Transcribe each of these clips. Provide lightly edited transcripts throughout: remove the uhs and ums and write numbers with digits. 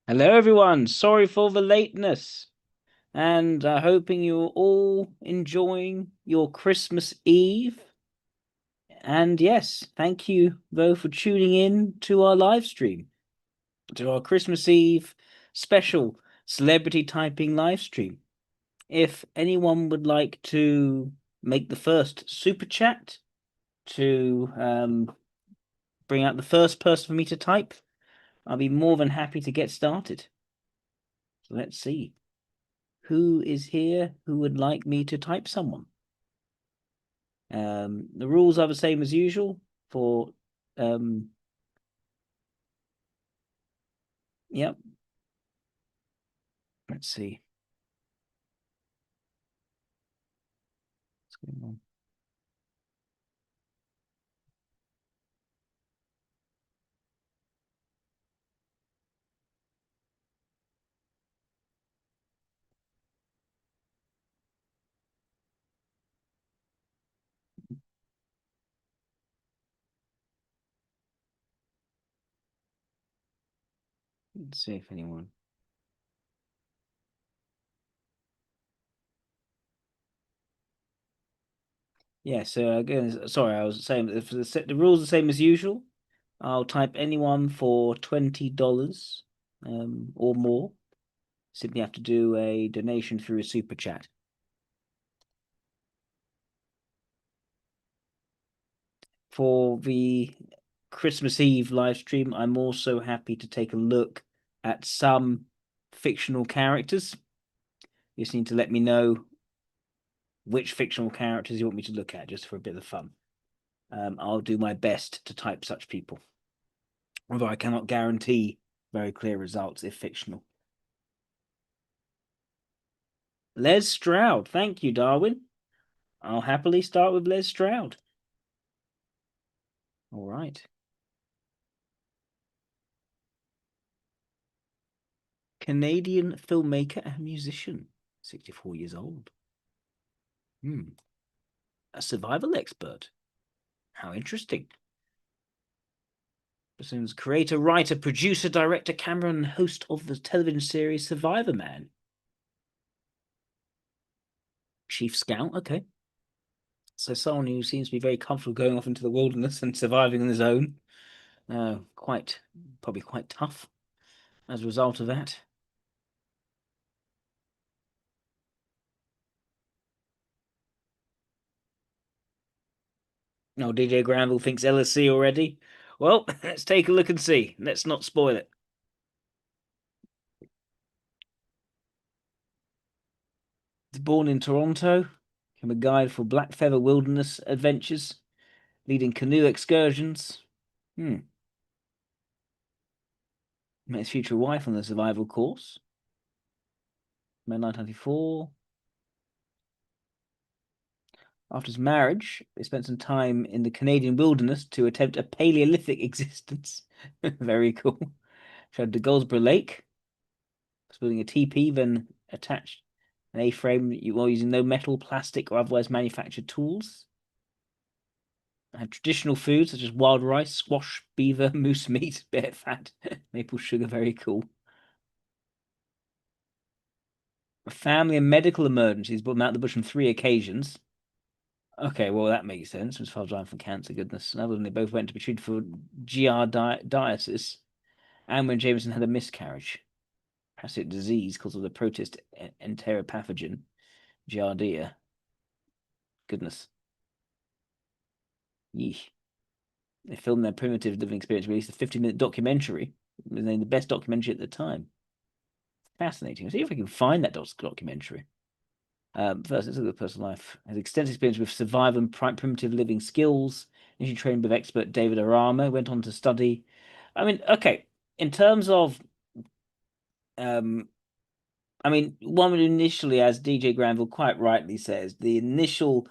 Hello, everyone. Sorry for the lateness, and hoping you're all enjoying your Christmas Eve. And yes, thank you though for tuning in to our live stream, to our Christmas Eve special celebrity typing live stream. If anyone would like to make the first super chat to bring out the first person for me to type, I'll be more than happy to get started. So let's see. Who is here who would like me to type someone? The rules are the same as usual for, yep. Let's see. What's going on? Let's see if anyone. Yeah, so again, sorry, I was saying if the rules are the same as usual. I'll type anyone for $20 or more. Simply have to do a donation through a super chat. For the Christmas Eve live stream, I'm also happy to take a look at some fictional characters. You just need to let me know which fictional characters you want me to look at, just for a bit of fun. I'll do my best to type such people, although I cannot guarantee very clear results if fictional. Les Stroud. Thank you, Darwin. I'll happily start with Les Stroud. All right. Canadian filmmaker and musician, 64 years old. A survival expert. How interesting. Person's creator, writer, producer, director, cameraman, and host of the television series Survivor Man. Chief Scout, okay. So someone who seems to be very comfortable going off into the wilderness and surviving on his own. Probably quite tough as a result of that. No, DJ Granville thinks LSC already. Well, let's take a look and see. Let's not spoil it. He's born in Toronto, became a guide for Blackfeather Wilderness adventures, leading canoe excursions. Met his future wife on the survival course. May 1994. After his marriage, they spent some time in the Canadian wilderness to attempt a Paleolithic existence. Very cool. Showed the Goldsboro Lake. Was building a teepee, then attached an A-frame while using no metal, plastic, or otherwise manufactured tools. Had traditional foods such as wild rice, squash, beaver, moose meat, bear fat, maple sugar. Very cool. A family and medical emergencies brought him out of the bush on 3 occasions. Okay, well, that makes sense. His father died from cancer, goodness. And other than they both went to be treated for giardiasis, and when Jameson had a miscarriage. Parasitic disease caused of the protist enteropathogen, giardia. Goodness. Yeesh. They filmed their primitive living experience, released a 50-minute documentary. It was named the best documentary at the time. Fascinating. Let's see if we can find that documentary. First, let's look at the personal life. Has extensive experience with survival and primitive living skills. Initially trained with expert David Arama. Went on to study. I mean, okay. In terms of, one would initially, as DJ Granville quite rightly says, the initial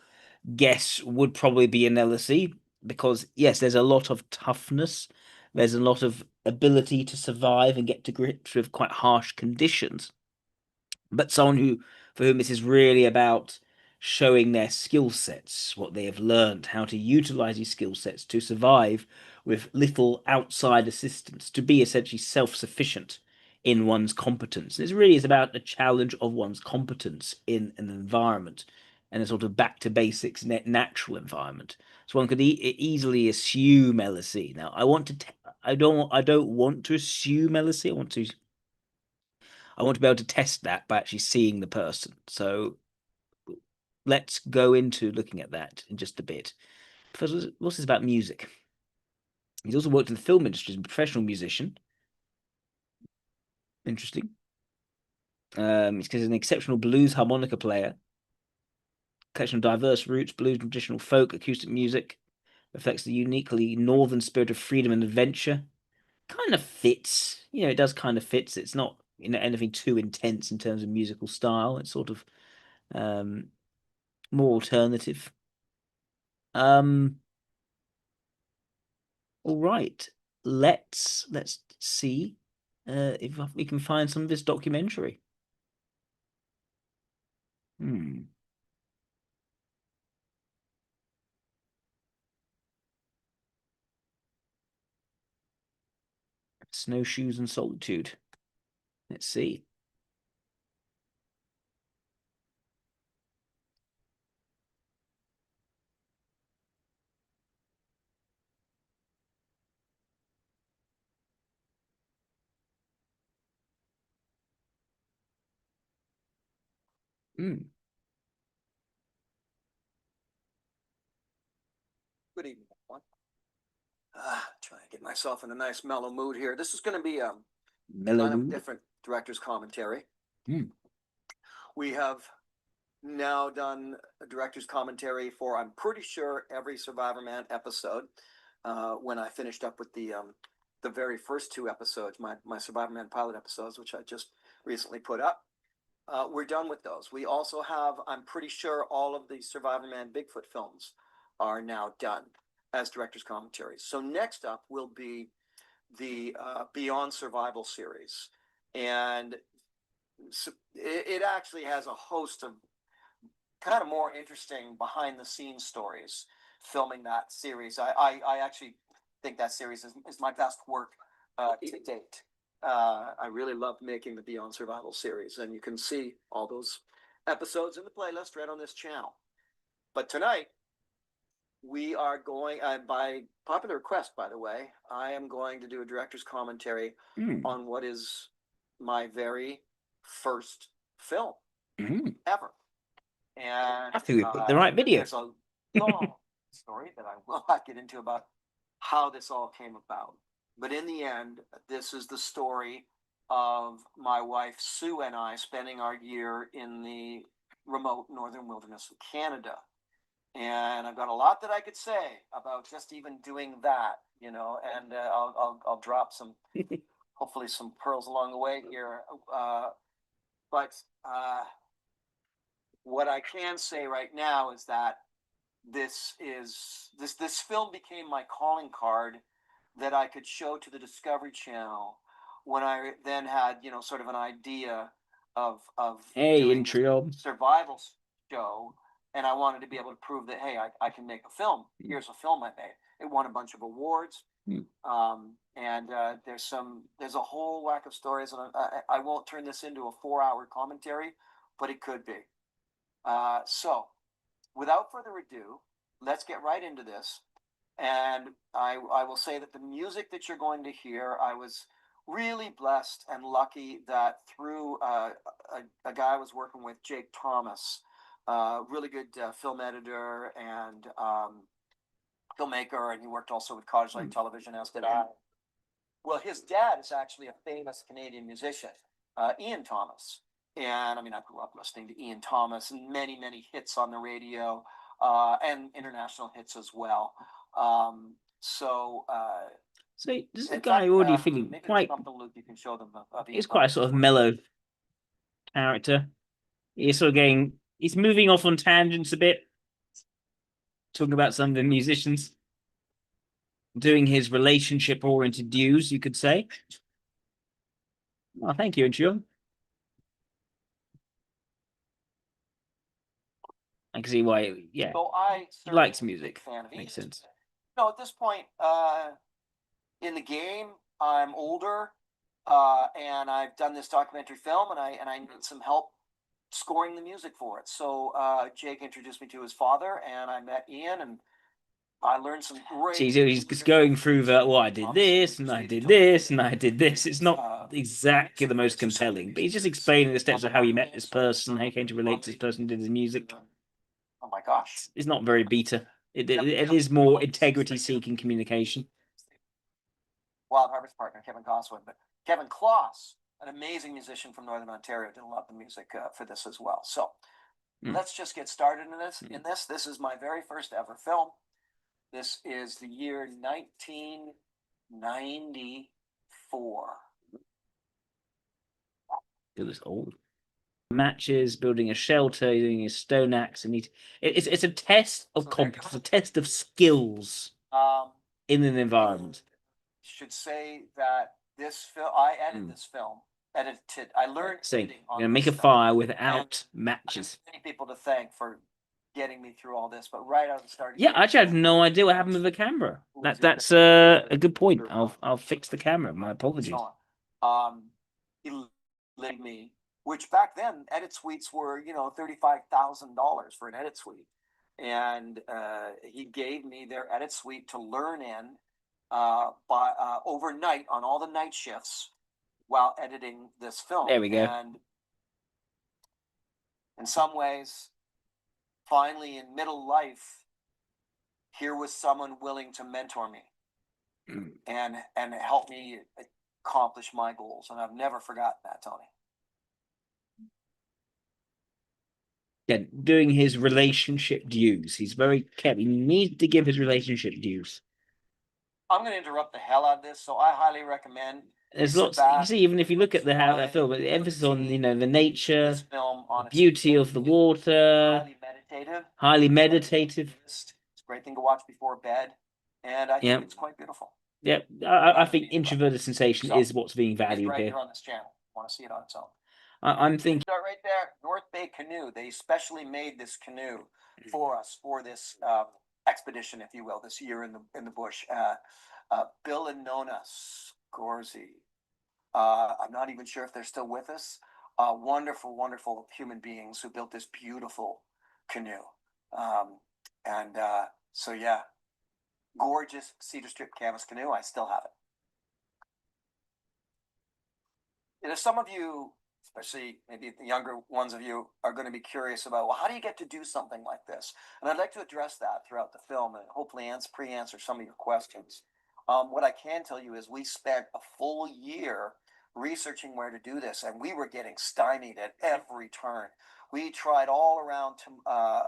guess would probably be an LSE because yes, there's a lot of toughness. There's a lot of ability to survive and get to grips with quite harsh conditions. But someone for whom this is really about showing their skill sets, what they have learned, how to utilize these skill sets to survive with little outside assistance, to be essentially self-sufficient in one's competence. It really is about the challenge of one's competence in an environment and a sort of back to basics natural environment. So one could easily assume LSE. Now, I don't want to assume LSE. I want to be able to test that by actually seeing the person. So let's go into looking at that in just a bit. First, what's this about music? He's also worked in the film industry as a professional musician. Interesting. He's an exceptional blues harmonica player. Collection of diverse roots, blues, traditional folk, acoustic music. Reflects the uniquely northern spirit of freedom and adventure. Kind of fits. It does kind of fits. It's not anything too intense in terms of musical style. It's sort of more alternative. All right. Let's see if we can find some of this documentary. Snowshoes and solitude. Let's see. Good evening, everyone. Trying to get myself in a nice mellow mood here. This is going to be a kind of different director's commentary. We have now done a director's commentary for, I'm pretty sure, every Survivor Man episode. When I finished up with the very first two episodes, my Survivor Man pilot episodes, which I just recently put up. We're done with those. We also have, I'm pretty sure, all of the Survivor Man Bigfoot films are now done as director's commentaries. So next up will be the Beyond Survival series. And it actually has a host of kind of more interesting behind the scenes stories filming that series. I actually think that series is my best work to date. I really loved making the Beyond Survival series, and you can see all those episodes in the playlist right on this channel. But tonight, we are going, by popular request, by the way, I am going to do a director's commentary on what is my very first film ever. And I think we put the right video. There's a long story that I will not get into about how this all came about. But in the end, this is the story of my wife Sue and I spending our year in the remote northern wilderness of Canada. And I've got a lot that I could say about just even doing that, and I'll drop some, hopefully some pearls along the way here. But what I can say right now is that this film became my calling card that I could show to the Discovery Channel when I then had, sort of an idea of doing a survival show. And I wanted to be able to prove that, hey, I can make a film. Here's a film I made. It won a bunch of awards. And there's a whole whack of stories. And I won't turn this into a 4-hour commentary, but it could be. So without further ado, let's get right into this. And I will say that the music that you're going to hear, I was really blessed and lucky that through a guy I was working with, Jake Thomas, really good film editor and filmmaker, and he worked also with Cottage Light Television, as did I. Well, his dad is actually a famous Canadian musician, Ian Thomas. And I mean, I grew up listening to Ian Thomas and many, many hits on the radio and international hits as well. So this is a guy already feeling quite. He's quite a sort of mellow character. He's sort of he's moving off on tangents a bit, talking about some of the musicians, doing his relationship-oriented views, you could say. Oh, thank you, Inchio. I can see why, yeah. So he likes music. Makes sense. At this point in the game, I'm older. and I've done this documentary film, and I need some help scoring the music for it. So Jake introduced me to his father, and I met Ian, and I learned some great. He's just going through the, well, I did this, and I did this, and I did this. It's not exactly the most compelling, but he's just explaining the steps of how he met this person, how he came to relate to this person, did his music. Oh my gosh. It's not very beta. It is more integrity-seeking communication. Wild Harvest partner, Kevin Coswin, but Kevin Kloss, an amazing musician from Northern Ontario, did a lot of the music for this as well. So let's just get started in this. This is my very first ever film. This is the year 1994. It was old. Matches, building a shelter, doing a stone axe, and it's a test of competence, a test of skills in an environment. Should say that this film, I edited this film. I learned editing. I'm gonna make a fire without matches. Many people to thank for getting me through all this, but right out of the start. Yeah, I actually have no idea what happened with the camera. That's a good point. I'll fix the camera. My apologies. He let me, which back then edit suites were $35,000 for an edit suite, and he gave me their edit suite to learn in by overnight on all the night shifts while editing this film. There we go. And in some ways, finally in middle life, here was someone willing to mentor me and help me accomplish my goals. And I've never forgotten that, Tony. Yeah, doing his relationship dues. He's very careful. He needs to give his relationship dues. I'm going to interrupt the hell out of this, so I highly recommend. There's lots. You see, even if you look at the film, the emphasis on the nature, the beauty of the water, highly meditative. It's a great thing to watch before bed, and I think it's quite beautiful. Yeah, I think introverted sensation is what's being valued right here. On this channel, I want to see it on its own. I'm thinking. Start right there, North Bay Canoe. They specially made this canoe for us for this expedition, if you will, this year in the bush. Bill and Nona Scorsese. I'm not even sure if they're still with us. Wonderful, wonderful human beings who built this beautiful canoe. So yeah, gorgeous cedar strip canvas canoe. I still have it. If some of you, especially maybe the younger ones of you, are going to be curious about, well, how do you get to do something like this? And I'd like to address that throughout the film and hopefully pre-answer some of your questions. What I can tell you is we spent a full year researching where to do this, and we were getting stymied at every turn. We tried all around the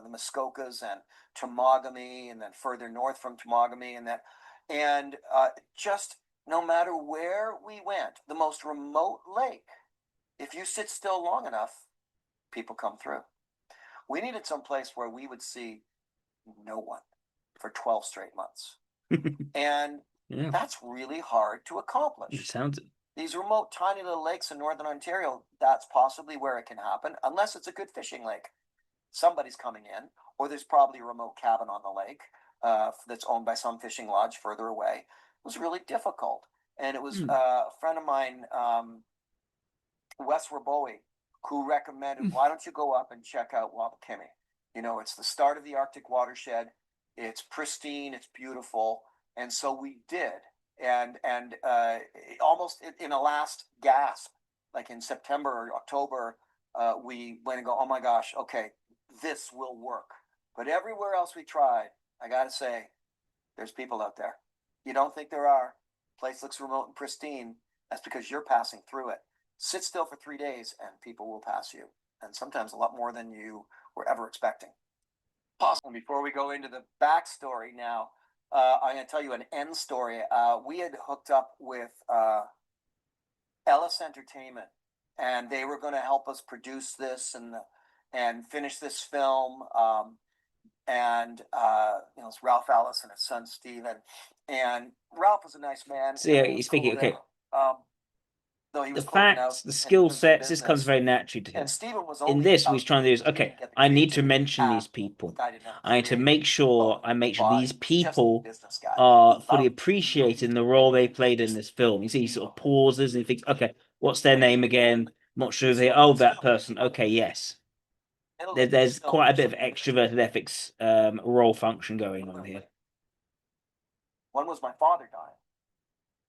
Muskokas and Temagami, and then further north from Temagami, and just no matter where we went, the most remote lake, if you sit still long enough, people come through. We needed some place where we would see no one for 12 straight months. And that's really hard to accomplish. It sounds. These remote, tiny little lakes in Northern Ontario, that's possibly where it can happen, unless it's a good fishing lake. Somebody's coming in, or there's probably a remote cabin on the lake that's owned by some fishing lodge further away. It was really difficult. And it was a friend of mine, Wes Rabowie, who recommended, why don't you go up and check out Wapakimi? It's the start of the Arctic watershed. It's pristine. It's beautiful. And so we did. And almost in a last gasp, like in September or October, we went and go, oh my gosh, okay, this will work. But everywhere else we tried, I got to say, there's people out there. You don't think there are. Place looks remote and pristine. That's because you're passing through it. Sit still for 3 days and people will pass you. And sometimes a lot more than you were ever expecting. Awesome. Before we go into the backstory now, I'm going to tell you an end story. We had hooked up with Ellis Entertainment, and they were going to help us produce this and finish this film. It's Ralph Ellis and his son Steven. And Ralph was a nice man. So yeah, he's speaking. Okay. Though he the was closing out facts, the and he skill was in sets, this comes business. very naturally to him. And Stephen was In only this, what he's out trying to do is, to okay, get the I need to creativity mention these out. people. The guy didn't know how to I need to create. make sure Oh, these just a people business guy. are He fully loved appreciating the role they played in this film. You see, he sort of pauses and he thinks, okay, what's their name again? Not sure if they, oh, that person. Okay, yes. There's quite a bit of extroverted ethics role function going on here. One was my father dying.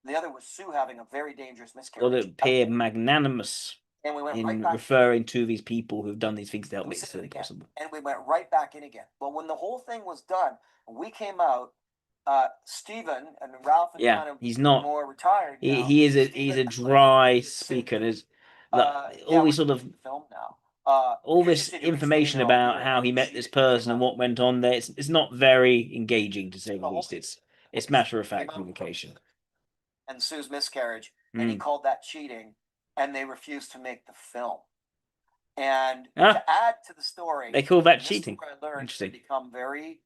The other was Sue having a very dangerous Or miscarriage. that appear magnanimous And we went in right back referring to these people who've done these things to help we make said this it really again, possible. and we went right back in again. Well, when the whole thing was done, we came out. Stephen and Ralph is Yeah, kind of he's not. more retired now. He's a Stephen dry speaker. There's yeah, all these we're sort of doing the film now. all Here's this your situation, information you know, about how he met this person and what went on there. It's not very engaging to say the The whole least. It's matter of fact came out communication. and Sue's miscarriage, and he called that cheating, and they refused to make the film. And to add to the story, They call that and this is cheating. where I learned to Interesting. become very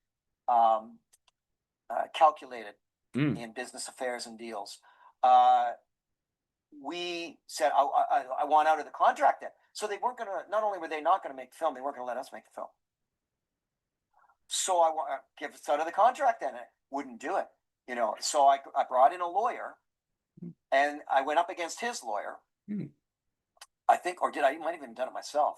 calculated in business affairs and deals. We said, I want out of the contract then. So they weren't going to, not only were they not going to make the film, they weren't going to let us make the film. So I want to give us out of the contract then. I wouldn't do it, you know. So I brought in a lawyer, and I went up against his lawyer. I think, or did I might have even done it myself,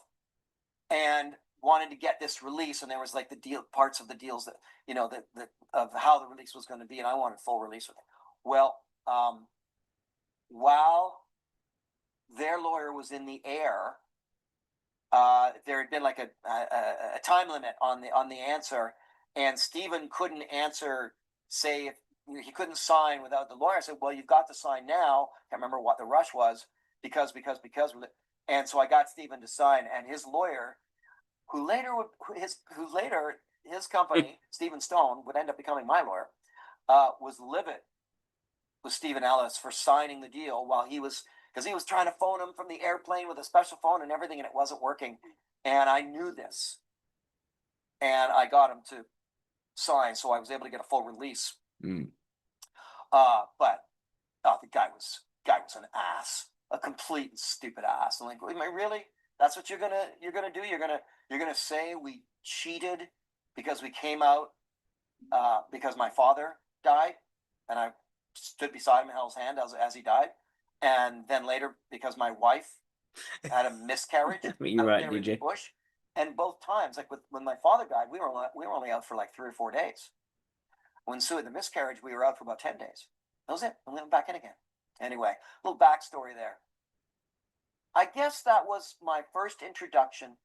and wanted to get this release. And there was like the deal parts of the deals that, you know, that of how the release was going to be, and I wanted full release with it. Well, while their lawyer was in the air, there had been like a time limit on the answer, and Stephen couldn't answer. Say if he couldn't sign without the lawyer. I said, "Well, you've got to sign now." Can't remember what the rush was because. And so I got Stephen to sign, and his lawyer, who later his company, Stephen Stone, would end up becoming my lawyer, was livid with Stephen Ellis for signing the deal while he was, because he was trying to phone him from the airplane with a special phone and everything, and it wasn't working. And I knew this, and I got him to sign, so I was able to get a full release. But the guy was an ass, a complete and stupid ass. I'm like, really? That's what you're gonna do? You're gonna say we cheated because we came out because my father died, and I stood beside him and held his hand as he died, and then later because my wife had a miscarriage. You're right, DJ. Bush, and both times, like when my father died, we were only out for like 3 or 4 days. When Sue had the miscarriage, we were out for about 10 days. That was it. And we went back in again. Anyway, a little backstory there. I guess that was my first introduction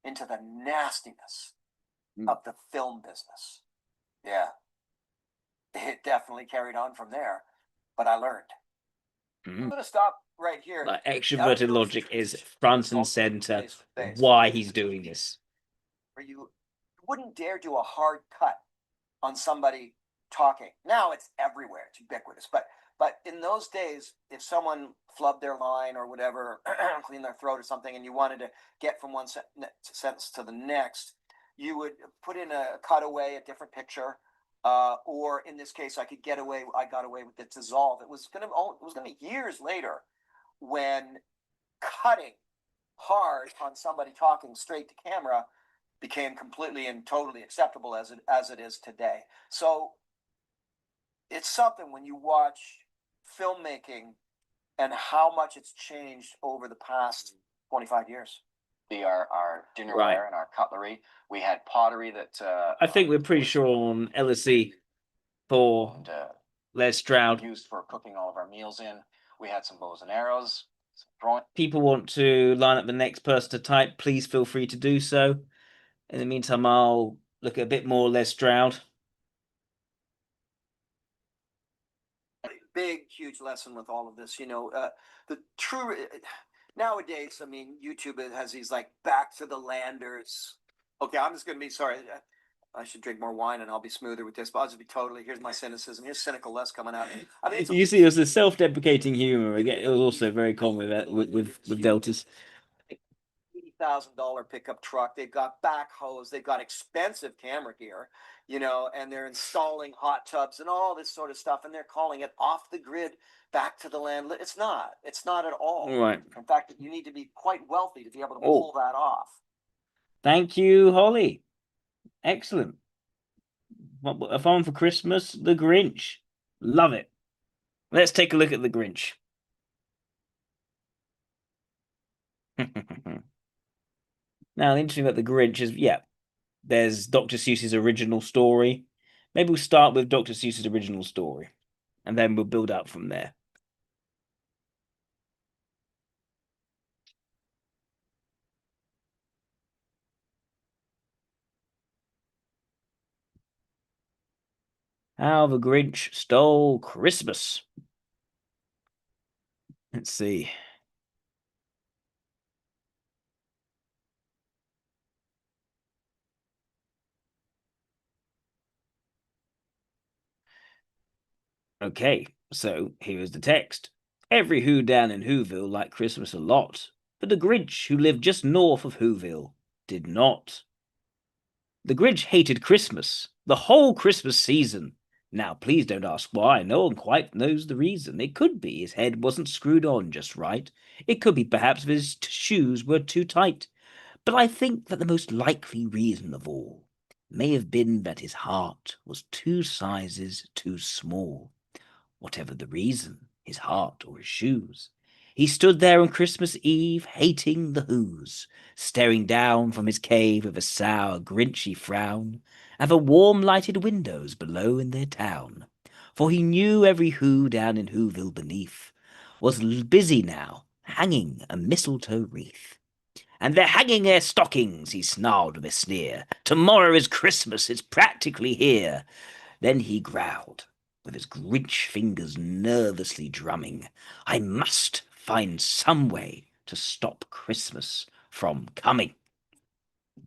into the nastiness of the film business. Yeah. It definitely carried on from there, but I learned. I'm going to stop right here. Like extroverted logic is front and center why he's doing this. Where you wouldn't dare do a hard cut on somebody talking. Now it's everywhere. It's ubiquitous. But in those days, if someone flubbed their line or whatever, clean their throat or something, and you wanted to get from one sentence to the next, you would put in a cutaway, a different picture, or in this case, I got away with it dissolve. It was gonna be years later when cutting hard on somebody talking straight to camera became completely and totally acceptable as it is today. So it's something when you watch filmmaking and how much it's changed over the past 25 years. Our dinnerware and our cutlery. We had pottery that I think we're pretty sure on LSE for Les Stroud used for cooking all of our meals in. We had some bows and arrows. People want to line up the next person to type, please feel free to do so. In the meantime, I'll look at a bit more Les Stroud. Big, huge lesson with all of this. You know, the true nowadays, I mean, YouTube has these like back to the landers. Okay, I'm just going to be sorry. I should drink more wine and I'll be smoother with this, but I'll just be totally, here's my cynicism. Here's cynical Les coming out. I mean, you see, it was a self-deprecating humor. Again, it was also very common with deltas. $100,000 pickup truck. They've got backhoes. They've got expensive camera gear, and they're installing hot tubs and all this sort of stuff. And they're calling it off the grid, back to the land. It's not. It's not at all. Right. In fact, you need to be quite wealthy to be able to pull that off. Thank you, Holly. Excellent. A Farm for Christmas, The Grinch. Love it. Let's take a look at The Grinch. Now, the interesting about The Grinch is, there's Dr. Seuss's original story. Maybe we'll start with Dr. Seuss's original story, and then we'll build up from there. How the Grinch Stole Christmas. Let's see. Okay, so here is the text. Every Who down in Whoville liked Christmas a lot, but the Grinch, who lived just north of Whoville, did not. The Grinch hated Christmas, the whole Christmas season. Now, please don't ask why. No one quite knows the reason. It could be his head wasn't screwed on just right. It could be perhaps his shoes were too tight. But I think that the most likely reason of all may have been that his heart was 2 sizes too small. Whatever the reason, his heart or his shoes, he stood there on Christmas Eve, hating the Whos, staring down from his cave with a sour, grinchy frown at the warm-lighted windows below in their town. For he knew every Who down in Whoville beneath was busy now, hanging a mistletoe wreath. And they're hanging their stockings, he snarled with a sneer. Tomorrow is Christmas, it's practically here. Then he growled, with his Grinch fingers nervously drumming, I must find some way to stop Christmas from coming.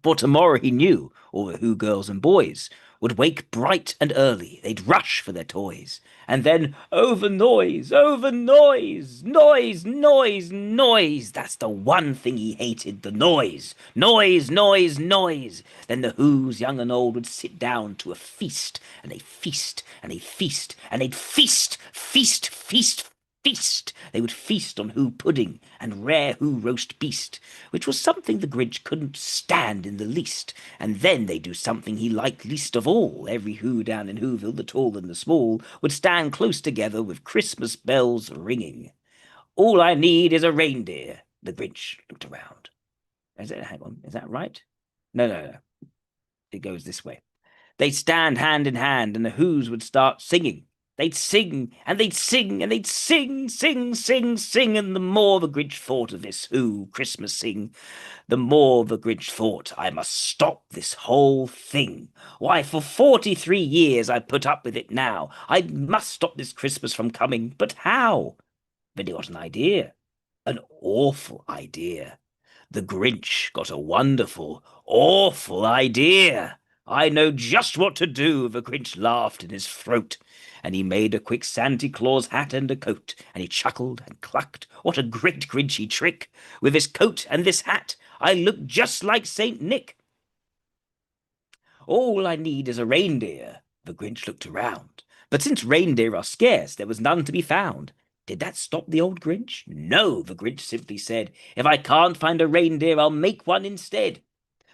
For tomorrow he knew all the Who girls and boys would wake bright and early. They'd rush for their toys. And then, over noise, noise, noise, noise. That's the one thing he hated, the noise. Noise, noise, noise. Then the Whos, young and old, would sit down to a feast. And they'd feast, and they'd feast, and they'd feast, feast, feast, feast. They would feast on Who pudding and rare Who roast beast, which was something the Grinch couldn't stand in the least. And then they'd do something he liked least of all. Every Who down in Whoville, the tall and the small, would stand close together with Christmas bells ringing. All I need is a reindeer. The Grinch looked around. Hang on, is that right? No. It goes this way. They'd stand hand in hand, and the Whos would start singing. They'd sing, and they'd sing, and they'd sing, sing, sing, sing, and the more the Grinch thought of this Who Christmas sing, the more the Grinch thought, I must stop this whole thing. Why, for 43 years I've put up with it now. I must stop this Christmas from coming, but how? Then he got an idea, an awful idea. The Grinch got a wonderful, awful idea. I know just what to do, the Grinch laughed in his throat. And he made a quick Santa Claus hat and a coat, and he chuckled and clucked. What a great Grinchy trick! With this coat and this hat, I look just like Saint Nick. All I need is a reindeer. The Grinch looked around. But since reindeer are scarce, there was none to be found. Did that stop the old Grinch? No, the Grinch simply said, if I can't find a reindeer, I'll make one instead.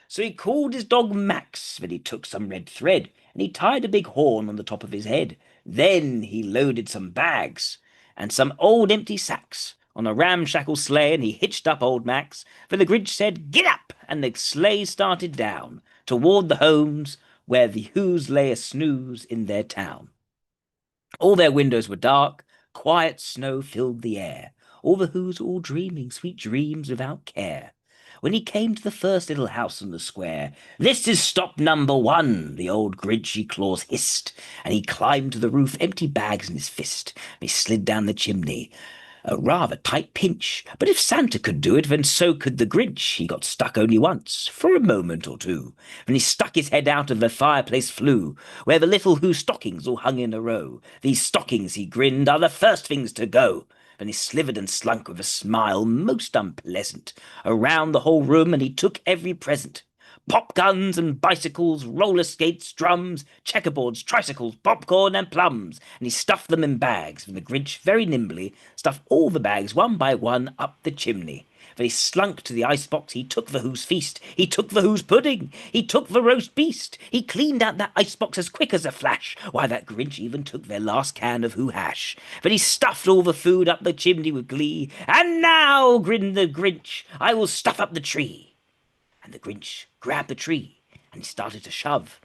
So he called his dog Max, then he took some red thread, and he tied a big horn on the top of his head. Then he loaded some bags and some old empty sacks on a ramshackle sleigh, and he hitched up old Max. Then the Grinch said, get up, and the sleigh started down toward the homes where the Whos lay a snooze in their town. All their windows were dark, quiet snow filled the air, all the Whos all dreaming sweet dreams without care. When he came to the first little house on the square, this is stop number 1, the old Grinchy Claus hissed, and he climbed to the roof, empty bags in his fist. He slid down the chimney, a rather tight pinch, but if Santa could do it, then so could the Grinch. He got stuck only once, for a moment or two. When he stuck his head out of the fireplace flue, where the little Who stockings all hung in a row. These stockings, he grinned, are the first things to go. Then he slithered and slunk with a smile most unpleasant around the whole room, and he took every present. Pop guns and bicycles, roller skates, drums, checkerboards, tricycles, popcorn, and plums, and he stuffed them in bags. And the Grinch very nimbly stuffed all the bags one by one up the chimney. Then he slunk to the icebox, he took the Who's feast, he took the Who's pudding, he took the roast beast, he cleaned out that icebox as quick as a flash. Why, that Grinch even took their last can of Who hash. Then he stuffed all the food up the chimney with glee. And now, grinned the Grinch, I will stuff up the tree. And the Grinch grabbed the tree, and he started to shove,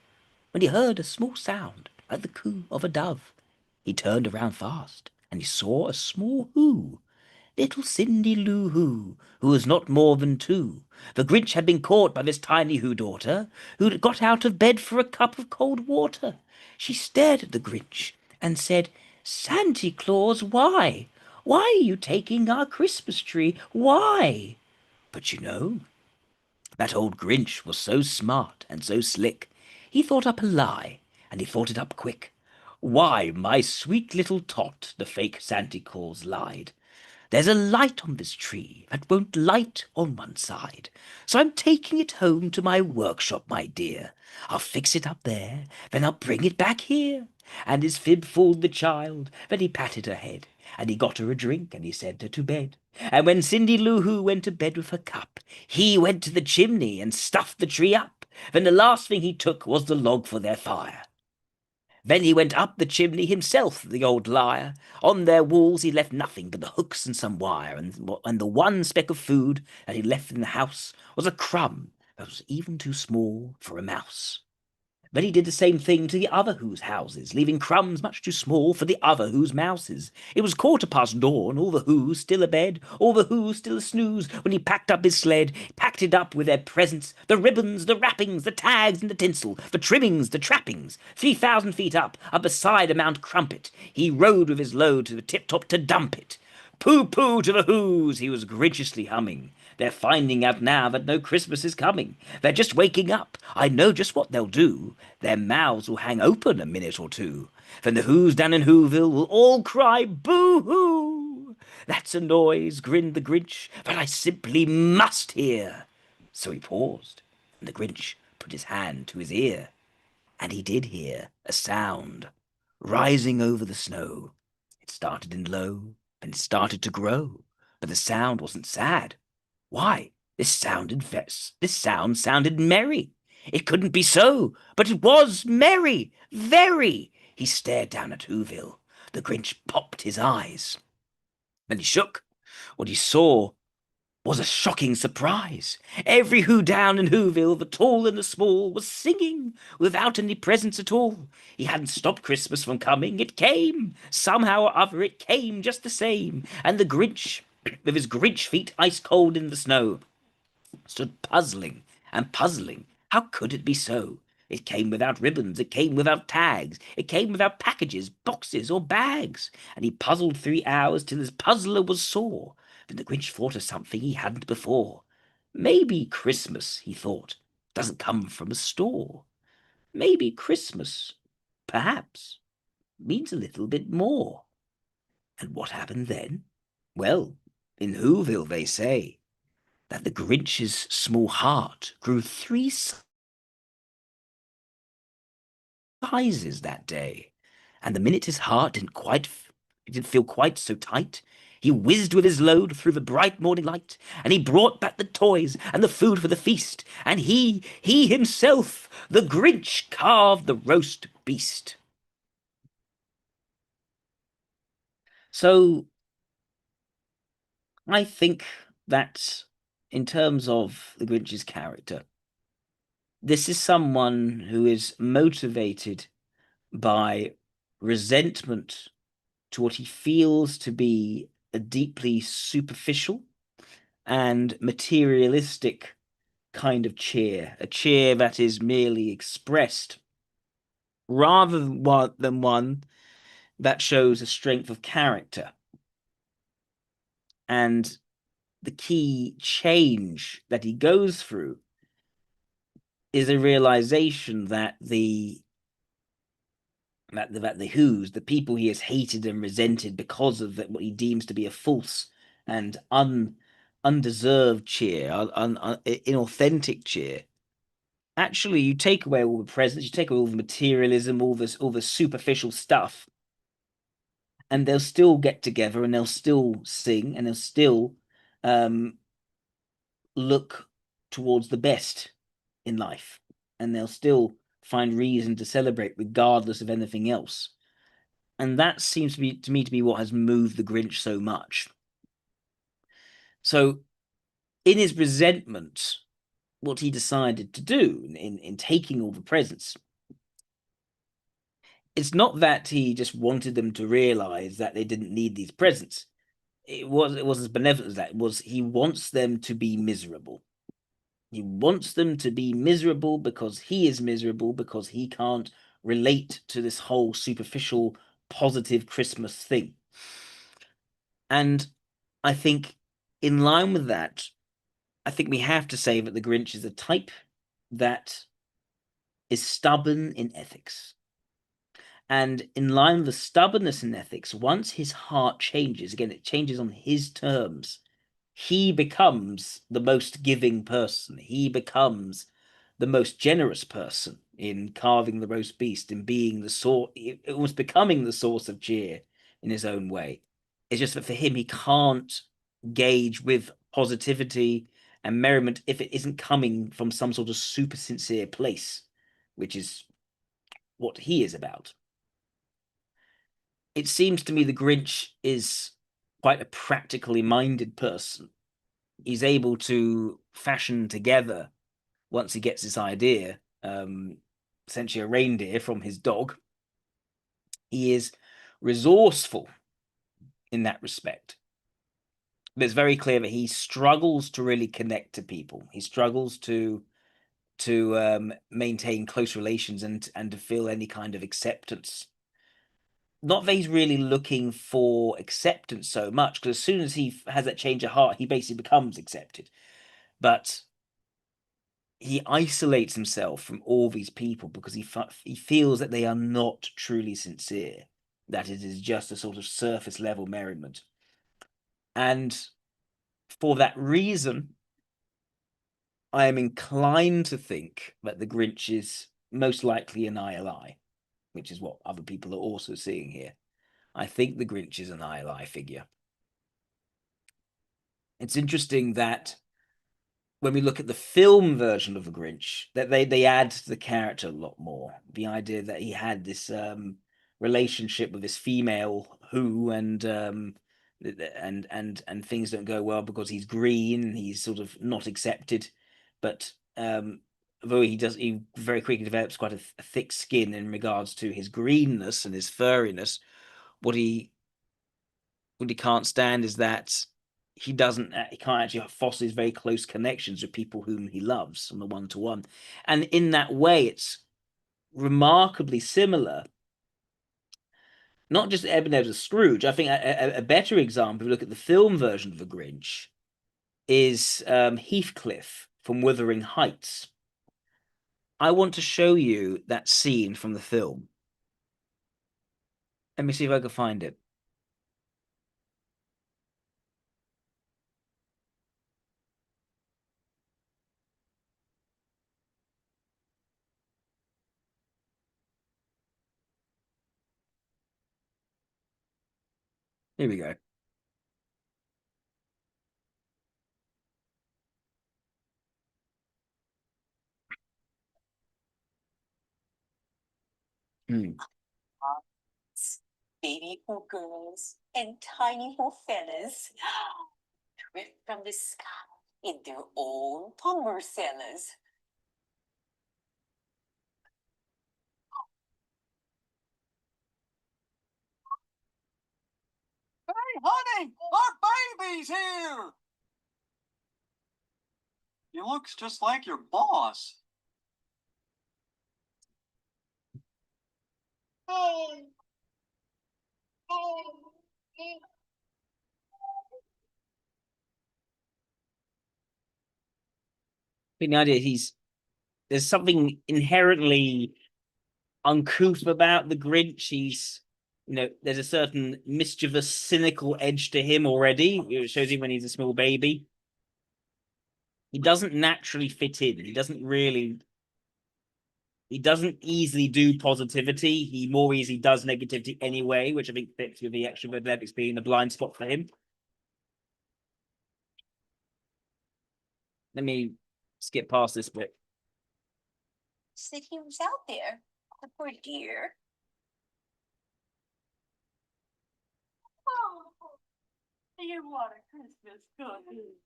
when he heard a small sound like the coo of a dove. He turned around fast, and he saw a small Who. Little Cindy Lou who was not more than 2. The Grinch had been caught by this tiny Who daughter, who'd got out of bed for a cup of cold water. She stared at the Grinch and said, Santa Claus, why? Why are you taking our Christmas tree? Why? But you know, that old Grinch was so smart and so slick. He thought up a lie, and he thought it up quick. Why, my sweet little tot, the fake Santa Claus lied. There's a light on this tree that won't light on one side, so I'm taking it home to my workshop, my dear. I'll fix it up there, then I'll bring it back here. And his fib fooled the child, then he patted her head, and he got her a drink, and he sent her to bed. And when Cindy Lou Who went to bed with her cup, he went to the chimney and stuffed the tree up. Then the last thing he took was the log for their fire. Then he went up the chimney himself, the old liar. On their walls he left nothing but the hooks and some wire, and the one speck of food that he left in the house was a crumb that was even too small for a mouse. Then he did the same thing to the other Who's houses, leaving crumbs much too small for the other Who's mouses. It was 1:15, all the Who's still abed, all the Who's still asnooze, when he packed up his sled, packed it up with their presents, the ribbons, the wrappings, the tags and the tinsel, the trimmings, the trappings. 3,000 feet up beside a Mount Crumpet, he rode with his load to the tip-top to dump it. Pooh-pooh to the Who's, he was grinchiously humming. They're finding out now that no Christmas is coming. They're just waking up. I know just what they'll do. Their mouths will hang open a minute or two. Then the Who's down in Whoville will all cry boo-hoo. That's a noise, grinned the Grinch, that I simply must hear. So he paused, and the Grinch put his hand to his ear, and he did hear a sound rising over the snow. It started in low, and it started to grow, but the sound wasn't sad. Why, this sound sounded merry. It couldn't be so, but it was merry, very. He stared down at Whoville. The Grinch popped his eyes. Then he shook. What he saw was a shocking surprise. Every Who down in Whoville, the tall and the small, was singing without any presents at all. He hadn't stopped Christmas from coming. It came. Somehow or other, it came just the same. And the Grinch, with his Grinch feet ice cold in the snow, stood puzzling and puzzling. How could it be so? It came without ribbons, it came without tags, it came without packages, boxes, or bags. And he puzzled 3 hours till his puzzler was sore. Then the Grinch thought of something he hadn't before. Maybe Christmas, he thought, doesn't come from a store. Maybe Christmas, perhaps, means a little bit more. And what happened then? Well, in Whoville they say that the Grinch's small heart grew 3 sizes that day. And the minute his heart didn't feel quite so tight, he whizzed with his load through the bright morning light, and he brought back the toys and the food for the feast, and he himself, the Grinch, carved the roast beast. So I think that in terms of the Grinch's character, this is someone who is motivated by resentment to what he feels to be a deeply superficial and materialistic kind of cheer, a cheer that is merely expressed rather than one that shows a strength of character. And the key change that he goes through is a realization that the that the Who's, the people he has hated and resented because of what he deems to be a false and undeserved cheer, inauthentic cheer. Actually, you take away all the presence, you take away all the materialism, all the superficial stuff, and they'll still get together and they'll still sing and they'll still um, look towards the best in life, and they'll still find reason to celebrate regardless of anything else. And that seems to me to be what has moved the Grinch so much. So, in his resentment, what he decided to do in taking all the presents, it's not that he just wanted them to realize that they didn't need these presents. It was as benevolent as that. It was he wants them to be miserable. He wants them to be miserable because he is miserable because he can't relate to this whole superficial positive Christmas thing. And I think in line with that, I think we have to say that the Grinch is a type that is stubborn in ethics. And in line with the stubbornness in ethics, once his heart changes, again, it changes on his terms, he becomes the most giving person. He becomes the most generous person in carving the roast beast, in being the source, it was becoming the source of cheer in his own way. It's just that for him, he can't gauge with positivity and merriment if it isn't coming from some sort of super sincere place, which is what he is about. It seems to me the Grinch is quite a practically minded person. He's able to fashion together, once he gets this idea, essentially a reindeer from his dog. He is resourceful in that respect. But it's very clear that he struggles to really connect to people. He struggles to maintain close relations and to feel any kind of acceptance. Not that he's really looking for acceptance so much, because as soon as he has that change of heart, he basically becomes accepted. But he isolates himself from all these people because he feels that they are not truly sincere, that it is just a sort of surface level merriment. And for that reason, I am inclined to think that the Grinch is most likely an ILI, which is what other people are also seeing here. I think the Grinch is an ILI figure. It's interesting that when we look at the film version of the Grinch, that they add to the character a lot more. The idea that he had this relationship with this female who and things don't go well because he's green, he's sort of not accepted. But though he very quickly develops quite a thick skin in regards to his greenness and his furriness. What he can't stand is that he can't actually foster these very close connections with people whom he loves on the one-to-one. And in that way, it's remarkably similar. Not just Ebenezer Scrooge. I think a better example, if you look at the film version of The Grinch, is Heathcliff from Wuthering Heights. I want to show you that scene from the film. Let me see if I can find it. Here we go. Hmm. Baby-hoo girls and tiny-hoo fellas drip from the sky in their own umbrellas. Hey, honey, our baby's here. He looks just like your boss. The idea there's something inherently uncouth about the Grinch. He's, there's a certain mischievous, cynical edge to him already. It shows him when he's a small baby. He doesn't naturally fit in. He doesn't easily do positivity. He more easily does negativity anyway, which I think fits with the extroverted ethics being a blind spot for him. Let me skip past this bit. Said he was out there. The poor dear. Oh, dear, what a Christmas cookie.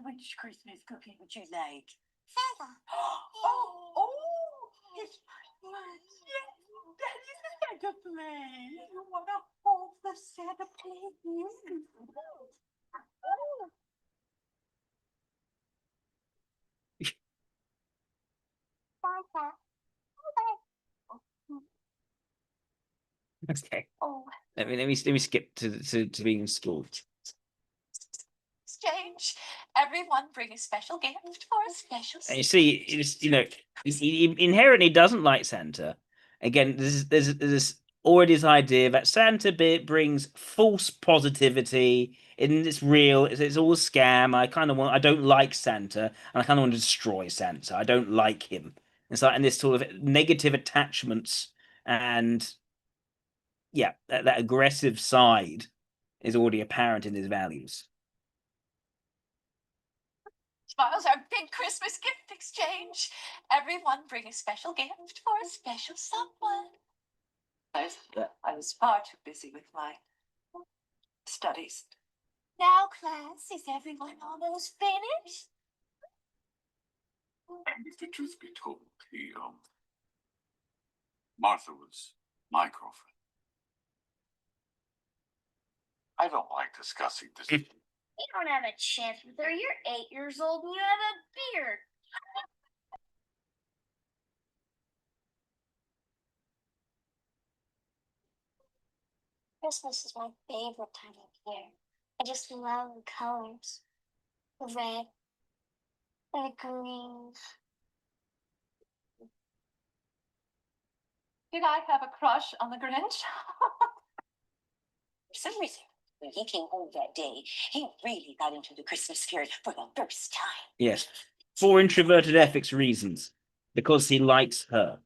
Which Christmas cookie would you like? Santa. Oh, it's Christmas. Yes, that is the Santa play. You want to hold the Santa play? Okay. Oh, Let me skip to being in school. exchange. Everyone bring a special gift for a special. And you see, he inherently doesn't like Santa. Again, there's already this idea that Santa brings false positivity, and it's real. It's all a scam. I don't like Santa, and I kind of want to destroy Santa. I don't like him. And this sort of negative attachments, and yeah, that aggressive side is already apparent in his values. Smiles are big Christmas gift exchange. Everyone bring a special gift for a special someone. I was far too busy with my studies. Now, class, is everyone almost finished? If the truth be told, Martha was my girlfriend. I don't like discussing this. You don't have a chance with her. You're 8 years old and you have a beard. Christmas is my favorite time of year. I just love the colors. The red and the green. Did I have a crush on the Grinch? For some reason, when he came home that day, he really got into the Christmas spirit for the first time. Yes, for introverted ethics reasons, because he likes her.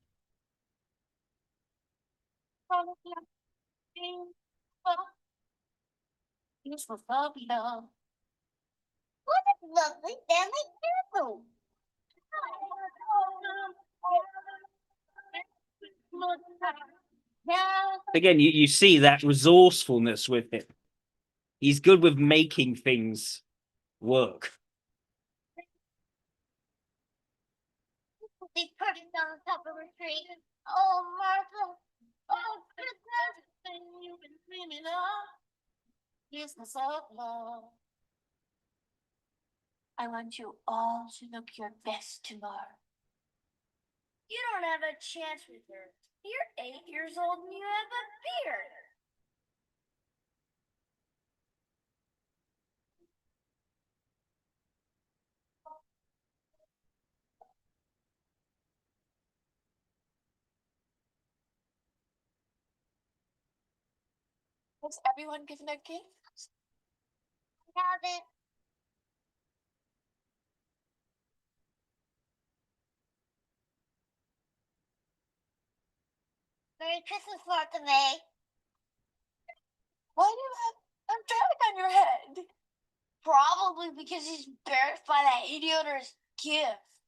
This was lovely, love. What a lovely family too. Again, you see that resourcefulness with him. He's good with making things work. They put it on the top of the tree. Oh, Martha. Oh, Christmas. Thing you've been dreaming of. Christmas of love. I want you all to look your best tomorrow. You don't have a chance with her. You're 8 years old and you have a beard. Has everyone given a gift? Haven't. Merry Christmas, Martha May. Why do you have a bag on your head? Probably because he's embarrassed by that idiot or his gift.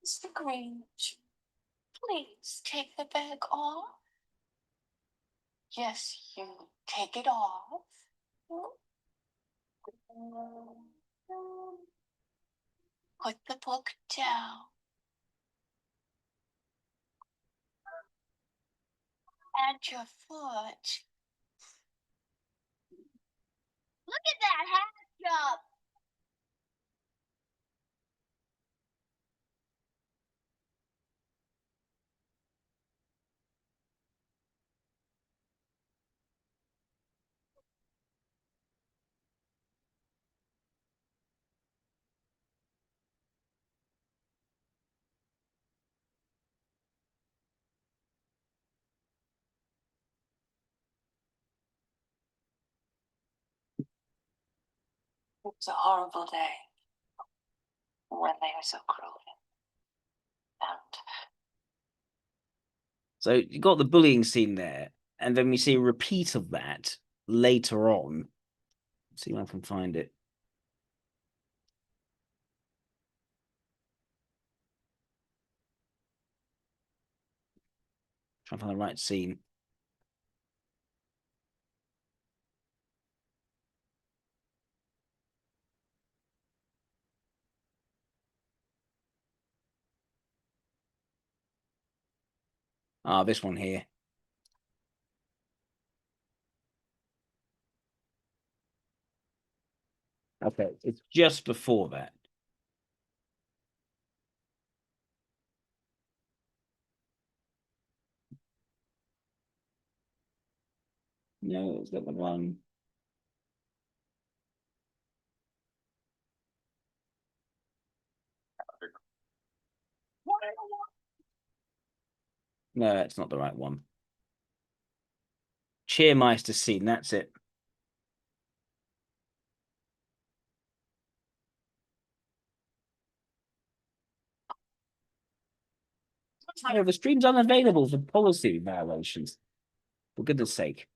Mr. Grinch, please take the bag off. Yes, you take it off. Put the book down. And your foot. Look at that hat job. was a horrible day when they were so cruel. And So you got the bullying scene there, and then we see a repeat of that later on. Let's see if I can find it. Try to find the right scene. Ah, this one here. Okay, it's just before that. No, it's not the one. No, that's not the right one. Cheermeister scene, that's it. Oh, the stream's unavailable for policy violations. For goodness sake.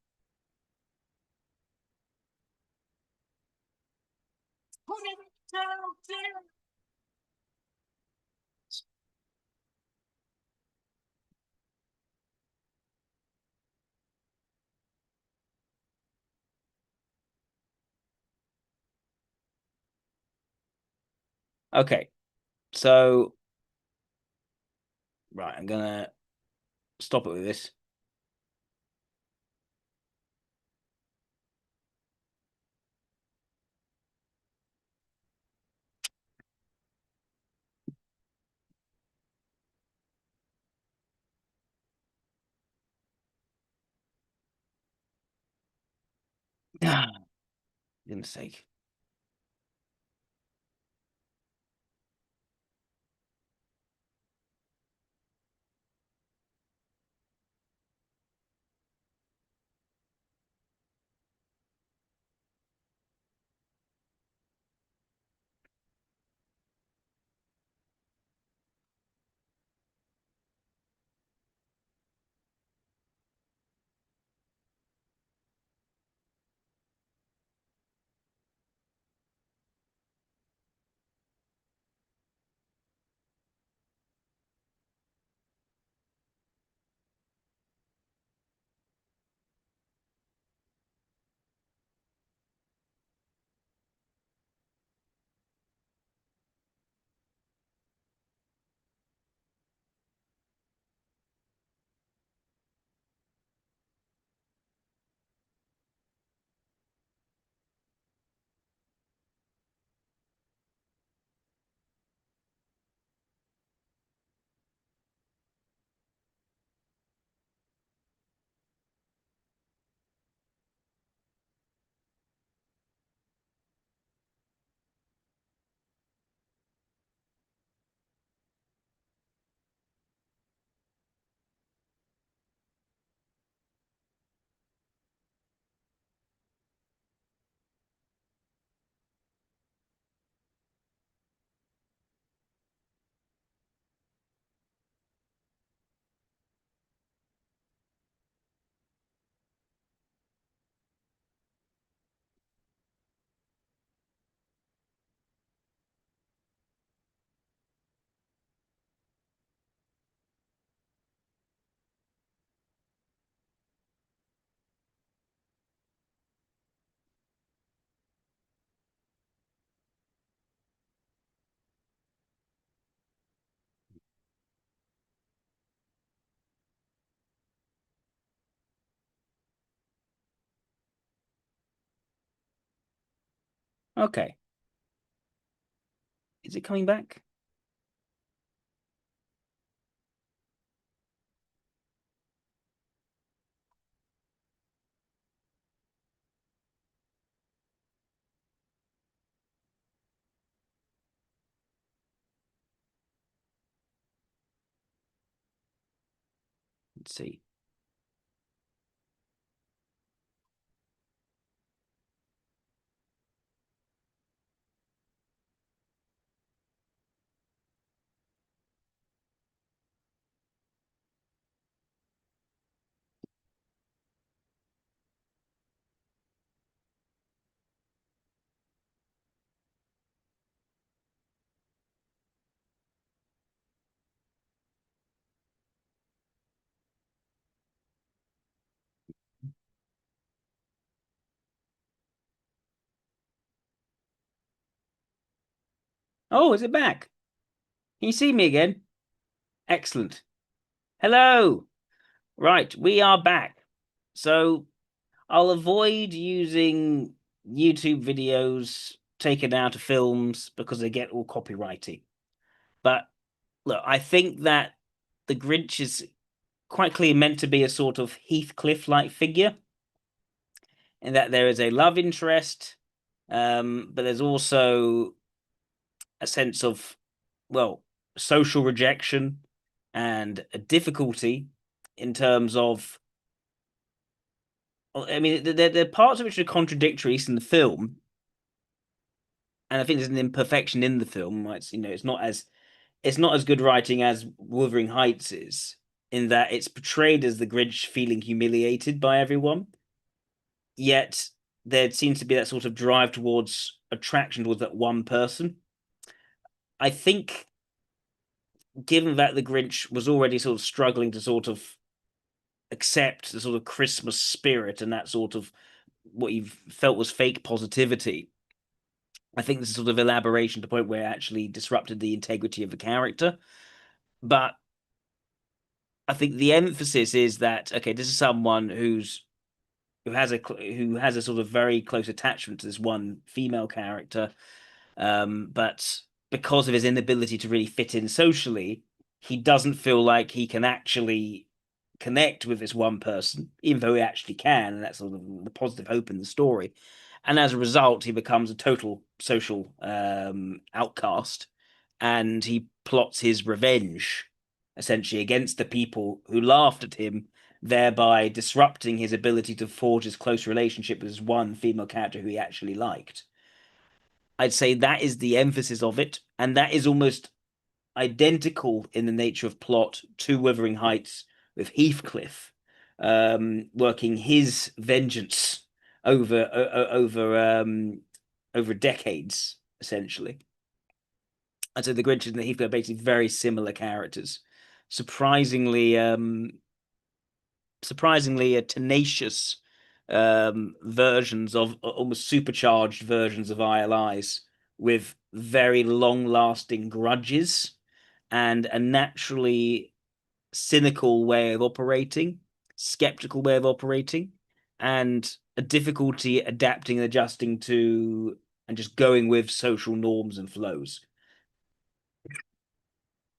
Okay, so right, I'm gonna stop it with this. For goodness sake. Okay. Is it coming back? Let's see. Oh, is it back? Can you see me again? Excellent. Hello. Right, we are back. So I'll avoid using YouTube videos taken out of films because they get all copyrighty. But look, I think that the Grinch is quite clearly meant to be a sort of Heathcliff-like figure, in that there is a love interest, but there's also a sense of, well, social rejection and a difficulty in terms of, I mean, there are parts of which are contradictory in the film, and I think there's an imperfection in the film. It's, it's not as good writing as Wuthering Heights is, in that it's portrayed as the Grinch feeling humiliated by everyone, yet there seems to be that sort of drive towards attraction towards that one person. I think, given that the Grinch was already sort of struggling to sort of accept the sort of Christmas spirit and that sort of what he felt was fake positivity, I think this is sort of elaboration to the point where it actually disrupted the integrity of the character. But I think the emphasis is that, okay, this is someone who has a sort of very close attachment to this one female character, but because of his inability to really fit in socially, he doesn't feel like he can actually connect with this one person, even though he actually can, and that's sort of the positive hope in the story. And as a result, he becomes a total social outcast, and he plots his revenge essentially against the people who laughed at him, thereby disrupting his ability to forge his close relationship with his one female character who he actually liked. I'd say that is the emphasis of it, and that is almost identical in the nature of plot to Wuthering Heights, with Heathcliff working his vengeance over decades, essentially. And so the Grinch and the Heathcliff are basically very similar characters, surprisingly tenacious versions of almost supercharged versions of ILIs with very long-lasting grudges and a naturally cynical way of operating, skeptical way of operating, and a difficulty adapting and adjusting to and just going with social norms and flows.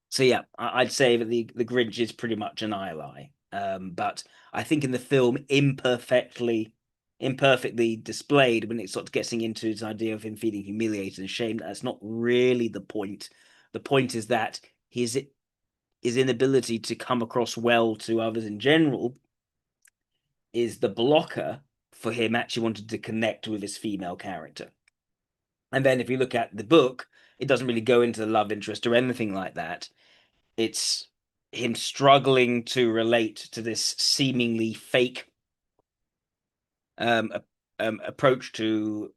So yeah, I'd say that the Grinch is pretty much an ILI. But I think in the film, imperfectly displayed when it sort of getting into his idea of him feeling humiliated and ashamed, that's not really the point. The point is that his inability to come across well to others in general is the blocker for him actually wanting to connect with his female character. And then if you look at the book, it doesn't really go into the love interest or anything like that. It's him struggling to relate to this seemingly fake approach to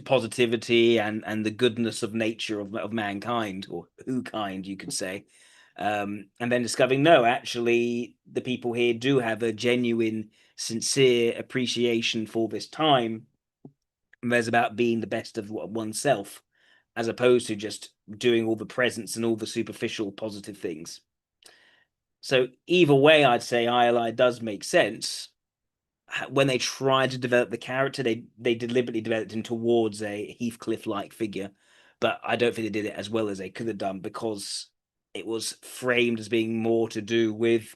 positivity and the goodness of nature of mankind, or who kind, you could say. And then discovering, no, actually, the people here do have a genuine, sincere appreciation for this time. And there's about being the best of oneself, as opposed to just doing all the presents and all the superficial positive things. So either way, I'd say ILI does make sense. When they tried to develop the character, they deliberately developed him towards a Heathcliff-like figure, but I don't think they did it as well as they could have done, because it was framed as being more to do with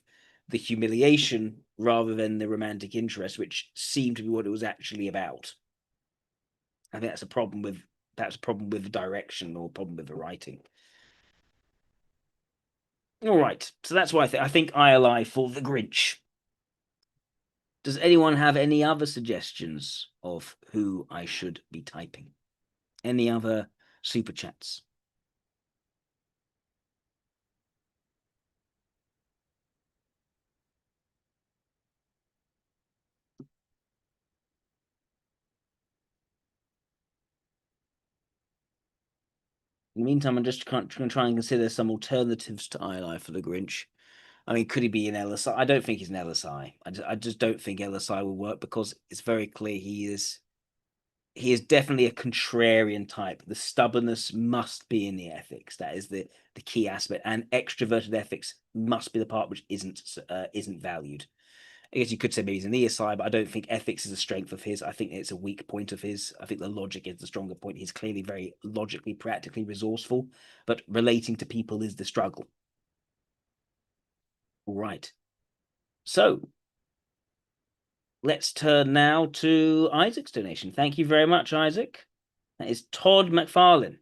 the humiliation rather than the romantic interest, which seemed to be what it was actually about. I think that's a problem with the direction, or a problem with the writing. All right, so that's why I think ILI for the Grinch. Does anyone have any other suggestions of who I should be typing? Any other super chats? In the meantime, I'm just going to try and consider some alternatives to ILI for the Grinch. I mean, could he be an LSI? I don't think he's an LSI. I just don't think LSI will work, because it's very clear he is he is definitely a contrarian type. The stubbornness must be in the ethics. That is the key aspect, and extroverted ethics must be the part which isn't valued. I guess you could say maybe he's an ESI, but I don't think ethics is a strength of his. I think it's a weak point of his. I think the logic is the stronger point. He's clearly very logically, practically resourceful, but relating to people is the struggle. All right. So let's turn now to Isaac's donation. Thank you very much, Isaac. That is Todd McFarlane.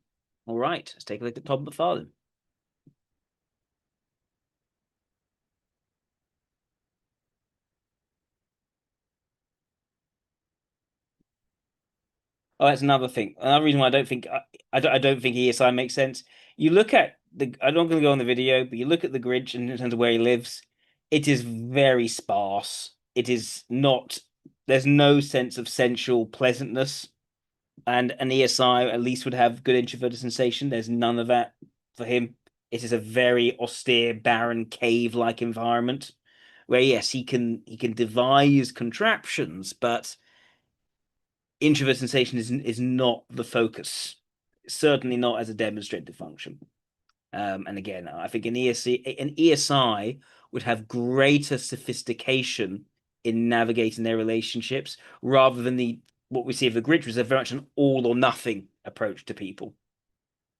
All right, let's take a look at Todd McFarlane. Oh, that's another thing. Another reason why I don't think ESI makes sense. You look at the. I'm not going to go on the video, but you look at the Grinch in terms of where he lives. It is very sparse. It is not. There's no sense of sensual pleasantness, and an ESI at least would have good introverted sensation. There's none of that for him. It is a very austere, barren, cave-like environment where yes, he can devise contraptions, but introvert sensation is not the focus. Certainly not as a demonstrated function. And again, I think an ESI would have greater sophistication in navigating their relationships rather than what we see of the Grinch was very much an all or nothing approach to people,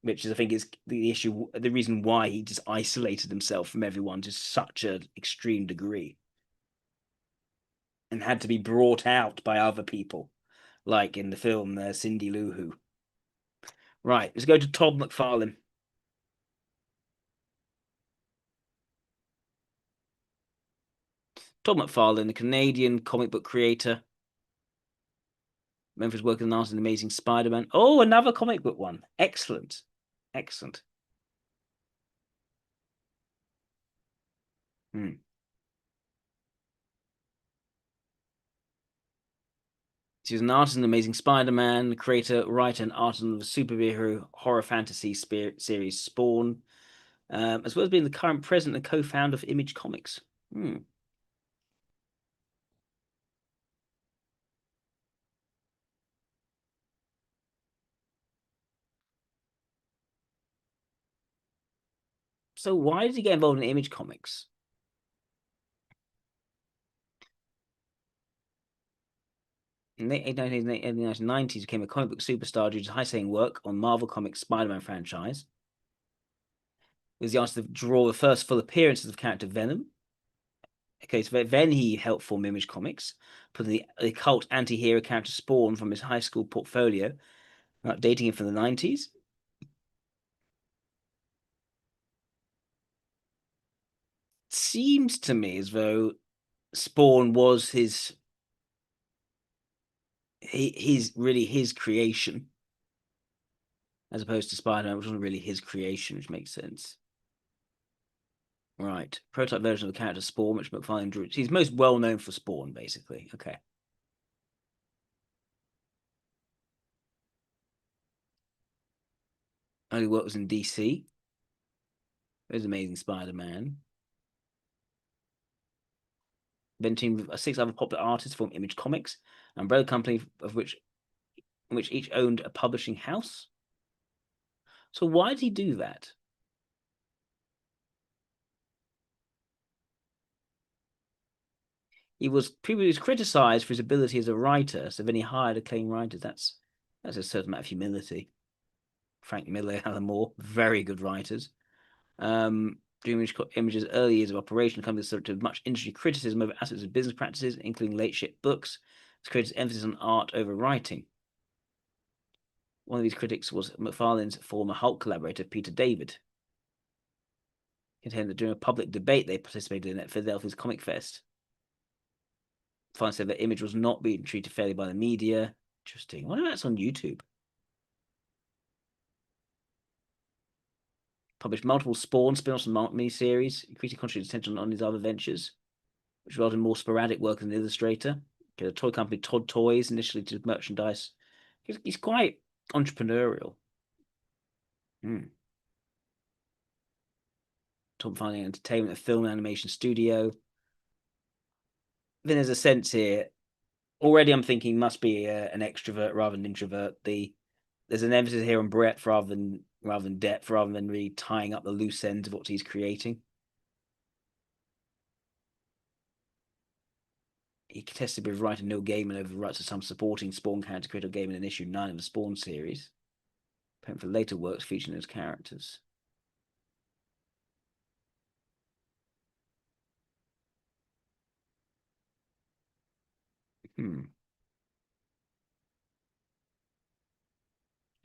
which is I think is the issue, the reason why he just isolated himself from everyone to such an extreme degree and had to be brought out by other people, like in the film Cindy Lou Who. Right, let's go to Todd McFarlane. Todd McFarlane, a Canadian comic book creator. Memphis working on an Amazing Spider-Man. Oh, another comic book one. Excellent. Excellent. She's an artist in Amazing Spider-Man, creator, writer, and artist of the superhero horror fantasy series Spawn, as well as being the current president and co-founder of Image Comics. So why did he get involved in Image Comics? In the 1990s, he became a comic book superstar due to high-selling work on Marvel Comics' Spider-Man franchise. He was the artist to draw the first full appearances of character Venom. Okay, so then he helped form Image Comics, putting the cult anti-hero character Spawn from his high school portfolio, updating him from the 90s. Seems to me as though Spawn was his really his creation, as opposed to Spider-Man, which wasn't really his creation, which makes sense. Right, prototype version of the character Spawn, which McFarlane drew. He's most well known for Spawn, basically. Okay. Only work was in DC. There's Amazing Spider-Man. Then teamed with 6 other popular artists from Image Comics, an umbrella company of which each owned a publishing house. So why did he do that? He was previously criticized for his ability as a writer, so then he hired acclaimed writers. That's a certain amount of humility. Frank Miller, Alan Moore, very good writers. During Image's early years of operation, the company was subject to much industry criticism over aspects of business practices, including late ship books. This created emphasis on art over writing. One of these critics was McFarlane's former Hulk collaborator, Peter David. Contended that during a public debate they participated in at Philadelphia's Comic Fest. McFarlane said that Image was not being treated fairly by the media. Interesting. I wonder if that's on YouTube. Published multiple Spawn spin-offs and miniseries, increasing contributed attention on his other ventures, which resulted in more sporadic work as an illustrator. The toy company Todd Toys initially did merchandise. He's quite entrepreneurial. Tom Finding Entertainment, a film and animation studio. Then there's a sense here Already I'm thinking must be an extrovert rather than introvert. There's an emphasis here on breadth rather than depth, rather than really tying up the loose ends of what he's creating. He contested with writer Neil Gaiman over the rights of some supporting Spawn character created Gaiman in issue 9 of the Spawn series, paying for later works featuring those characters.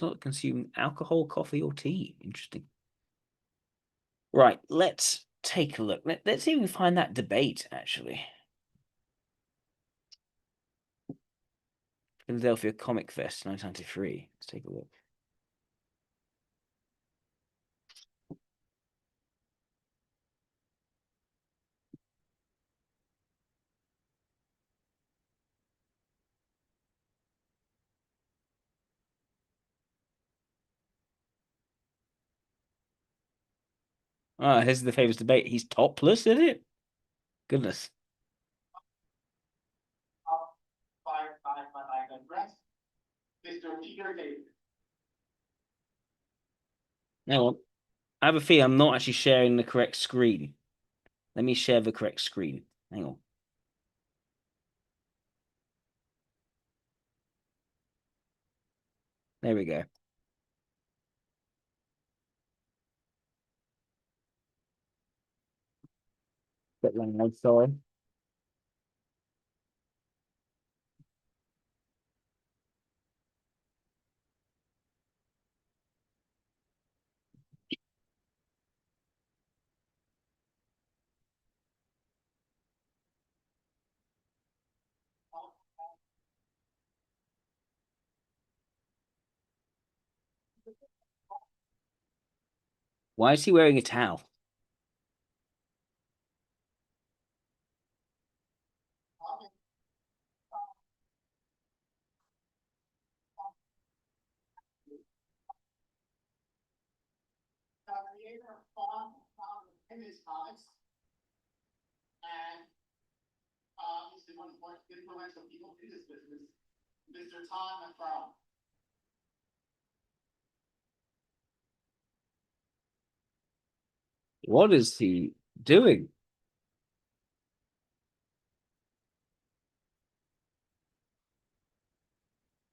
Not consume alcohol, coffee, or tea. Interesting. Right, let's take a look. Let's see if we can find that debate, actually. Philadelphia Comic Fest 1993. Let's take a look. Ah, here's the famous debate. He's topless, is it? Goodness. Now, I have a feeling I'm not actually sharing the correct screen. Let me share the correct screen. Hang on. There we go. Bit loud, sorry. Why is he wearing a towel? Creator of Fawn, founder of Image Comics, and he's one of the most influential people in this business, Mr. Tom McFarlane. What is he doing?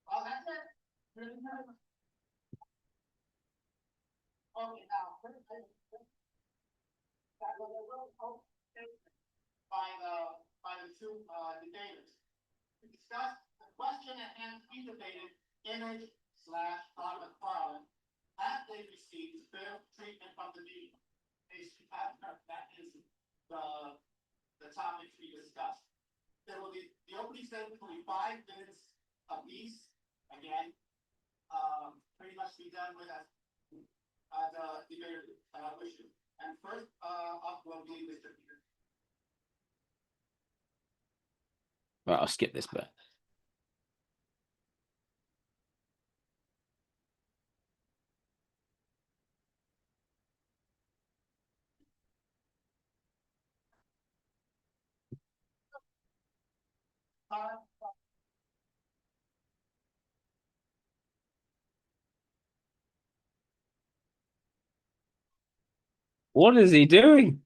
Oh, that's it. Okay, now, by the two debaters to discuss the question at hand to be debated. Image / Todd McFarlane, have they received fair treatment from the media? That is the topic we discussed. There will be the opening statement will be 5 minutes apiece. Again, pretty much be done with as the debater wishes. And first up will be Mr. Peter. Right, I'll skip this bit. What is he doing?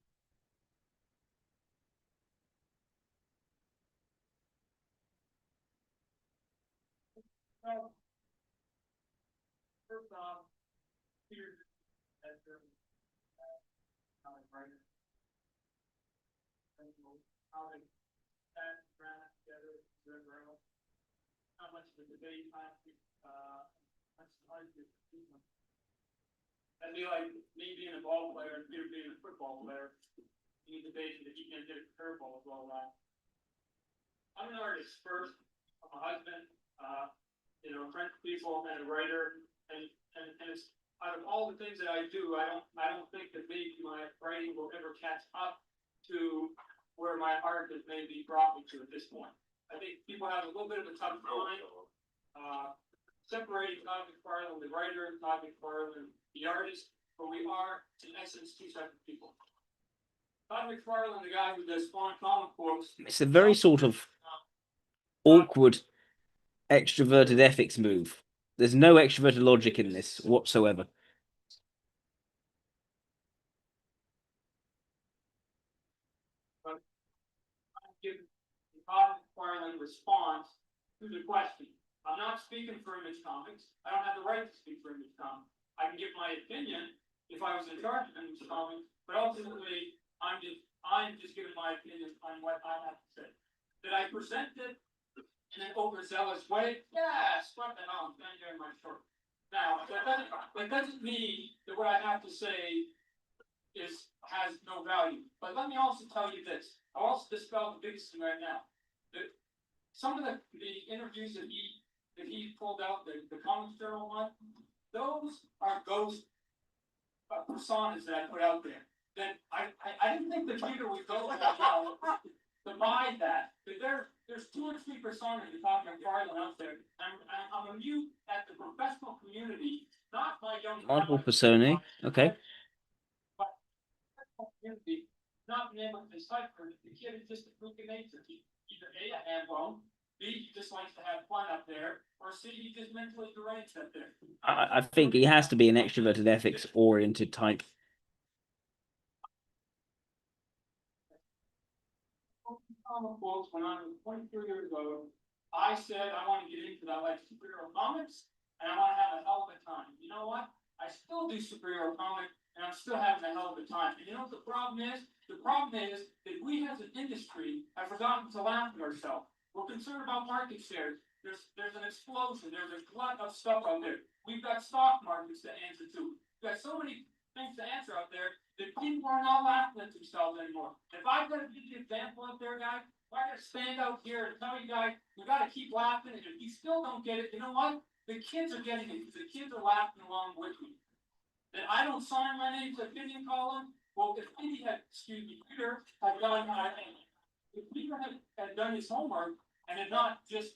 First off, Peter as comic writer. How they sat around together, how much of the debate time much argue. That'd be like me being a ball player and Peter being a football player. You debate that you can't get a curveball as well. I'm an artist first. I'm a husband, friend to people, and a writer. And it's out of all the things that I do, I don't think that maybe my writing will ever catch up to where my heart has maybe brought me to at this point. I think people have a little bit of a tough time separating Todd McFarlane, the writer, and Todd McFarlane, the artist, but we are, in essence, two separate people. Todd McFarlane, the guy who does Spawn comic books. It's a very sort of awkward extroverted ethics move. There's no extroverted logic in this whatsoever. Give a cognitive response to the question. I'm not speaking for Image Comics. I don't have the right to speak for Image Comics. I can give my opinion if I was in charge of Image Comics, but ultimately, I'm just giving my opinion on what I have to say. Did I present it in an overzealous way? Yes. What the hell? I'm standing there in my short. Now, that doesn't mean that what I have to say has no value. But let me also tell you this. I'll also dispel the biggest thing right now. Some of the interviews that he pulled out, the Comics Journal one, those are ghost personas that I put out there. That I didn't think the reader would go to buy that. But there's 2 or 3 personas you're talking about out there. I'm amused at the professional community, not my young Multiple personae. Okay. Community not being able to decipher the kid is just a freak of nature. He either A, a handbone, B, he just likes to have fun up there, or C, he just mentally deranged up there. I think he has to be an extroverted ethics oriented type. Comic books when I was 23 years old, I said I want to get into that, like superhero comics, and I want to have a hell of a time. You know what? I still do superhero comics, and I'm still having a hell of a time. And you know what the problem is? The problem is that we as an industry have forgotten to laugh at ourselves. We're concerned about market shares. There's an explosion. There's a glut of stuff out there. We've got stock markets to answer to. We've got so many things to answer out there that people are not laughing at themselves anymore. If I've got to give you an example up there, guys, if I got to stand out here and tell you guys, you got to keep laughing, and if you still don't get it, you know what? The kids are getting it because the kids are laughing along with me. That I don't sign my name to opinion column. Well, if Peter had done his homework and had not just,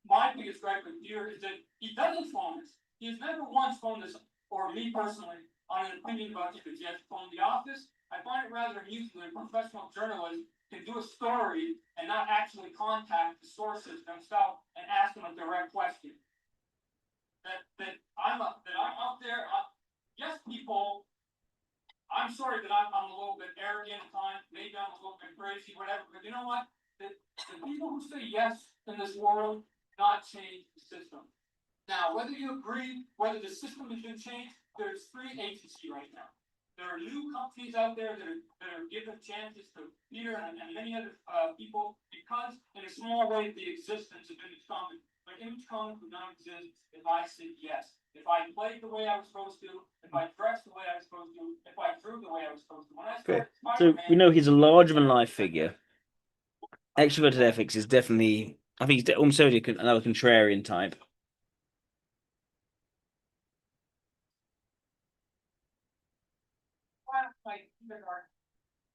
my biggest gripe with Peter is that he doesn't phone us. He has never once phoned us, or me personally, on an opinion about you because he has to phone the office. I find it rather amusing that a professional journalist can do a story and not actually contact the sources themselves and ask them a direct question. That I'm out there. Yes, people. I'm sorry that I'm a little bit arrogant at times. Maybe I'm a little bit crazy, whatever. But you know what? The people who say yes in this world not change the system. Now, whether you agree, whether the system has been changed, there's free agency right now. There are new companies out there that are given chances to Peter and many other people because, in a small way, the existence of Image Comics. But Image Comics would not exist if I said yes. If I played the way I was supposed to, if I dressed the way I was supposed to, if I drew the way I was supposed to. When I started So we know he's a larger than life figure. Extroverted ethics is definitely, I think he's almost certainly another contrarian type.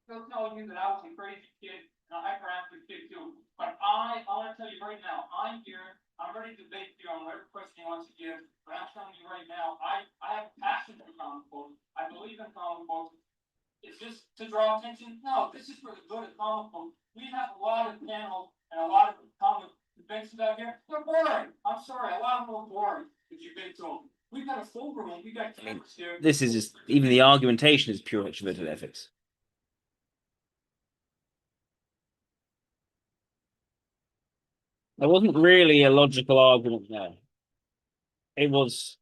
They'll tell you that I was a crazy kid and a hyperactive kid too. But I want to tell you right now, I'm here. I'm ready to debate you on whatever question he wants to give. But I'm telling you right now, I have a passion for comic books. I believe in comic books. Is this to draw attention? No, this is for the good of comic books. We have a lot of panels and a lot of comic conventions out here. They're boring. I'm sorry, a lot of them are boring if you've been to them. We've got a full room. We've got cameras here. This is just, even the argumentation is pure extroverted ethics. There wasn't really a logical argument there. It was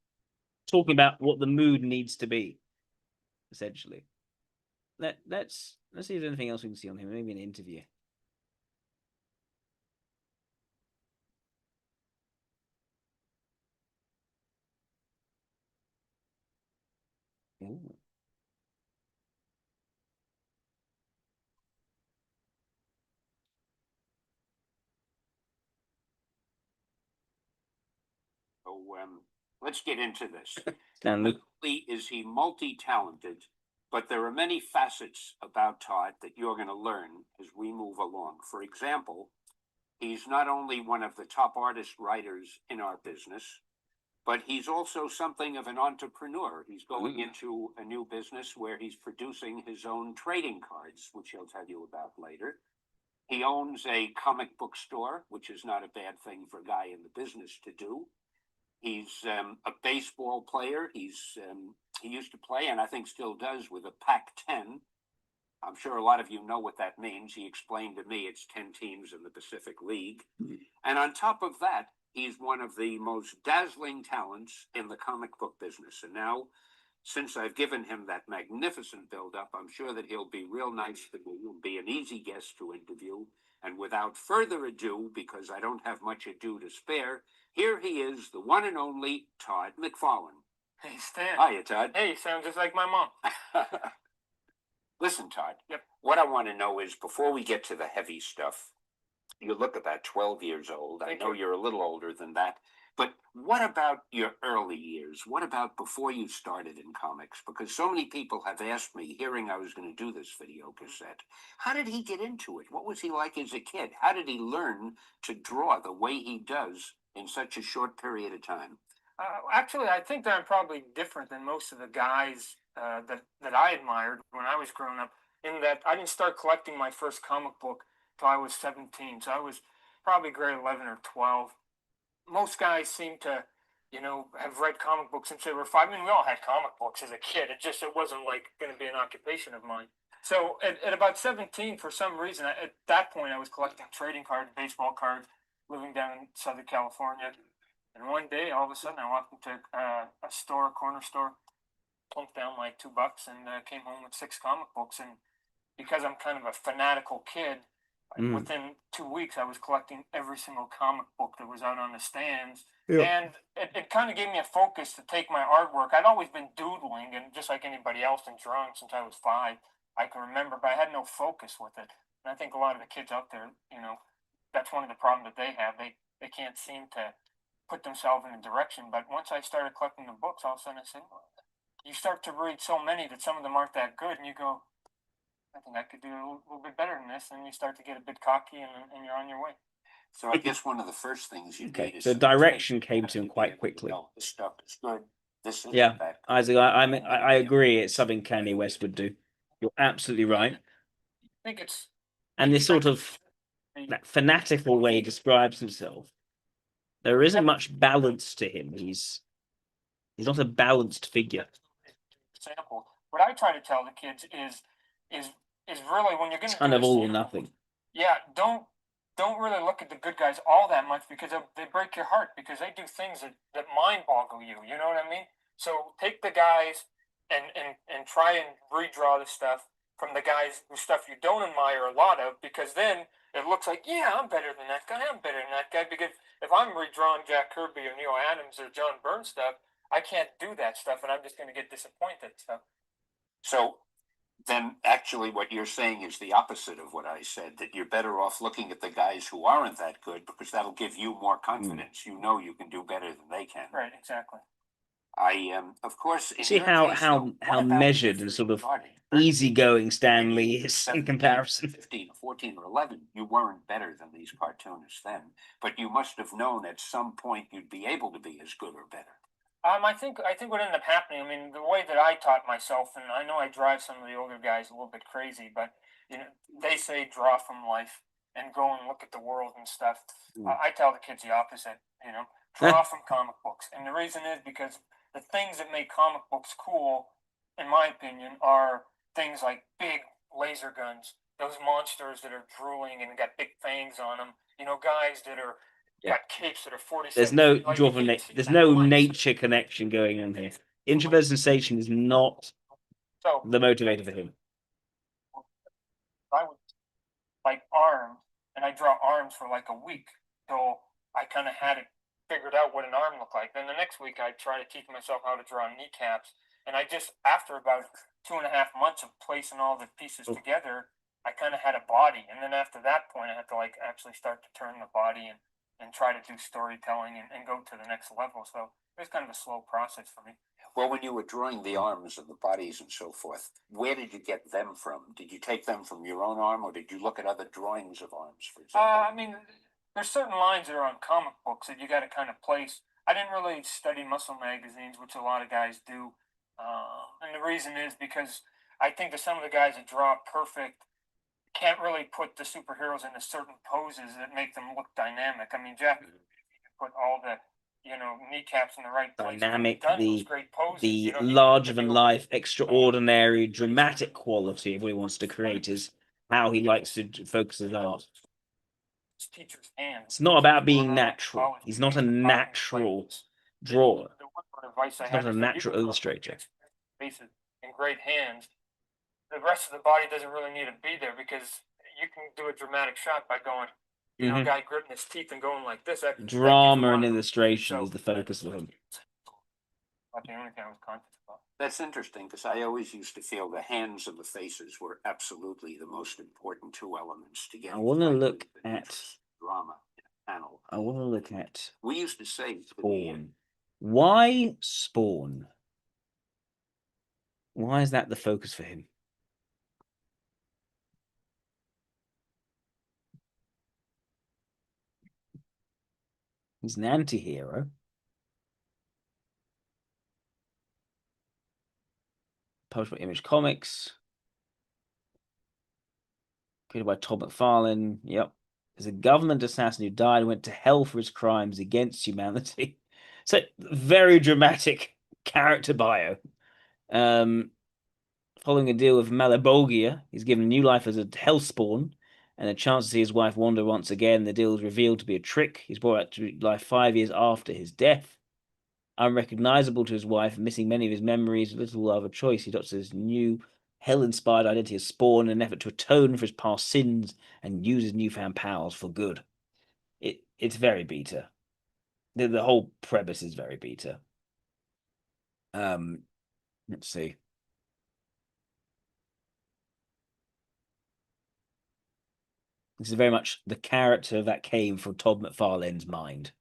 talking about what the mood needs to be, essentially. Let's see if there's anything else we can see on him. Maybe an interview. Ooh. So let's get into this. Stand Not only is he multi-talented, but there are many facets about Todd that you're going to learn as we move along. For example, he's not only one of the top artist writers in our business, but he's also something of an entrepreneur. He's going into a new business where he's producing his own trading cards, which he'll tell you about later. He owns a comic book store, which is not a bad thing for a guy in the business to do. He's a baseball player. He used to play, and I think still does, with a Pac-10. I'm sure a lot of you know what that means. He explained to me it's 10 teams in the Pacific League. And on top of that, he's one of the most dazzling talents in the comic book business. And now, since I've given him that magnificent build-up, I'm sure that he'll be real nice to me. He'll be an easy guest to interview. And without further ado, because I don't have much ado to spare, here he is, the one and only Todd McFarlane. Hey, Stan. Hiya, Todd. Hey, you sound just like my mom. Listen, Todd. Yep. What I want to know is, before we get to the heavy stuff, you look about 12 years old. I know you're a little older than that. But what about your early years? What about before you started in comics? Because so many people have asked me, hearing I was going to do this video cassette, how did he get into it? What was he like as a kid? How did he learn to draw the way he does in such a short period of time? Actually, I think that I'm probably different than most of the guys that I admired when I was growing up, in that I didn't start collecting my first comic book till I was 17. So I was probably grade 11 or 12. Most guys seem to, have read comic books since they were 5. I mean, we all had comic books as a kid. It wasn't like going to be an occupation of mine. So at about 17, for some reason, at that point, I was collecting trading cards, baseball cards, living down in Southern California. And one day, all of a sudden, I walked into a corner store, plunked down like $2 and came home with 6 comic books. And because I'm kind of a fanatical kid, within 2 weeks, I was collecting every single comic book that was out on the stands. Yep. And it kind of gave me a focus to take my artwork. I'd always been doodling, and just like anybody else, and drawing since I was 5, I can remember, but I had no focus with it. And I think a lot of the kids out there, that's one of the problems that they have. They can't seem to put themselves in a direction. But once I started collecting the books, all of a sudden I said, you start to read so many that some of them aren't that good, and you go, I think I could do a little bit better than this, and you start to get a bit cocky, and you're on your way. So I guess one of the first things you did is... So direction came to him quite quickly. This stuff is good. This isn't yeah, bad. Isaac, I agree. It's something Kanye West would do. You're absolutely right. I think it's... And this sort of that fanatical way he describes himself, there isn't much balance to him. He's not a balanced figure. Example. What I try to tell the kids is really, when you're going to kind of all or nothing. Yeah, don't really look at the good guys all that much, because they break your heart, because they do things that mind boggle you. You know what I mean? So take the guys and try and redraw the stuff from the guys whose stuff you don't admire a lot of, because then it looks like, yeah, I'm better than that guy. I'm better than that guy. Because if I'm redrawing Jack Kirby or Neil Adams or John Byrne stuff, I can't do that stuff, and I'm just going to get disappointed. So then actually what you're saying is the opposite of what I said, that you're better off looking at the guys who aren't that good, because that'll give you more confidence. You know you can do better than they can. Right, exactly. Of course... See how measured and sort of easygoing Stan Lee is in comparison. 15, 14, or 11, you weren't better than these cartoonists then, but you must have known at some point you'd be able to be as good or better. I think what ended up happening, I mean, the way that I taught myself, and I know I drive some of the older guys a little bit crazy, but they say draw from life and go and look at the world and stuff. I tell the kids the opposite. Draw from comic books, and the reason is because the things that make comic books cool, in my opinion, are things like big laser guns, those monsters that are drooling and got big fangs on them. Guys that are got capes that are 47. There's no there's no nature connection going on here. Introverted sensation is not the motivator for him. I would like arms, and I draw arms for like a week till I kind of had it figured out what an arm looked like. Then the next week I try to teach myself how to draw kneecaps, and I just, after about 2.5 months of placing all the pieces together, I kind of had a body. And then after that point, I had to actually start to turn the body and try to do storytelling and go to the next level. So it was kind of a slow process for me. Well, when you were drawing the arms and the bodies and so forth, where did you get them from? Did you take them from your own arm, or did you look at other drawings of arms, for example? I mean, there's certain lines that are on comic books that you got to kind of place. I didn't really study muscle magazines, which a lot of guys do. And the reason is because I think that some of the guys that draw perfect, can't really put the superheroes into certain poses that make them look dynamic. I mean, Jack put all the, kneecaps in the right place. Dynamic, Done those great poses, the larger than life, extraordinary, dramatic quality of what he wants to create is how he likes to focus his art. Teacher's hands. It's not about being natural. He's not a natural drawer. He's not a natural illustrator. Faces in great hands. The rest of the body doesn't really need to be there because you can do a dramatic shot by going, guy gripping his teeth and going like this. Drama and illustration is the focus of him. Not the only thing I was conscious about. That's interesting because I always used to feel the hands and the faces were absolutely the most important two elements to get. I want to look at drama in a panel. I want to look at. We used to say Spawn. Why Spawn? Why is that the focus for him? He's an anti-hero. Published by Image Comics. Created by Todd McFarlane. Yep. There's a government assassin who died and went to hell for his crimes against humanity. So, very dramatic character bio. Following a deal with Malabolgia, he's given new life as a hellspawn and a chance to see his wife wander once again. The deal is revealed to be a trick. He's brought back to life 5 years after his death. Unrecognizable to his wife, missing many of his memories, little other choice. He adopts his new hell-inspired identity as Spawn in an effort to atone for his past sins and use his newfound powers for good. It's very beta. The whole premise is very beta. Let's see. This is very much the character that came from Todd McFarlane's mind.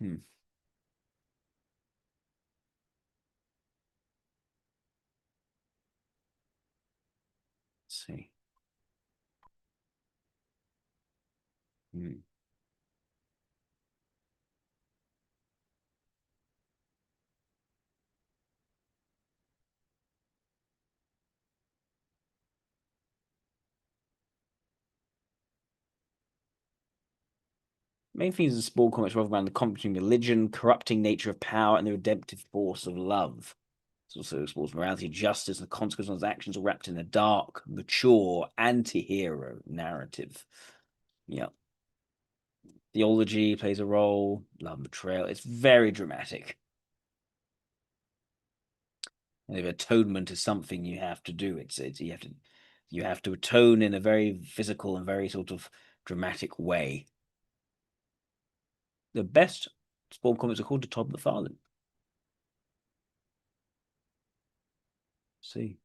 Let's see. Main themes of the Spawn comics revolve around the conflict between religion, corrupting nature of power, and the redemptive force of love. It also explores morality, justice, and the consequences of his actions, all wrapped in a dark, mature, anti-hero narrative. Yeah. Theology plays a role, love and betrayal. It's very dramatic. And if atonement is something you have to do, it's you have to atone in a very physical and very sort of dramatic way. The best Spawn comics are called to Todd McFarlane. See.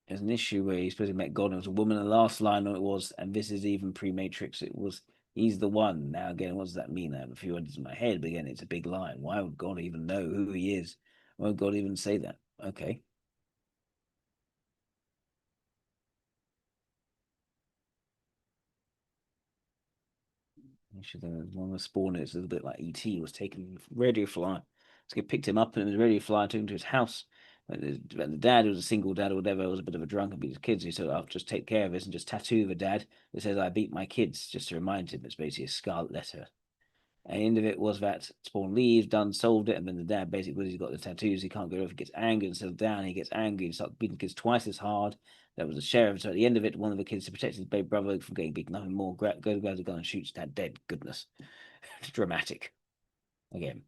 There's an issue where he's supposed to met God and it was a woman. The last line it was, and this is even pre-Matrix, it was, he's the one. Now, again, what does that mean? I have a few ideas in my head, but again, it's a big line. Why would God even know who he is? Why would God even say that? Okay. One of the spawners, a little bit like E.T., was taken radio fly. So he picked him up and it was radio fly, took him to his house. And the dad, who was a single dad or whatever, was a bit of a drunk and beat his kids. He said, I'll just take care of this and just tattoo the dad that says, I beat my kids, just to remind him. It's basically a scarlet letter. And the end of it was that Spawn leaves, done, solved it, and then the dad basically, because he's got the tattoos, he can't go over, he gets angry and settles down, he gets angry and starts beating kids twice as hard. There was a sheriff, so at the end of it, one of the kids, to protect his baby brother from getting beaten nothing more, grabs a gun and shoots dad dead. Goodness. Dramatic. Again.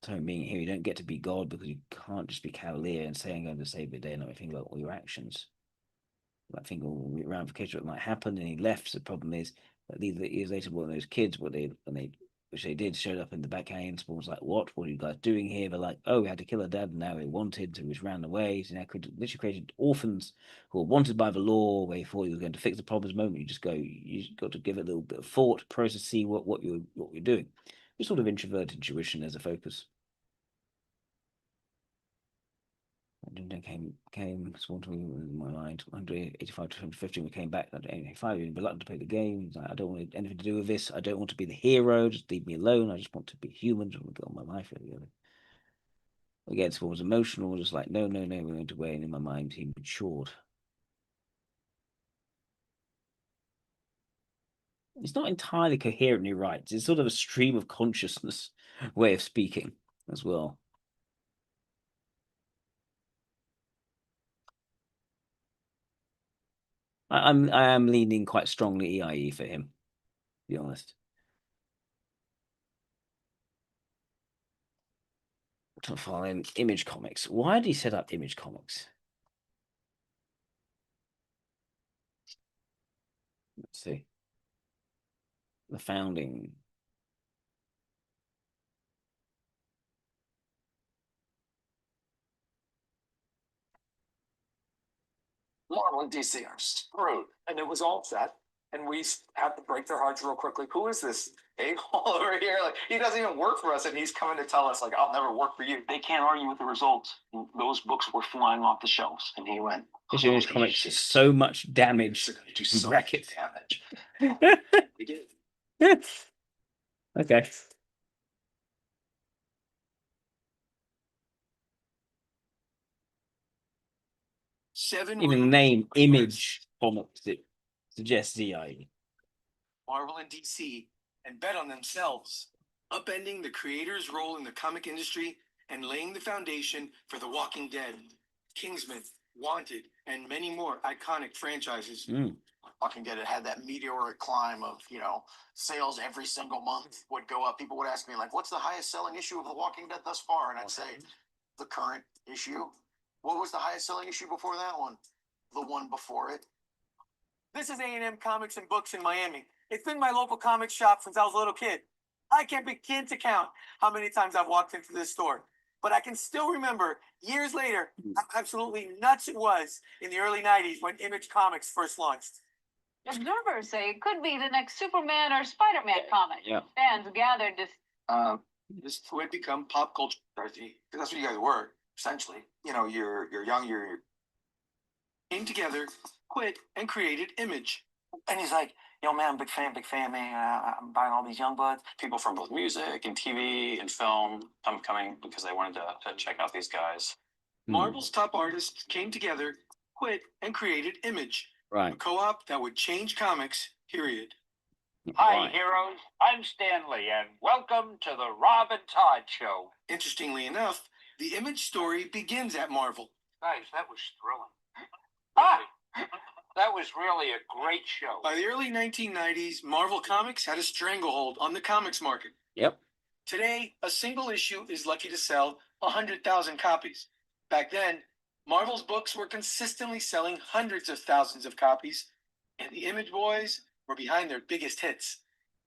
So mean here, you don't get to be God because you can't just be cavalier and say I'm going to save the day and not think about all your actions. I think all the ramifications of what might happen, and he left. The problem is that years later, one of those kids, which they did, showed up in the back alley. Spawn was like, "What? What are you guys doing here?" They're like, "Oh, we had to kill our dad, and now we wanted, so we just ran away." So now literally created orphans who were wanted by the law. Where he thought he was going to fix the problems. Moment you just got to give it a little bit of thought, process, see what you're doing. Just sort of introverted intuition as a focus. came sworn to me in my mind. 185 to 115, we came back. At 85, he was reluctant to play the game. He's like, I don't want anything to do with this. I don't want to be the hero. Just leave me alone. I just want to be human. I want to get on my life. Again, someone was emotional, just like, no, we're going to wait. And in my mind, he matured. It's not entirely coherently right. It's sort of a stream of consciousness way of speaking as well. I am leaning quite strongly EIE for him, to be honest. To follow in Image Comics. Why did he set up Image Comics? Let's see. The founding. Marvel and DC are screwed. And it was all set. And we had to break their hearts real quickly. Who is this a-hole over here? Like, he doesn't even work for us, and he's coming to tell us, like, I'll never work for you. They can't argue with the results. Those books were flying off the shelves. And he went, This Image Comics is so much damage. Do so bracket damage. We did. Okay. Even the name Image Comics, it suggests EIE. Marvel and DC, and bet on themselves, upending the creator's role in the comic industry and laying the foundation for The Walking Dead, Kingsman, Wanted, and many more iconic franchises. Walking Dead had that meteoric climb of, sales every single month would go up. People would ask me, like, what's the highest selling issue of The Walking Dead thus far? And I'd say, the current issue. What was the highest selling issue before that one? The one before it. This is A&M Comics and Books in Miami. It's been my local comic shop since I was a little kid. I can't begin to count how many times I've walked into this store. But I can still remember, years later, how absolutely nuts it was in the early 90s when Image Comics first launched. Observers say it could be the next Superman or Spider-Man comic. Yeah. Fans gathered to... This would become pop culture, Darcy. Because that's what you guys were, essentially. You're young, you're Came together, quit, and created Image. And he's like, yo, man, big fan, man. I'm buying all these young buds. People from both music and TV and film coming because they wanted to check out these guys. Marvel's top artists came together, quit, and created Image. Right. A co-op that would change comics, period. Hi, heroes. I'm Stanley, and welcome to the Rob and Todd Show. Interestingly enough, the Image story begins at Marvel. Guys, that was thrilling. That was really a great show. By the early 1990s, Marvel Comics had a stranglehold on the comics market. Yep. Today, a single issue is lucky to sell 100,000 copies. Back then, Marvel's books were consistently selling hundreds of thousands of copies, and the Image Boys were behind their biggest hits.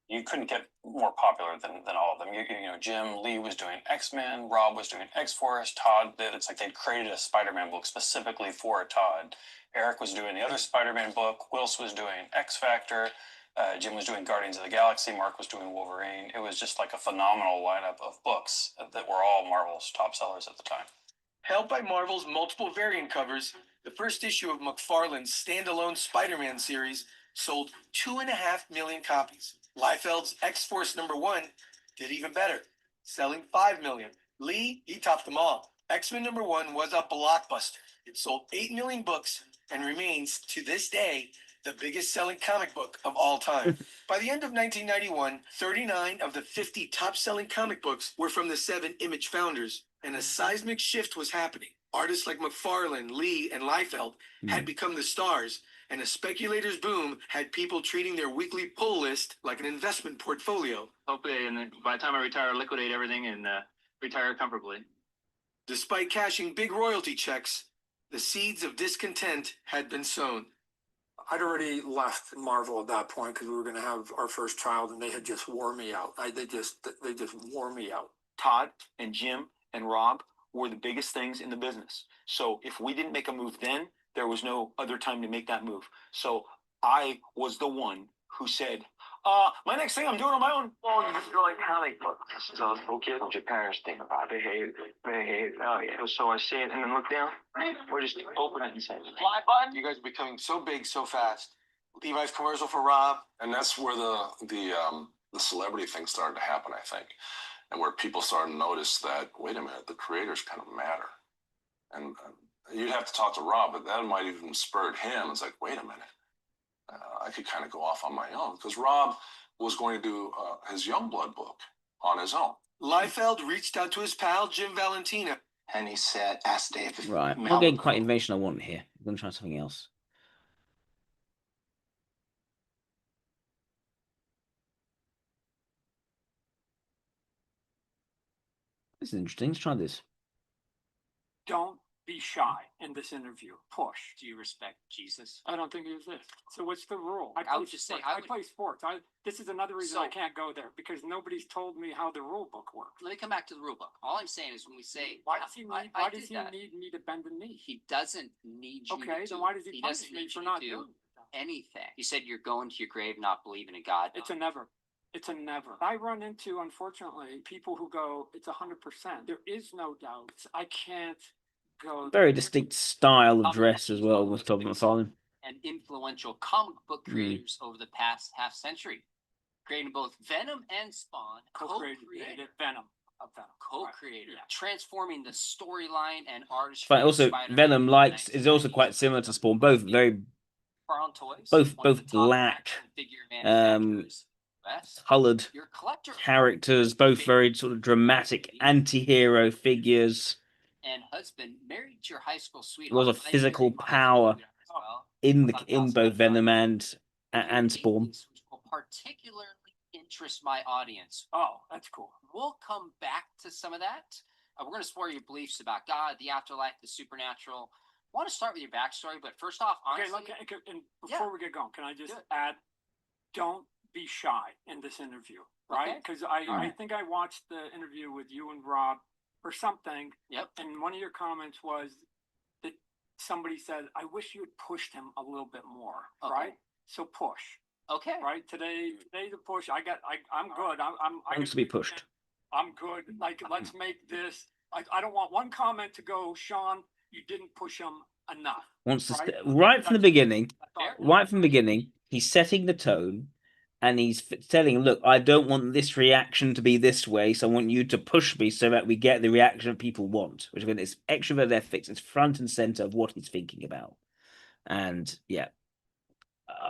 You couldn't get more popular than all of them. Jim Lee was doing X-Men, Rob was doing X-Force, Todd did. It's like they'd created a Spider-Man book specifically for Todd. Eric was doing the other Spider-Man book. Wills was doing X-Factor. Jim was doing Guardians of the Galaxy. Mark was doing Wolverine. It was just like a phenomenal lineup of books that were all Marvel's top sellers at the time. Helped by Marvel's multiple variant covers, the first issue of McFarlane's standalone Spider-Man series sold 2.5 million copies. Liefeld's X-Force #1 did even better, selling 5 million. Lee, he topped them all. X-Men #1 was a blockbuster. It sold 8 million books and remains, to this day, the biggest selling comic book of all time. By the end of 1991, 39 of the 50 top-selling comic books were from the 7 Image founders, and a seismic shift was happening. Artists like McFarlane, Lee, and Liefeld had become the stars, and a speculator's boom had people treating their weekly pull list like an investment portfolio. Hopefully, and then by the time I retire, liquidate everything and retire comfortably. Despite cashing big royalty checks, the seeds of discontent had been sown. I'd already left Marvel at that point because we were going to have our first child, and they had just wore me out. They just wore me out. Todd and Jim and Rob were the biggest things in the business. So if we didn't make a move then, there was no other time to make that move. So I was the one who said, My next thing I'm doing on my own. Well, you're drawing comic books. So okay, what your parents think about behave. Oh yeah. So I see it and then look down. Or just open it and say fly button. You guys are becoming so big so fast. Levi's commercial for Rob. And that's where the celebrity thing started to happen, I think. And where people started to notice that, wait a minute, the creators kind of matter. And you'd have to talk to Rob, but that might even spurred him. It's like, wait a minute, I could kind of go off on my own. Because Rob was going to do his Youngblood book on his own. Liefeld reached out to his pal, Jim Valentina. And he said, ask Dave if Right, I'm not getting quite information I want here. I'm going to try something else. This is interesting. Let's try this. Don't be shy in this interview. Push. Do you respect Jesus? I don't think he exists. So what's the rule? I would just say I play sports. This is another reason I So- can't go there because nobody's told me how the rule book works. Let me come back to the rule book. All I'm saying is when we say, Why does he need? I Why did does he that. need me to bend the knee? He doesn't need you Okay, to then why does he punish doesn't me need for you not to doing it? anything. He said you're going to your grave not believing in God. It's a never. It's a never. I run into, unfortunately, people who go, it's 100%. There is no doubt. I can't go. Very distinct style of dress as well with Todd McFarlane. And influential comic book creators over the past half century, creating both Venom and Spawn, Co-created Venom. Of Venom. Co-creator, Right, yeah. transforming the storyline and artistry. But also, of Spider-Man Venom in the likes is also 1990s. quite similar to Spawn. Both very Farm Toys, both one of the top black, action figure manufacturers. West. coloured Your collector characters, both very sort of dramatic anti-hero figures. and husband married to your high school There sweetheart. was a physical power in both Venom and Spawn. Which will particularly interest my audience. Oh, that's cool. We'll come back to some of that. We're going to explore your beliefs about God, the afterlife, the supernatural. I want to start with your backstory, but first off, honestly, Okay, and before we get going, can I just add, don't be shy in this interview, right? Because I think I watched the interview with you and Rob or something. Yep. And one of your comments was that somebody said, I wish you had pushed him a little bit more, right? So push. Okay. Right. Today's a push. I'm good. I Wants to be pushed. I'm good. Like, let's make this. I don't want one comment to go, Sean, you didn't push him enough. Wants to right from the beginning. Right from the beginning, he's setting the tone, and he's telling, look, I don't want this reaction to be this way, so I want you to push me so that we get the reaction that people want, which again is extrovert ethics. It's front and center of what he's thinking about. And yeah,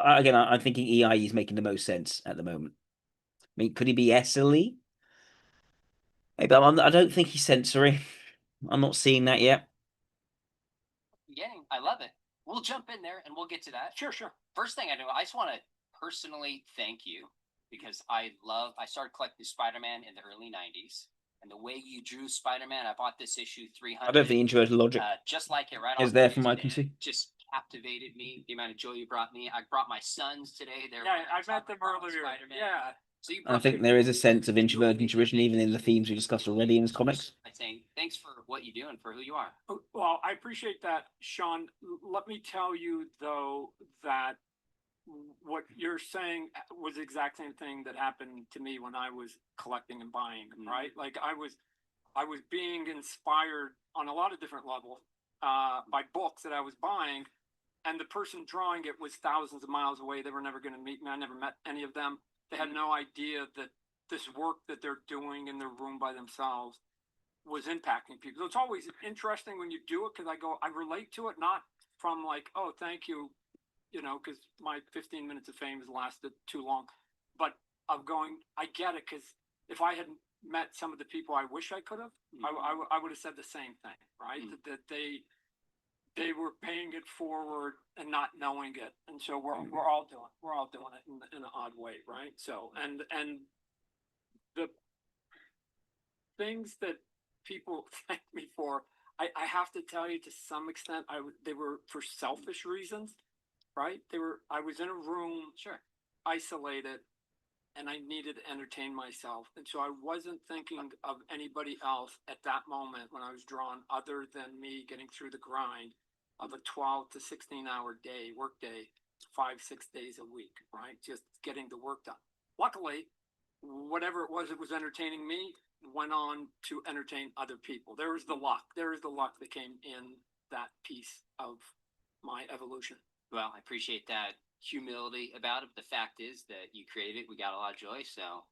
again, I'm thinking EI is making the most sense at the moment. I mean, could he be SLE? Maybe. I don't think he's sensory. I'm not seeing that yet. I love it. We'll jump in there and we'll get to that. Sure. First thing I do, I just want to personally thank you because I started collecting Spider-Man in the early 90s. And the way you drew Spider-Man, I bought this issue 300. I don't think introverted logic just like it right is there from what I can see. Just captivated me. The amount of joy you brought me. I brought my sons today. I met them earlier. Spider-Man. Yeah. So I think there is a sense of introverted intuition even in the themes we discussed already in his comics. I think thanks for what you do and for who you are. Well, I appreciate that, Sean. Let me tell you though that what you're saying was the exact same thing that happened to me when I was collecting and buying, right? Like I was being inspired on a lot of different levels by books that I was buying, and the person drawing it was thousands of miles away. They were never going to meet me. I never met any of them. They had no idea that this work that they're doing in their room by themselves was impacting people. So it's always interesting when you do it because I relate to it, not from like, oh, thank you, because my 15 minutes of fame has lasted too long, but of going, I get it, because if I hadn't met some of the people I wish I could have, I would have said the same thing, right? That they were paying it forward and not knowing it, and so we're all doing it in an odd way, right? So and the things that people thank me for, I have to tell you to some extent, they were for selfish reasons, right? I was in a room, isolated, and I needed to entertain myself, and so I wasn't thinking of anybody else at that moment when I was drawing, other than me getting through the grind of a 12 to 16 hour work day, 5-6 days a week, right? Just getting the work done. luckily, whatever it was that was entertaining me went on to entertain other people. There was the luck. There is the luck that came in that piece of my evolution. Well, I appreciate that humility about it. But the fact is that you created it. We got a lot of joy. So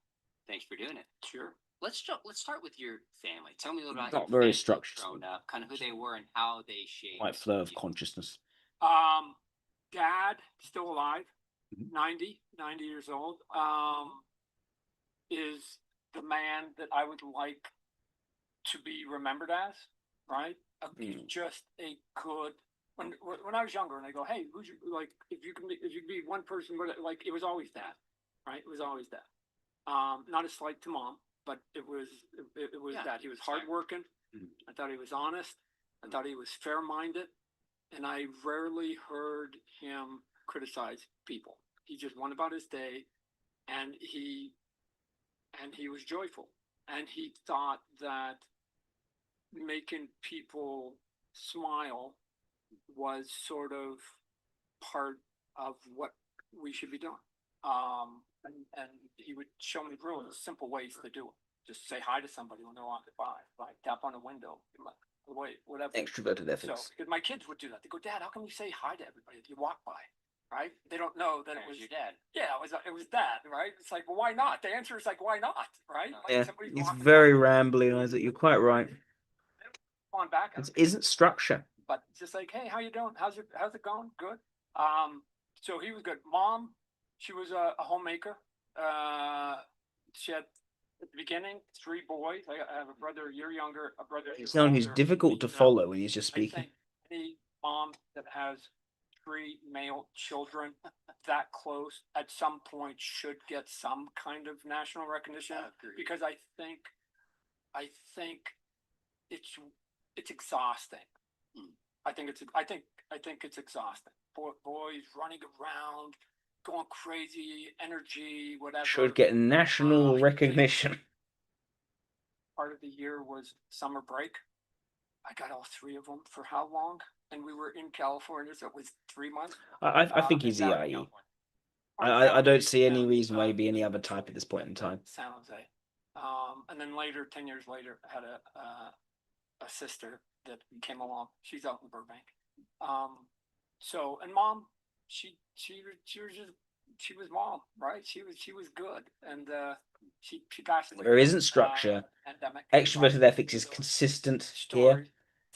thanks for doing it. Sure. Let's start with your family. Tell me a little about Not your very family structured. growing up, kind of who they were and how they shaped. Quite flow of you. consciousness. Dad, still alive, Mhm. 90 years old, is the man that I would like to be remembered as, right? He's just a good. When I was younger, and I go, hey, who's your, like, if you can be one person, but like, it was always Dad, right? It was always Dad. Not a slight to Mom, but it was Yeah, Dad. He was that's fair. hardworking. I thought he was honest. I thought he was fair-minded, and I rarely heard him criticize people. He just went about his day, and he was joyful, and he thought that making people smile was sort of part of what we should be doing. And he would show me really simple ways to do it. Just say hi to somebody when they're walking by, like tap on a window, wait, whatever. Extroverted So, ethics. because my kids would do that. They go, Dad, how come you say hi to everybody if you walk by? Right? They don't know that it was your dad. Yeah, it was Dad, right? It's like, well, why not? The answer is like, why not? Right? Like Yeah, somebody's it's walking very by, rambling, Isaac. You're quite right. on back. It isn't structure. But it's just like, hey, how you doing? How's it going? Good. So he was good. Mom, she was a homemaker. She had at the beginning 3 boys. I have a brother a year younger, a brother. He's someone who's older. difficult to follow when he's just I speaking. think any mom that has 3 male children that close at some point should get some kind of national recognition, because I think it's exhausting. I think it's exhausting. Boys running around, going crazy, energy, whatever. Should get national recognition. Part of the year was summer break. I got all 3 of them for how long? And we were in California, so it was 3 months. I think he's EIE. I don't see any reason why he'd be any other type at this point in time. San Jose. And then later, 10 years later, I had a sister that came along. She's out in Burbank. So, and Mom, she was Mom, right? She was good, and she passed away. There isn't structure. Pandemic. Extroverted ethics is consistent here.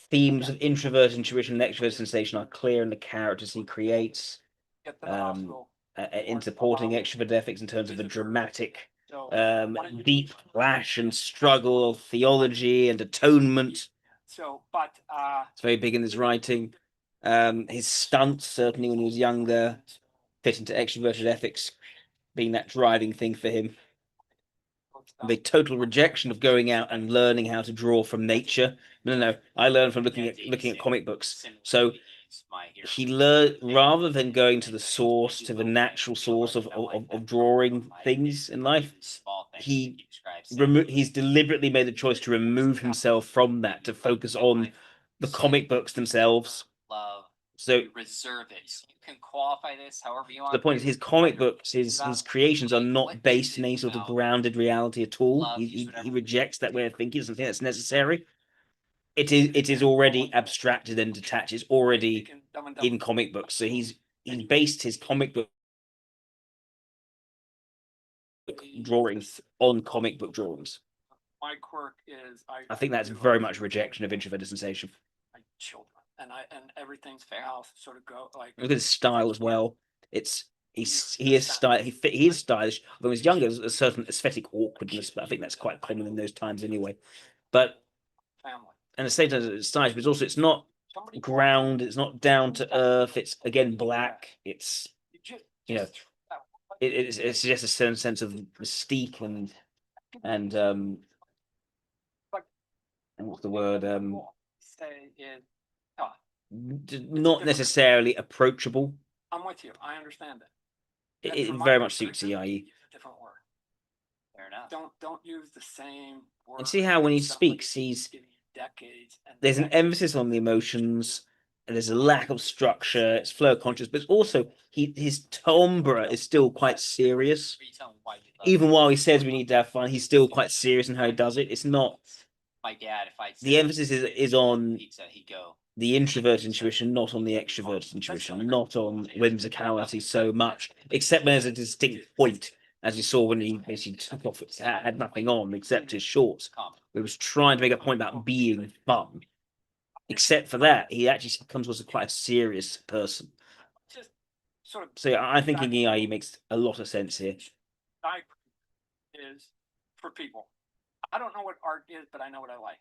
Themes of introvert intuition and extrovert sensation are clear in the characters he creates. In supporting extrovert ethics in terms of a dramatic, deep clash and struggle of theology and atonement. So, but it's very big in his writing. His stunts, certainly when he was younger, fit into extroverted ethics, being that driving thing for him. The total rejection of going out and learning how to draw from nature. No, I learned from looking at comic books. So he learned, rather than going to the source, to the natural source of drawing things in life, he's deliberately made the choice to remove himself from that, to focus on the comic books themselves. So reserve it. So you can qualify this however you want. The point is, his comic books, his creations are not based in any sort of grounded reality at all. He rejects that way of thinking. Doesn't think that's necessary. It is already abstracted and detached. It's already in comic books. So he's based his comic book drawings on comic book drawings. My quirk is I think that's very much a rejection of introverted sensation. My children, and everything's house sort of go like. Look at his style as well. He is stylish. He is stylish. When he was younger, there's a certain aesthetic awkwardness, but I think that's quite common in those times anyway. But and the same time, it's stylish, but it's not ground. It's not down to earth. It's again black. It's it suggests a certain sense of mystique and what's the word? Not necessarily approachable. I'm with you. I understand it. It very much suits EIE. Different word. Fair enough. Don't use the same word. And see how when he speaks, there's an emphasis on the emotions, there's a lack of structure. It's flow conscious, but also his timbre is still quite serious. Even while he says we need to have fun, he's still quite serious in how he does it. It's not. My dad, if I The emphasis is on the introverted intuition, not on the extroverted intuition, not on whimsicality so much, except when there's a distinct point, as you saw when he basically took off, had nothing on except his shorts. He was trying to make a point about being fun. Except for that, he actually comes across as quite a serious person. So I think in EI makes a lot of sense here. Is for people. I don't know what art is, but I know what I like.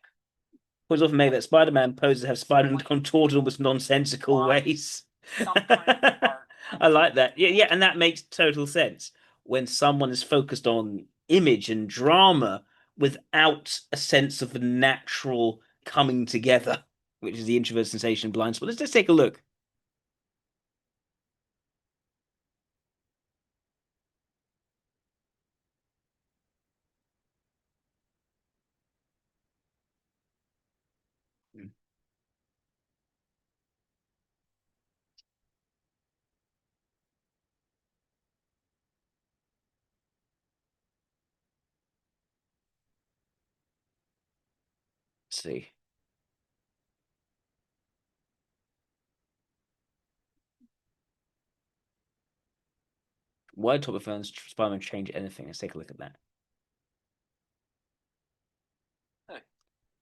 Was often made that Spider-Man poses have Spider-Man contorted in almost nonsensical ways. I like that. Yeah, and that makes total sense. When someone is focused on image and drama without a sense of the natural coming together, which is the introvert sensation blind spot. Let's just take a look. Let's see. Why top of phones Spider-Man change anything? Let's take a look at that.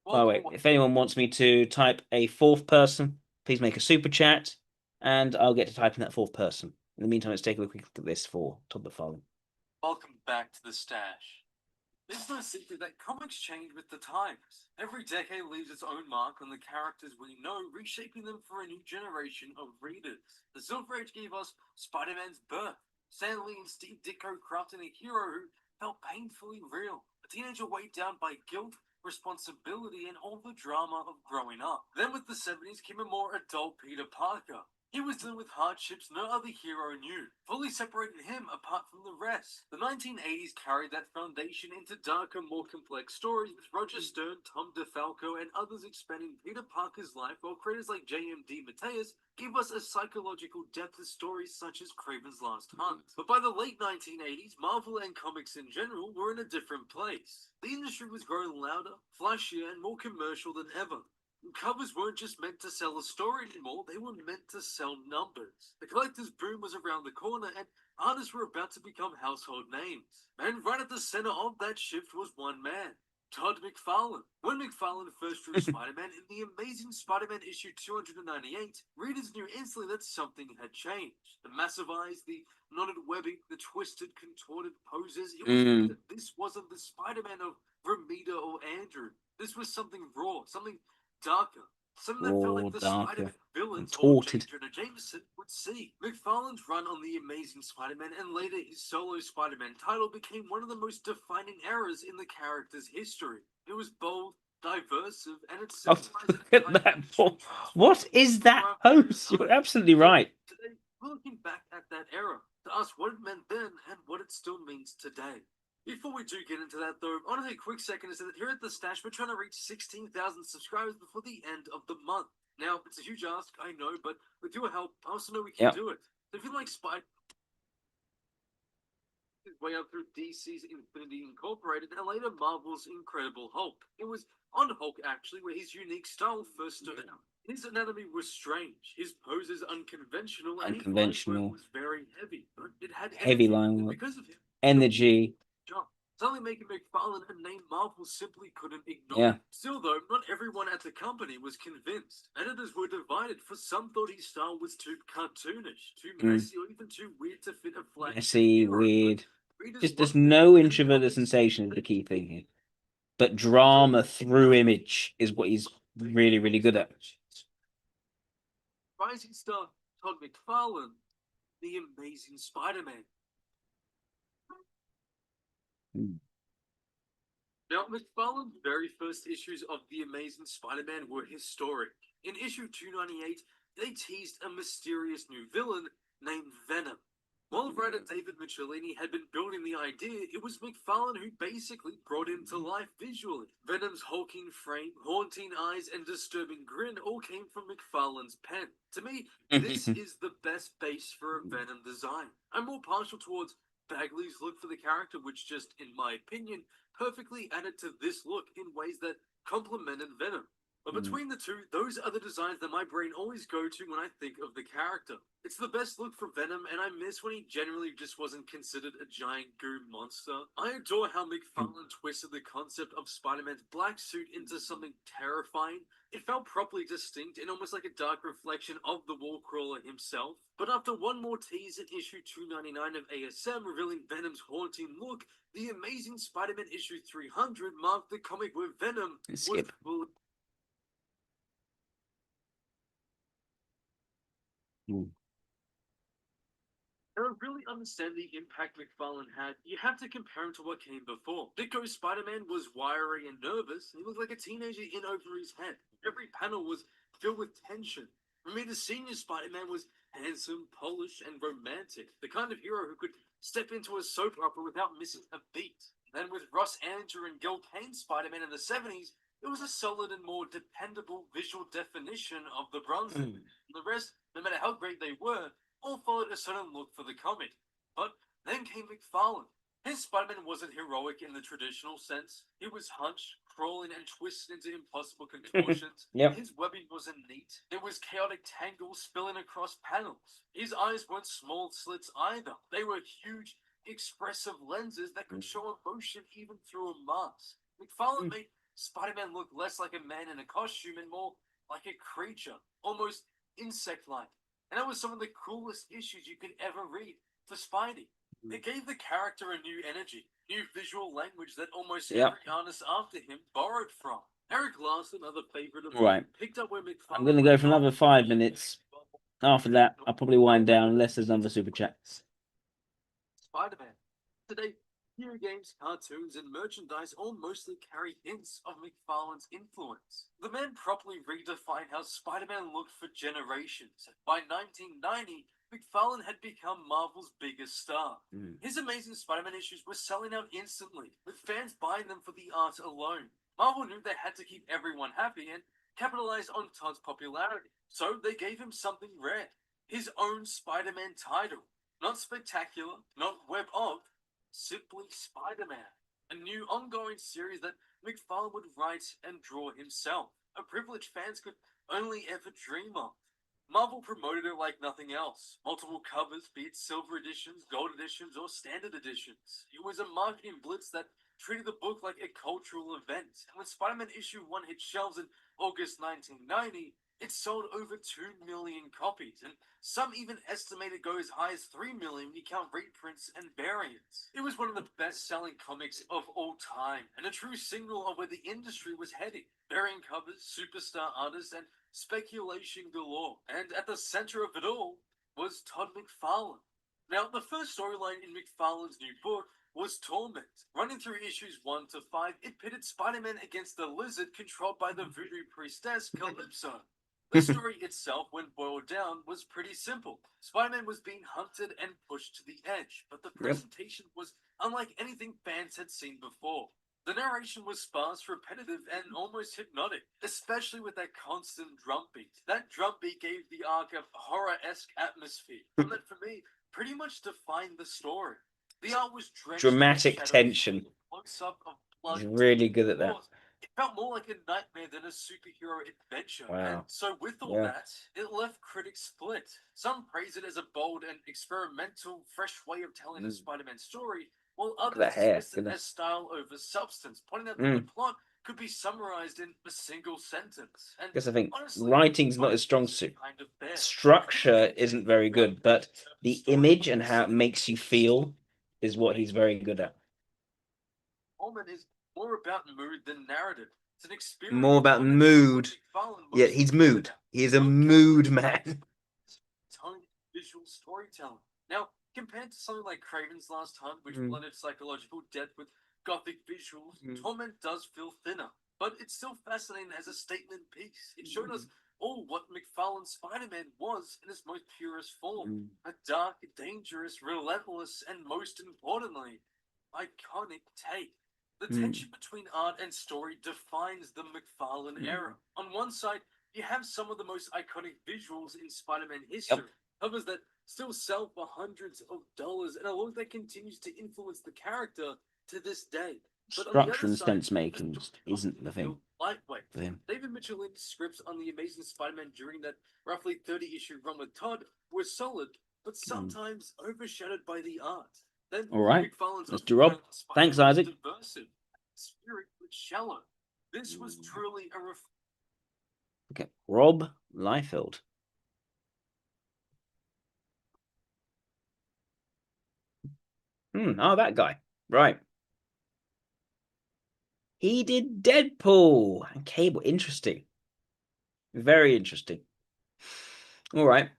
By the way, if anyone wants me to type a fourth person, please make a super chat, and I'll get to type in that fourth person. In the meantime, let's take a quick look at this for Todd McFarlane. Welcome back to the stash. It's no secret that comics change with the times. Every decade leaves its own mark on the characters we know, reshaping them for a new generation of readers. The Silver Age gave us Spider-Man's birth, Stan Lee and Steve Ditko crafting a hero who felt painfully real, a teenager weighed down by guilt, responsibility, and all the drama of growing up. Then with the 70s came a more adult Peter Parker. He was dealing with hardships no other hero knew, fully separated him apart from the rest. The 1980s carried that foundation into darker, more complex stories, with Roger Stern, Tom DeFalco, and others expanding Peter Parker's life, while creators like J.M.D. Mateus gave us a psychological depth to stories such as Kraven's Last Hunt. But by the late 1980s, Marvel and comics in general were in a different place. The industry was growing louder, flashier, and more commercial than ever. Covers weren't just meant to sell a story anymore, they were meant to sell numbers. The collector's boom was around the corner, and artists were about to become household names. And right at the center of that shift was one man, Todd McFarlane. When McFarlane first drew Spider-Man in the Amazing Spider-Man issue 298, readers knew instantly that something had changed. The massive eyes, the knotted webbing, the twisted, contorted poses. It was clear that this wasn't the Spider-Man of Romita or Andrew. This was something raw, something darker. Something that felt like the Spider-Man villains or J. Jonah Jameson would see. McFarlane's run on The Amazing Spider-Man and later his solo Spider-Man title became one of the most defining eras in the character's history. It was bold, diverse, and it symbolized look at that. What is that pose? You're absolutely right. Today, we're looking back at that era to ask what it meant then and what it still means today. Before we do get into that, though, I want to take a quick second to say that here at The Stash, we're trying to reach 16,000 subscribers before the end of the month. Now, it's a huge ask, I know, but with your help, I also know we can do it. So if you like Spider way up through DC's Infinity Incorporated and later Marvel's Incredible Hulk. It was on Hulk, actually, where his unique style first stood out. His anatomy was strange, his poses unconventional, and his line work was very heavy, but it had heavy line work, because of him, energy. Suddenly making McFarlane a name Marvel simply couldn't ignore. Still, though, not everyone at the company was convinced. Editors were divided, for some thought his style was too cartoonish, too messy, or even too weird to fit a flat. Messy, weird. Just there's no introverted sensation is the key thing here. But drama through image is what he's really, really good at. Rising star Todd McFarlane, The Amazing Spider-Man. Now, McFarlane's very first issues of The Amazing Spider-Man were historic. In issue 298, they teased a mysterious new villain named Venom. While writer David Michelinie had been building the idea, it was McFarlane who basically brought him to life visually. Venom's hulking frame, haunting eyes, and disturbing grin all came from McFarlane's pen. To me, this is the best base for a Venom design. I'm more partial towards Bagley's look for the character, which just, in my opinion, perfectly added to this look in ways that complemented Venom. But between the two, those are the designs that my brain always go to when I think of the character. It's the best look for Venom, and I miss when he generally just wasn't considered a giant goo monster. I adore how McFarlane twisted the concept of Spider-Man's black suit into something terrifying. It felt properly distinct and almost like a dark reflection of the Wallcrawler himself. But after one more tease in issue 299 of ASM revealing Venom's haunting look, the Amazing Spider-Man issue 300 marked the comic where Venom Skip. was I don't really understand the impact McFarlane had. You have to compare him to what came before. Ditko's Spider-Man was wiry and nervous, and he looked like a teenager in over his head. Every panel was filled with tension. For me, the senior Spider-Man was handsome, polished, and romantic. The kind of hero who could step into a soap opera without missing a beat. Then with Ross Andrew and Gil Kane's Spider-Man in the 70s, it was a solid and more dependable visual definition of the Bronson. The rest, no matter how great they were, all followed a certain look for the comic. But then came McFarlane. His Spider-Man wasn't heroic in the traditional sense. He was hunched, crawling, and twisted into impossible contortions. His webbing wasn't neat. It was chaotic tangles spilling across panels. His eyes weren't small slits either. They were huge, expressive lenses that could show emotion even through a mask. McFarlane made Spider-Man look less like a man in a costume and more like a creature, almost insect-like. And that was some of the coolest issues you could ever read for Spidey. It gave the character a new energy, new visual language that almost every artist after him borrowed from. Eric Larson, another favorite of mine, picked up where McFarlane... I'm going to go for another 5 minutes. After that, I'll probably wind down unless there's another super chats. Spider-Man. Today, video games, cartoons, and merchandise all mostly carry hints of McFarlane's influence. The man properly redefined how Spider-Man looked for generations. By 1990, McFarlane had become Marvel's biggest star. His Amazing Spider-Man issues were selling out instantly, with fans buying them for the art alone. Marvel knew they had to keep everyone happy and capitalize on Todd's popularity, so they gave him something rare. His own Spider-Man title. Not spectacular, not web of, simply Spider-Man. A new ongoing series that McFarlane would write and draw himself. A privilege fans could only ever dream of. Marvel promoted it like nothing else. Multiple covers, be it silver editions, gold editions, or standard editions. It was a marketing blitz that treated the book like a cultural event. And when Spider-Man issue 1 hit shelves in August 1990, it sold over 2 million copies, and some even estimate it go as high as 3 million when you count reprints and variants. It was one of the best-selling comics of all time, and a true signal of where the industry was heading. Variant covers, superstar artists, and speculation galore. And at the center of it all was Todd McFarlane. Now, the first storyline in McFarlane's new book was Torment. Running through issues 1 to 5, it pitted Spider-Man against the lizard controlled by the voodoo priestess Calypso. The story itself, when boiled down, was pretty simple. Spider-Man was being hunted and pushed to the edge, but the presentation was unlike anything fans had seen before. The narration was sparse, repetitive, and almost hypnotic, especially with that constant drum beat. That drum beat gave the arc a horror-esque atmosphere, and that for me pretty much defined the story. The art was drenched Dramatic in tension. close-up of blood. He's really good at that. It felt more like a nightmare than a superhero adventure. Wow. And so with all that, it left critics split. Some praise it as a bold and experimental, fresh way of telling a Spider-Man story, while at that others hair, dismissed it goodness. as style over substance, pointing out that the plot could be summarized in a single sentence. And Because I think honestly, writing's not his strong suit. Structure isn't very good, but the image and how it makes you feel is what he's very good at. Holman is more about mood than narrative. It's an experience. More about mood. Yeah, he's mood. He is a mood man. Tone, visual storytelling. Now, compared to something like Craven's Last Hunt, which blended psychological depth with gothic visuals, Torment does feel thinner, but it's still fascinating as a statement piece. It showed us all what McFarlane's Spider-Man was in its most purest form. A dark, dangerous, relentless, and most importantly, iconic take. The tension between art and story defines the McFarlane era. On one side, you have some of the most iconic visuals in Spider-Man history, covers that still sell for hundreds of dollars, and a look that continues to influence the character to this day. But Structure and sense making just isn't the thing lightweight. for him. David Mitchell's scripts on the Amazing Spider-Man during that roughly 30-issue run with Todd were solid, but sometimes overshadowed by the art. Then All right, McFarlane's Mr. Rob. Thanks, Isaac. Diversive, spirit was shallow. This was truly a Okay, Rob Liefeld. Oh, that guy. Right. He did Deadpool and Cable. Interesting. Very interesting. All right.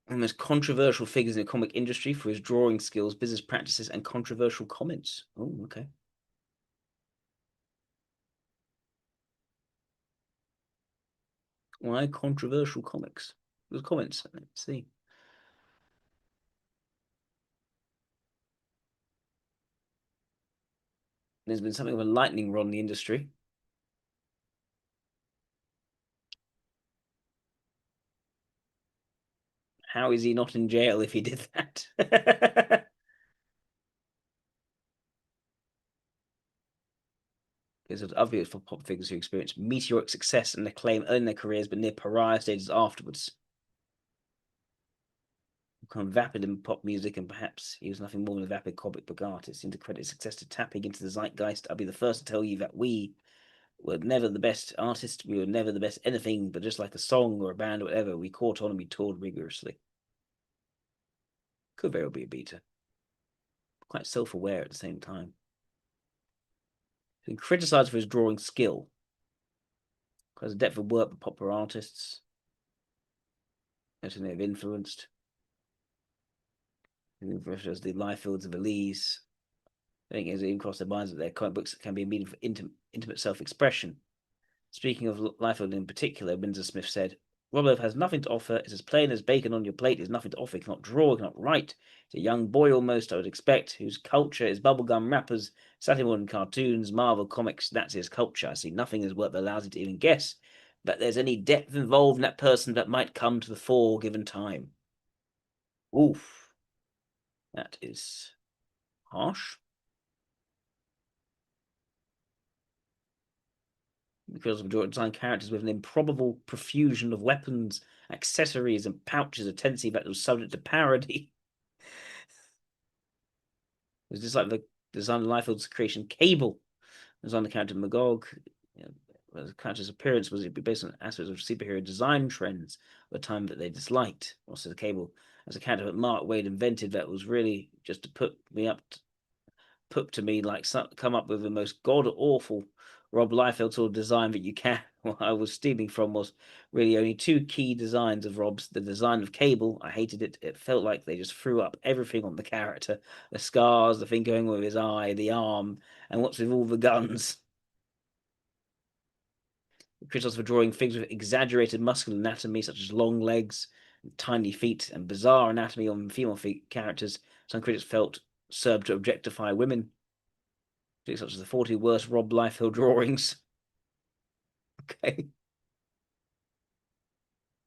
One of the most controversial figures in the comic industry for his drawing skills, business practices, and controversial comments. Oh, okay. Why controversial comics? There's comments. Let's see. There's been something of a lightning rod in the industry. How is he not in jail if he did that? There's obvious for pop figures who experience meteoric success and acclaim early in their careers, but near pariah stages afterwards. Become vapid in pop music, and perhaps he was nothing more than a vapid comic book artist. Seemed to credit success to tapping into the zeitgeist. I'll be the first to tell you that we were never the best artists. We were never the best anything, but just like a song or a band or whatever, we caught on and we toured rigorously. Could very well be a beta. Quite self-aware at the same time. He's been criticised for his drawing skill. Has a depth of work with popular artists. Nothing they've influenced. As the Liefelds of Elise. I think it even crossed their minds that their comic books can be a medium for intimate self-expression. Speaking of Liefeld in particular, Windsor Smith said, Robert has nothing to offer. It's as plain as bacon on your plate. There's nothing to offer. He cannot draw, he cannot write. He's a young boy almost, I would expect, whose culture is bubblegum rappers, Saturday morning cartoons, Marvel comics. That's his culture. I see nothing in his work that allows you to even guess that there's any depth involved in that person that might come to the fore given time. Oof. That is harsh. Because of design characters with an improbable profusion of weapons, accessories, and pouches, a tendency that was subject to parody. It was just like the design of Liefeld's creation Cable. Design the character Magog. The character's appearance was based on aspects of superhero design trends at a time that they disliked. Also, the Cable as a character that Mark Waid invented that was really just to put to me like come up with the most god awful Rob Liefeld sort of design that you can. What I was stealing from was really only two key designs of Rob's. The design of Cable, I hated it. It felt like they just threw up everything on the character. The scars, the thing going with his eye, the arm, and what's with all the guns. Critics for drawing figures with exaggerated muscular anatomy, such as long legs, and tiny feet, and bizarre anatomy on female characters. Some critics felt served to objectify women. Such as the 40 worst Rob Liefeld drawings. Okay.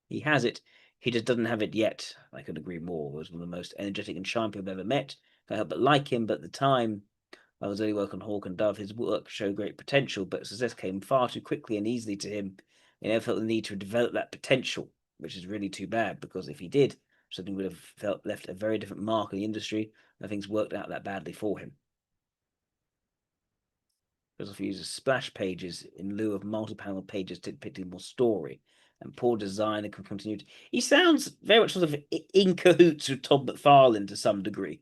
He has it. He just doesn't have it yet. I could agree more. He was one of the most energetic and charming people I've ever met. I help but like him, but at the time I was only working on Hawk and Dove. His work showed great potential, but success came far too quickly and easily to him. He never felt the need to develop that potential, which is really too bad, because if he did, something would have left a very different mark in the industry. Nothing's worked out that badly for him. Because if he uses splash pages in lieu of multi-panel pages depicting more story, and poor design and continuity. He sounds very much sort of in cahoots with Todd McFarlane to some degree.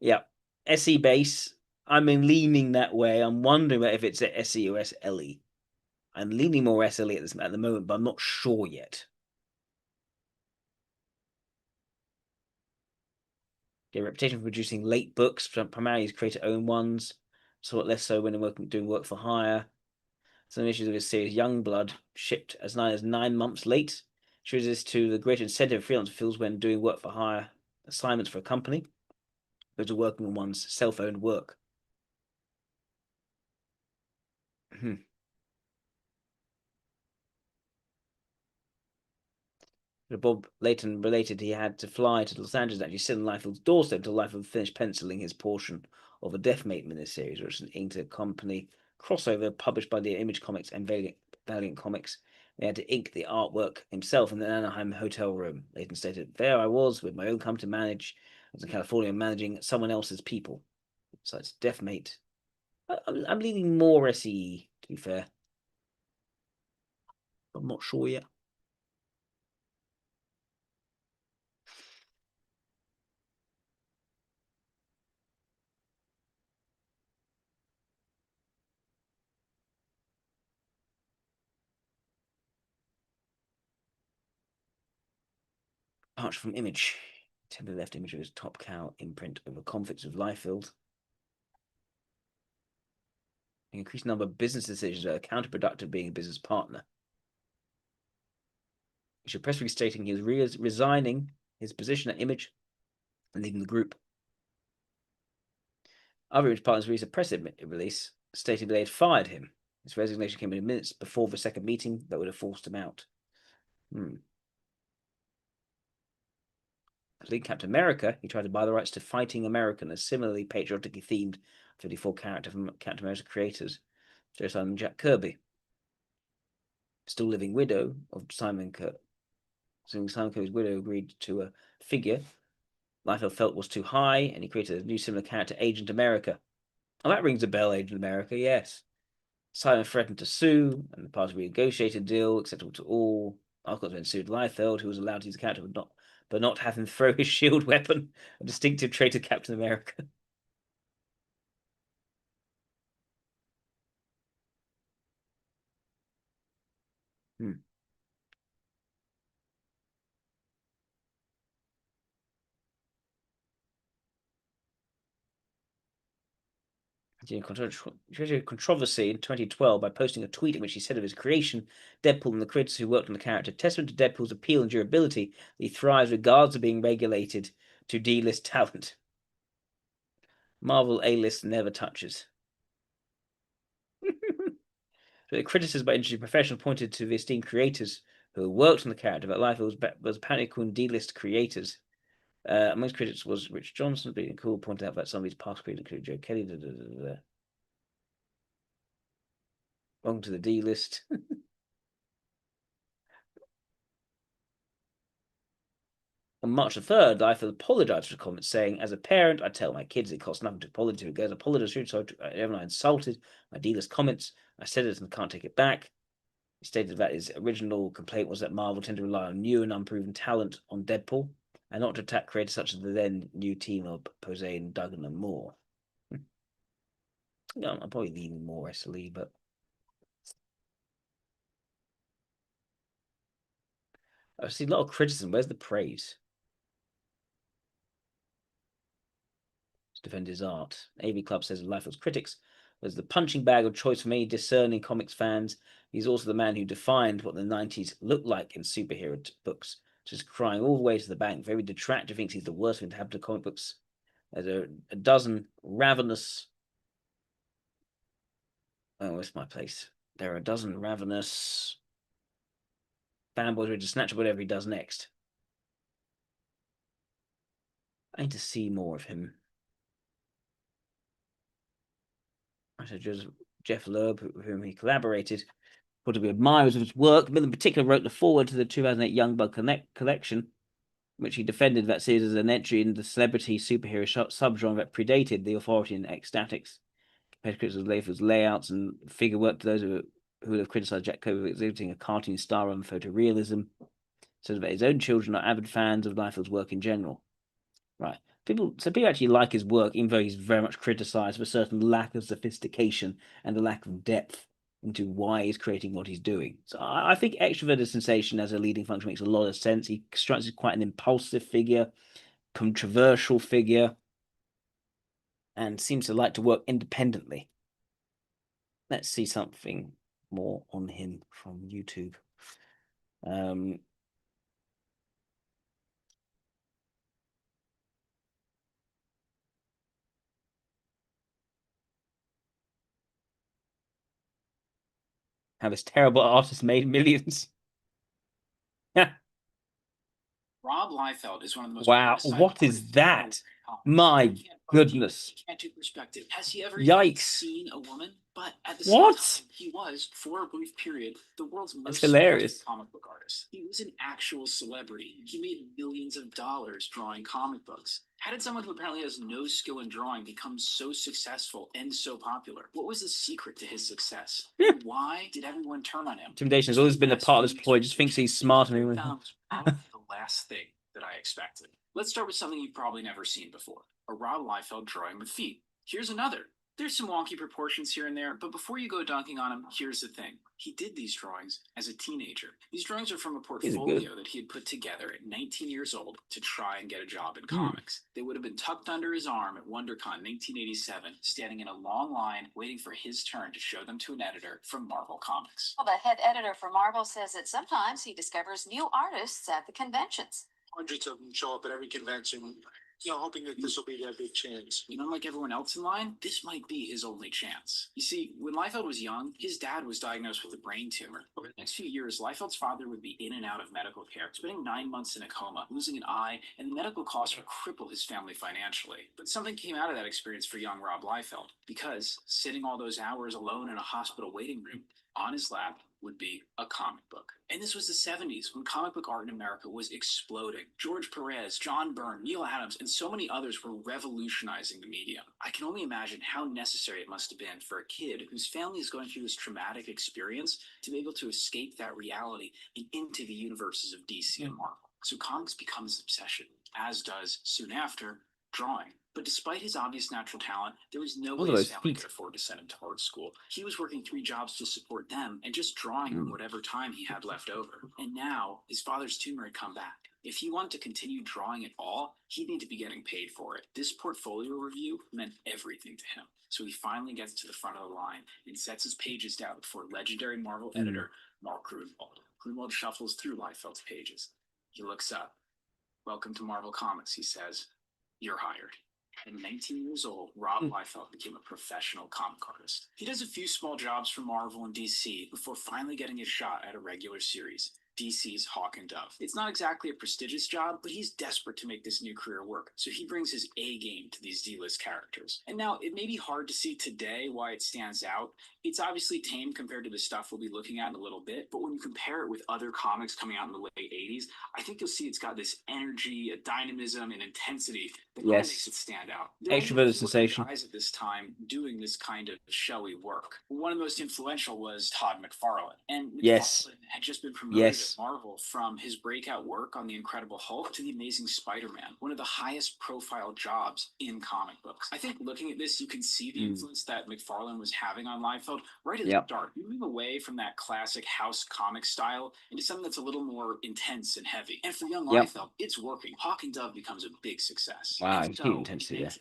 Yeah, SE base. I'm leaning that way. I'm wondering if it's a SE or SLE. I'm leaning more SLE at the moment, but I'm not sure yet. A reputation for producing late books, primarily his creator-owned ones. somewhat less so when doing work for hire. Some issues of his series Youngblood, shipped as 9 months late, shows this to the greater incentive freelance feels when doing work for hire assignments for a company, opposed to working on one's self-owned work. Bob Layton related he had to fly to Los Angeles and actually sit on Liefeld's doorstep until Liefeld finished penciling his portion of a Deathmate miniseries, which is an inter-company crossover published by the Image Comics and Valiant Comics. He had to ink the artwork himself in the Anaheim hotel room. Layton stated, "There I was with my own company to manage. I was in California managing someone else's people." So it's Deathmate. I'm leaning more SE, to be fair. I'm not sure yet. Arch from Image. Temporary left image of his Top Cow imprint over conflicts with Liefeld. An increased number of business decisions that are counterproductive being a business partner. Issued a press release stating he was resigning his position at Image and leaving the group. Other Image partners released a press release stating they had fired him. His resignation came in minutes before the second meeting that would have forced him out. As lead Captain America, he tried to buy the rights to Fighting American, a similarly patriotically themed 54 character from Captain America creators, Joe Simon and Jack Kirby. Still living widow of Simon Kirby. Simon Kirby's widow agreed to a figure Liefeld felt was too high, and he created a new similar character, Agent America. Oh, that rings a bell, Agent America, yes. Simon threatened to sue, and the party renegotiated a deal acceptable to all. Oscorp then sued Liefeld, who was allowed to use the character but not have him throw his shield weapon, a distinctive trait of Captain America. Controversy in 2012 by posting a tweet in which he said of his creation, Deadpool and the critics who worked on the character, testament to Deadpool's appeal and durability, he thrives regardless of being regulated to D-list talent. Marvel A-list never touches. The criticism by industry professionals pointed to the esteemed creators who worked on the character, but Liefeld was apparently called D-list creators. Amongst critics was Rich Johnson, being cool, pointed out that some of his past creators included Joe Kelly. Wrong to the D-list. On March the 3rd, Liefeld apologized for the comments, saying, "As a parent, I tell my kids it costs nothing to apologize to a girl. Apologize, so everyone I insulted my D-list comments. I said it and can't take it back." He stated that his original complaint was that Marvel tended to rely on new and unproven talent on Deadpool, and not to attack creators such as the then new team of Posehn, Duggan, and Moore. Yeah, I'm probably leaning more SLE, but I've seen a lot of criticism. Where's the praise? To defend his art. AV Club says Liefeld's critics was the punching bag of choice for many discerning comics fans. He's also the man who defined what the 90s looked like in superhero books, just crying all the way to the bank. Very detractor thinks he's the worst thing to happen to comic books. There's a dozen ravenous. Oh, where's my place? There are a dozen ravenous fanboys ready to snatch up whatever he does next. I need to see more of him. I said just Jeff Loeb, with whom he collaborated, thought to be admirers of his work. Bill in particular wrote the foreword to the 2008 Young Bug collection, which he defended that series as an entry into the celebrity superhero subgenre that predated The Authority and Ecstatics. Compared to critics of Liefeld's layouts and figure work to those who would have criticized Jack Kirby for exhibiting a cartoon style and photorealism, so that his own children are avid fans of Liefeld's work in general. Right. People actually like his work, even though he's very much criticized for a certain lack of sophistication and a lack of depth into why he's creating what he's doing. So I think extroverted sensation as a leading function makes a lot of sense. He strikes as quite an impulsive figure, controversial figure, and seems to like to work independently. Let's see something more on him from YouTube. How this terrible artist made millions. Rob Liefeld is one of the most. Wow, what is that? My goodness. Can't do perspective. Has he ever Yikes. seen a woman? But at the What? same time, he was, for a brief period, the world's most hilarious. comic book artist. He was an actual celebrity. He made millions of dollars drawing comic books. How did someone who apparently has no skill in drawing become so successful and so popular? What was the secret to his success? Why did everyone turn on him? Intimidation has always been a part of this ploy. Just thinks he's smart and everything. Probably the last thing that I expected. Let's start with something you've probably never seen before. A Rob Liefeld drawing with feet. Here's another. There's some wonky proportions here and there, but before you go dunking on him, here's the thing. He did these drawings as a teenager. These drawings are from a portfolio that he had put together at 19 years old to try and get a job in comics. They would have been tucked under his arm at WonderCon 1987, standing in a long line waiting for his turn to show them to an editor from Marvel Comics. Well, the head editor for Marvel says that sometimes he discovers new artists at the conventions. Hundreds of them show up at every convention, hoping that this will be their big chance. You know, like everyone else in line, this might be his only chance. You see, when Liefeld was young, his dad was diagnosed with a brain tumor. Over the next few years, Liefeld's father would be in and out of medical care, spending 9 months in a coma, losing an eye, and the medical costs would cripple his family financially. But something came out of that experience for young Rob Liefeld, because sitting all those hours alone in a hospital waiting room, on his lap would be a comic book. And this was the 70s, when comic book art in America was exploding. George Perez, John Byrne, Neil Adams, and so many others were revolutionizing the medium. I can only imagine how necessary it must have been for a kid whose family is going through this traumatic experience to be able to escape that reality and into the universes of DC and Marvel. So comics become his obsession, as does, soon after, drawing. But despite his obvious natural talent, there was no way his family could afford to send him to art school. He was working 3 jobs to support them and just drawing whatever time he had left over. And now, his father's tumor had come back. If he wanted to continue drawing at all, he'd need to be getting paid for it. This portfolio review meant everything to him. So he finally gets to the front of the line and sets his pages down before legendary Marvel editor Mark Gruenwald. Gruenwald shuffles through Liefeld's pages. He looks up. "Welcome to Marvel Comics," he says. "You're hired." At 19 years old, Rob Liefeld became a professional comic artist. He does a few small jobs for Marvel and DC before finally getting his shot at a regular series, DC's Hawk and Dove. It's not exactly a prestigious job, but he's desperate to make this new career work, so he brings his A game to these D-list characters. And now, it may be hard to see today why it stands out. It's obviously tame compared to the stuff we'll be looking at in a little bit, but when you compare it with other comics coming out in the late 80s, I think you'll see it's got this energy, a dynamism, and intensity that kind of makes it stand out. Extroverted sensation. Guys at this time doing this kind of showy work. One of the most influential was Todd McFarlane. And McFarlane had just been promoted at Marvel from his breakout work on The Incredible Hulk to The Amazing Spider-Man, one of the highest profile jobs in comic books. I think looking at this, you can see the influence that McFarlane was having on Liefeld right at the start. You move away from that classic house comic style into something that's a little more intense and heavy. And for young Liefeld, it's working. Hawk and Dove becomes a big success. Wow, And huge intensity there.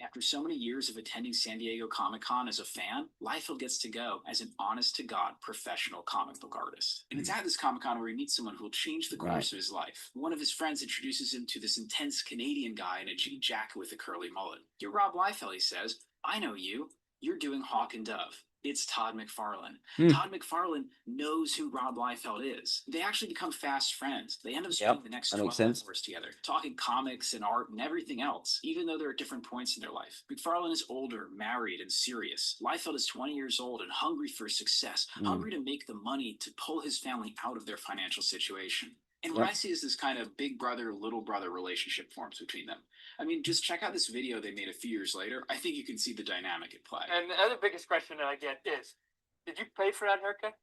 After so many years of attending San Diego Comic-Con as a fan, Liefeld gets to go as an honest-to-God professional comic book artist. And it's at this Comic-Con where he meets someone who will change the course of his life. One of his friends introduces him to this intense Canadian guy in a jean jacket with a curly mullet. "You're Rob Liefeld," he says. "I know you. You're doing Hawk and Dove." It's Todd McFarlane. Todd McFarlane knows who Rob Liefeld is. They actually become fast friends. They end up spending the next 12 hours together, talking comics and art and everything else, even though they're at different points in their life. McFarlane is older, married, and serious. Liefeld is 20 years old and hungry for success, hungry to make the money to pull his family out of their financial situation. And what I see is this kind of big brother, little brother relationship forms between them. I mean, just check out this video they made a few years later. I think you can see the dynamic at play. And the other biggest question that I get is, did you pay for that haircut?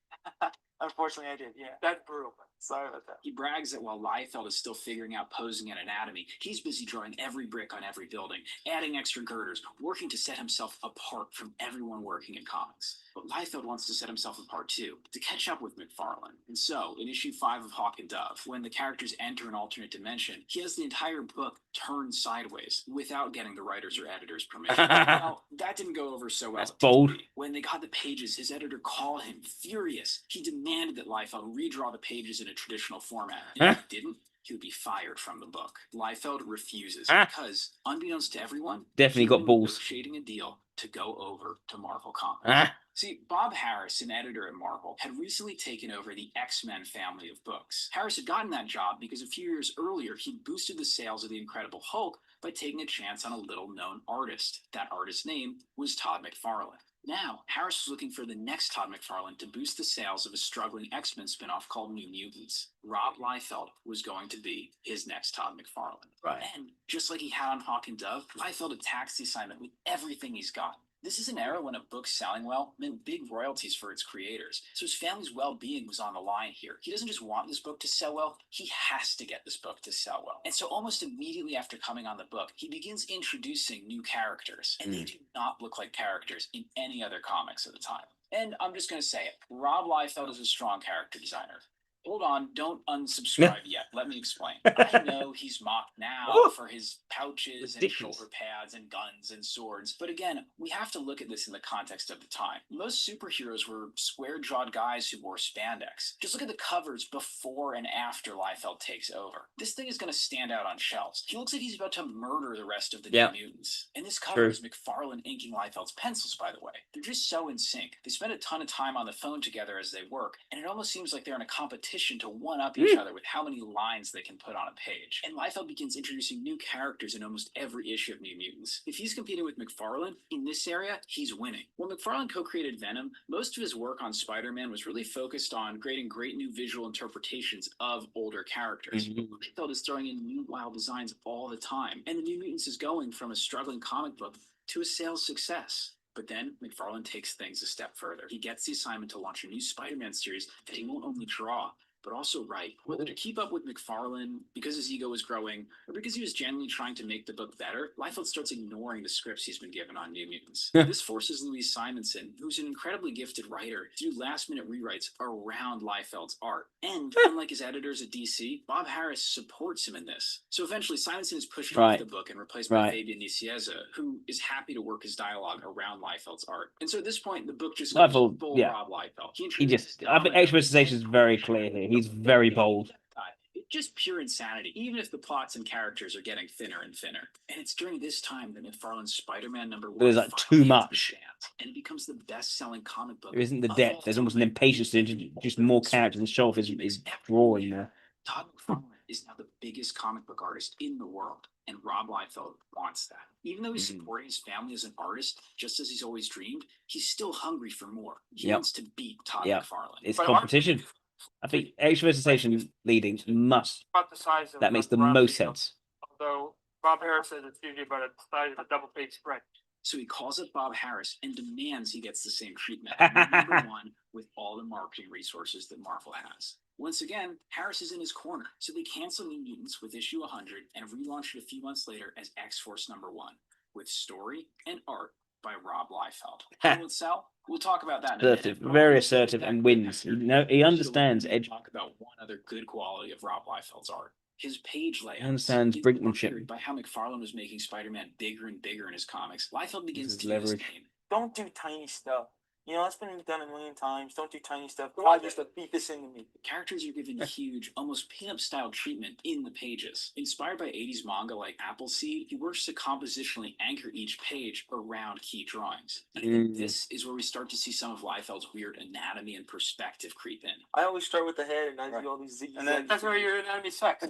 Unfortunately, I did. Yeah. That's brutal. Sorry about that. He brags that while Liefeld is still figuring out posing and anatomy, he's busy drawing every brick on every building, adding extra girders, working to set himself apart from everyone working in comics. But Liefeld wants to set himself apart too, to catch up with McFarlane. And so, in issue 5 of Hawk and Dove, when the characters enter an alternate dimension, he has the entire book turned sideways without getting the writers or editors' permission. Well, that didn't go over so well. That's bold. When they got the pages, his editor called him furious. He demanded that Liefeld redraw the pages in a traditional format. And if he didn't, he would be fired from the book. Liefeld refuses because, unbeknownst to everyone, Definitely he got was balls. negotiating a deal to go over to Marvel Comics. See, Bob Harris, an editor at Marvel, had recently taken over the X-Men family of books. Harris had gotten that job because a few years earlier, he'd boosted the sales of the Incredible Hulk by taking a chance on a little-known artist. That artist's name was Todd McFarlane. Now, Harris was looking for the next Todd McFarlane to boost the sales of a struggling X-Men spinoff called New Mutants. Rob Liefeld was going to be his next Todd McFarlane. Right. And just like he had on Hawk and Dove, Liefeld attacks the assignment with everything he's got. This is an era when a book selling well meant big royalties for its creators, so his family's well-being was on the line here. He doesn't just want this book to sell well, he has to get this book to sell well. And so almost immediately after coming on the book, he begins introducing new characters, and they do not look like characters in any other comics at the time. And I'm just going to say it, Rob Liefeld is a strong character designer. Hold on, don't unsubscribe yet. Let me explain. I know he's mocked now for his pouches and shoulder pads and guns and swords. But again, we have to look at this in the context of the time. Most superheroes were square-jawed guys who wore spandex. Just look at the covers before and after Liefeld takes over. This thing is going to stand out on shelves. He looks like he's about to murder the rest of the New Mutants. And this cover is McFarlane inking Liefeld's pencils, by the way. They're just so in sync. They spend a ton of time on the phone together as they work, and it almost seems like they're in a competition to one-up each other with how many lines they can put on a page. And Liefeld begins introducing new characters in almost every issue of New Mutants. If he's competing with McFarlane in this area, he's winning. When McFarlane co-created Venom, most of his work on Spider-Man was really focused on creating great new visual interpretations of older characters. Liefeld is throwing in new wild designs all the time, and the New Mutants is going from a struggling comic book to a sales success. But then McFarlane takes things a step further. He gets the assignment to launch a new Spider-Man series that he won't only draw, but also write. Whether to keep up with McFarlane because his ego was growing, or because he was genuinely trying to make the book better, Liefeld starts ignoring the scripts he's been given on New Mutants. This forces Louise Simonson, who's an incredibly gifted writer, to do last-minute rewrites around Liefeld's art. And unlike his editors at DC, Bob Harris supports him in this. So eventually, Simonson is pushed off the book and replaced by Fabian Nicieza, who is happy to work his dialogue around Liefeld's art. And so at this point, the book just goes full Rob Liefeld. He just, I think expectation is very clear here. He's very bold. It's just pure insanity, even if the plots and characters are getting thinner and thinner. And it's during this time that McFarlane's Spider-Man #1 There's like too much. And it becomes the best-selling comic book. There isn't the depth. There's almost an impatience to introduce more characters and show off his drawing there. Todd McFarlane is now the biggest comic book artist in the world, and Rob Liefeld wants that. Even though he's supporting his family as an artist, just as he's always dreamed, he's still hungry for more. He wants to beat Todd McFarlane. It's competition. I think exposition leading must. About the size of That makes the most sense. Although Bob Harris says it's usually about the size of a double-page spread. So he calls up Bob Harris and demands he gets the same treatment. #1 with all the marketing resources that Marvel has. Once again, Harris is in his corner, so they cancel New Mutants with issue 100 and relaunch it a few months later as X-Force #1, with story and art by Rob Liefeld. How will it sell? We'll talk about that in a minute. Very assertive and wins. He understands edge. Talk about one other good quality of Rob Liefeld's art. His page layout. Understands brinkmanship. By how McFarlane was making Spider-Man bigger and bigger in his comics, Liefeld begins to use game. Don't do tiny stuff. You know, it's been done a million times. Don't do tiny stuff. God used to beat this into me. Characters are given huge, almost pinup-style treatment in the pages. Inspired by 80s manga like Appleseed, he works to compositionally anchor each page around key drawings. And I think this is where we start to see some of Liefeld's weird anatomy and perspective creep in. I always start with the head, and I do all these zigzags. And then that's where your anatomy sucks.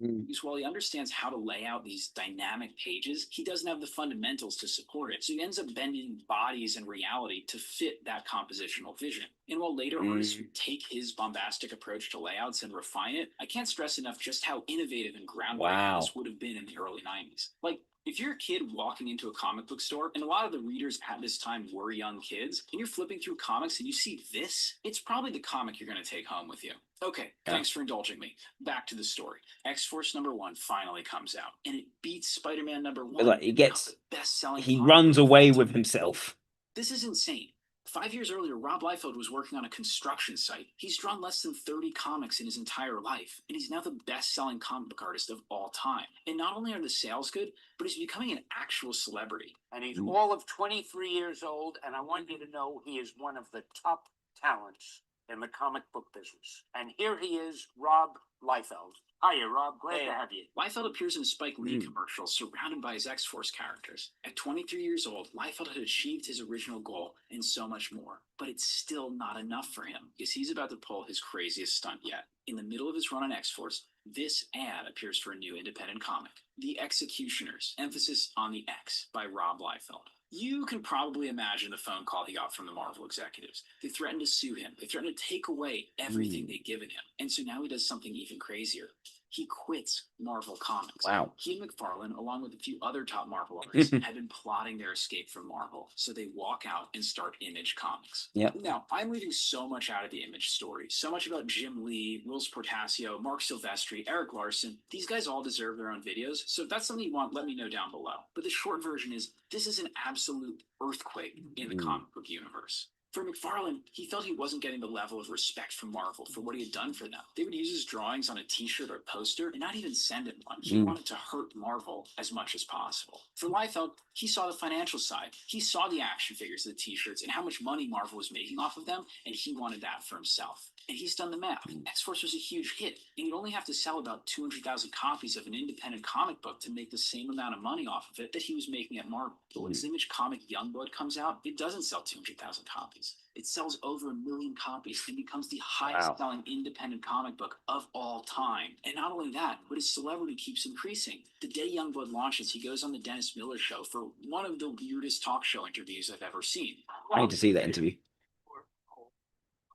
Because while he understands how to lay out these dynamic pages, he doesn't have the fundamentals to support it. So he ends up bending bodies and reality to fit that compositional vision. And while later artists take his bombastic approach to layouts and refine it, I can't stress enough just how innovative and groundbreaking this would have been in the early 90s. Like, If you're a kid walking into a comic book store, and a lot of the readers at this time were young kids, and you're flipping through comics and you see this, it's probably the comic you're going to take home with you. Okay, thanks for indulging me. Back to the story. X-Force #1 finally comes out, and it beats Spider-Man #1. But like, best-selling. he runs away with himself. This is insane. 5 years earlier, Rob Liefeld was working on a construction site. He's drawn less than 30 comics in his entire life, and he's now the best-selling comic book artist of all time. And not only are the sales good, but he's becoming an actual celebrity. And he's all of 23 years old, and I want you to know he is one of the top talents in the comic book business. And here he is, Rob Liefeld. Hiya, Rob. Glad to have you. Liefeld appears in a Spike Lee commercial surrounded by his X-Force characters. At 23 years old, Liefeld had achieved his original goal and so much more. But it's still not enough for him, because he's about to pull his craziest stunt yet. In the middle of his run on X-Force, this ad appears for a new independent comic, The Executioners, emphasis on the X, by Rob Liefeld. You can probably imagine the phone call he got from the Marvel executives. They threatened to sue him. They threatened to take away everything they'd given him. And so now he does something even crazier. He quits Marvel Comics. Wow. He and McFarlane, along with a few other top Marvel artists, had been plotting their escape from Marvel. So they walk out and start Image Comics. Yep. Now, I'm leaving so much out of the Image story. So much about Jim Lee, Whilce Portacio, Mark Silvestri, Eric Larson. These guys all deserve their own videos. So if that's something you want, let me know down below. But the short version is, this is an absolute earthquake in the comic book universe. For McFarlane, he felt he wasn't getting the level of respect from Marvel for what he had done for them. They would use his drawings on a t-shirt or poster and not even send him one. He wanted to hurt Marvel as much as possible. For Liefeld, he saw the financial side. He saw the action figures, the t-shirts, and how much money Marvel was making off of them, and he wanted that for himself. And he's done the math. X-Force was a huge hit, and you'd only have to sell about 200,000 copies of an independent comic book to make the same amount of money off of it that he was making at Marvel. But when his Image comic Youngblood comes out, it doesn't sell 200,000 copies. It sells over 1 million copies and becomes the highest selling independent comic book of all time. And not only that, but his celebrity keeps increasing. The day Youngblood launches, he goes on the Dennis Miller Show for one of the weirdest talk show interviews I've ever seen. I need to see that interview.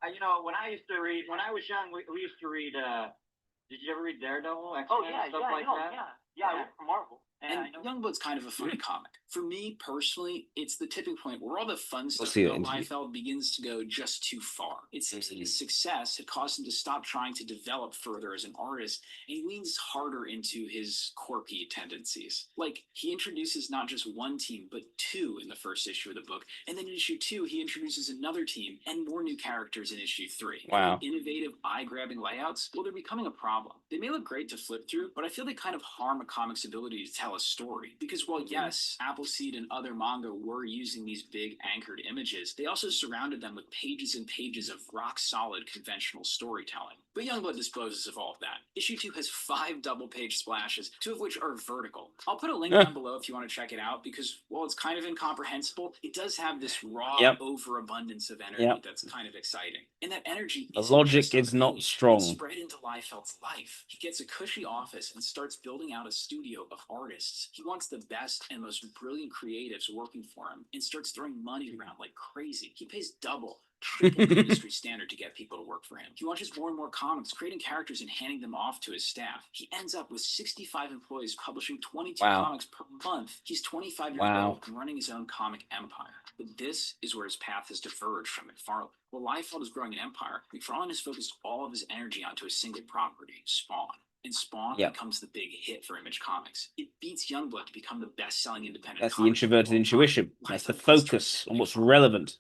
You know, when I was young, we used to read, did you ever read Daredevil, X-Men, stuff like that? Yeah, I read from Marvel. And Youngblood's kind of a funny comic. For me, personally, it's the tipping point where all the fun stuff see that about interview. Liefeld begins to go just too far. It seems like his success had caused him to stop trying to develop further as an artist, and he leans harder into his quirky tendencies. Like, he introduces not just one team, but two in the first issue of the book, and then in issue 2, he introduces another team and more new characters in issue 3. Wow. Innovative, eye-grabbing layouts, well, they're becoming a problem. They may look great to flip through, but I feel they kind of harm a comic's ability to tell a story. Because while yes, Appleseed and other manga were using these big anchored images, they also surrounded them with pages and pages of rock-solid conventional storytelling. But Youngblood disposes of all of that. Issue 2 has 5 double-page splashes, 2 of which are vertical. I'll put a link down below if you want to check it out, because while it's kind of incomprehensible, it does have this raw overabundance of energy that's kind of exciting. And that energy The logic is not strong. It's spread into Liefeld's life. He gets a cushy office and starts building out a studio of artists. He wants the best and most brilliant creatives working for him and starts throwing money around like crazy. He pays double, triple the industry standard to get people to work for him. He launches more and more comics, creating characters and handing them off to his staff. He ends up with 65 employees publishing 22 comics per month. He's 25 years old and running his own comic empire. But this is where his path has diverged from McFarlane. While Liefeld is growing an empire, McFarlane has focused all of his energy onto a single property, Spawn. And Spawn becomes the big hit for Image Comics. It beats Youngblood to become the best-selling independent That's the comic introverted intuition. That's the focus on what's relevant,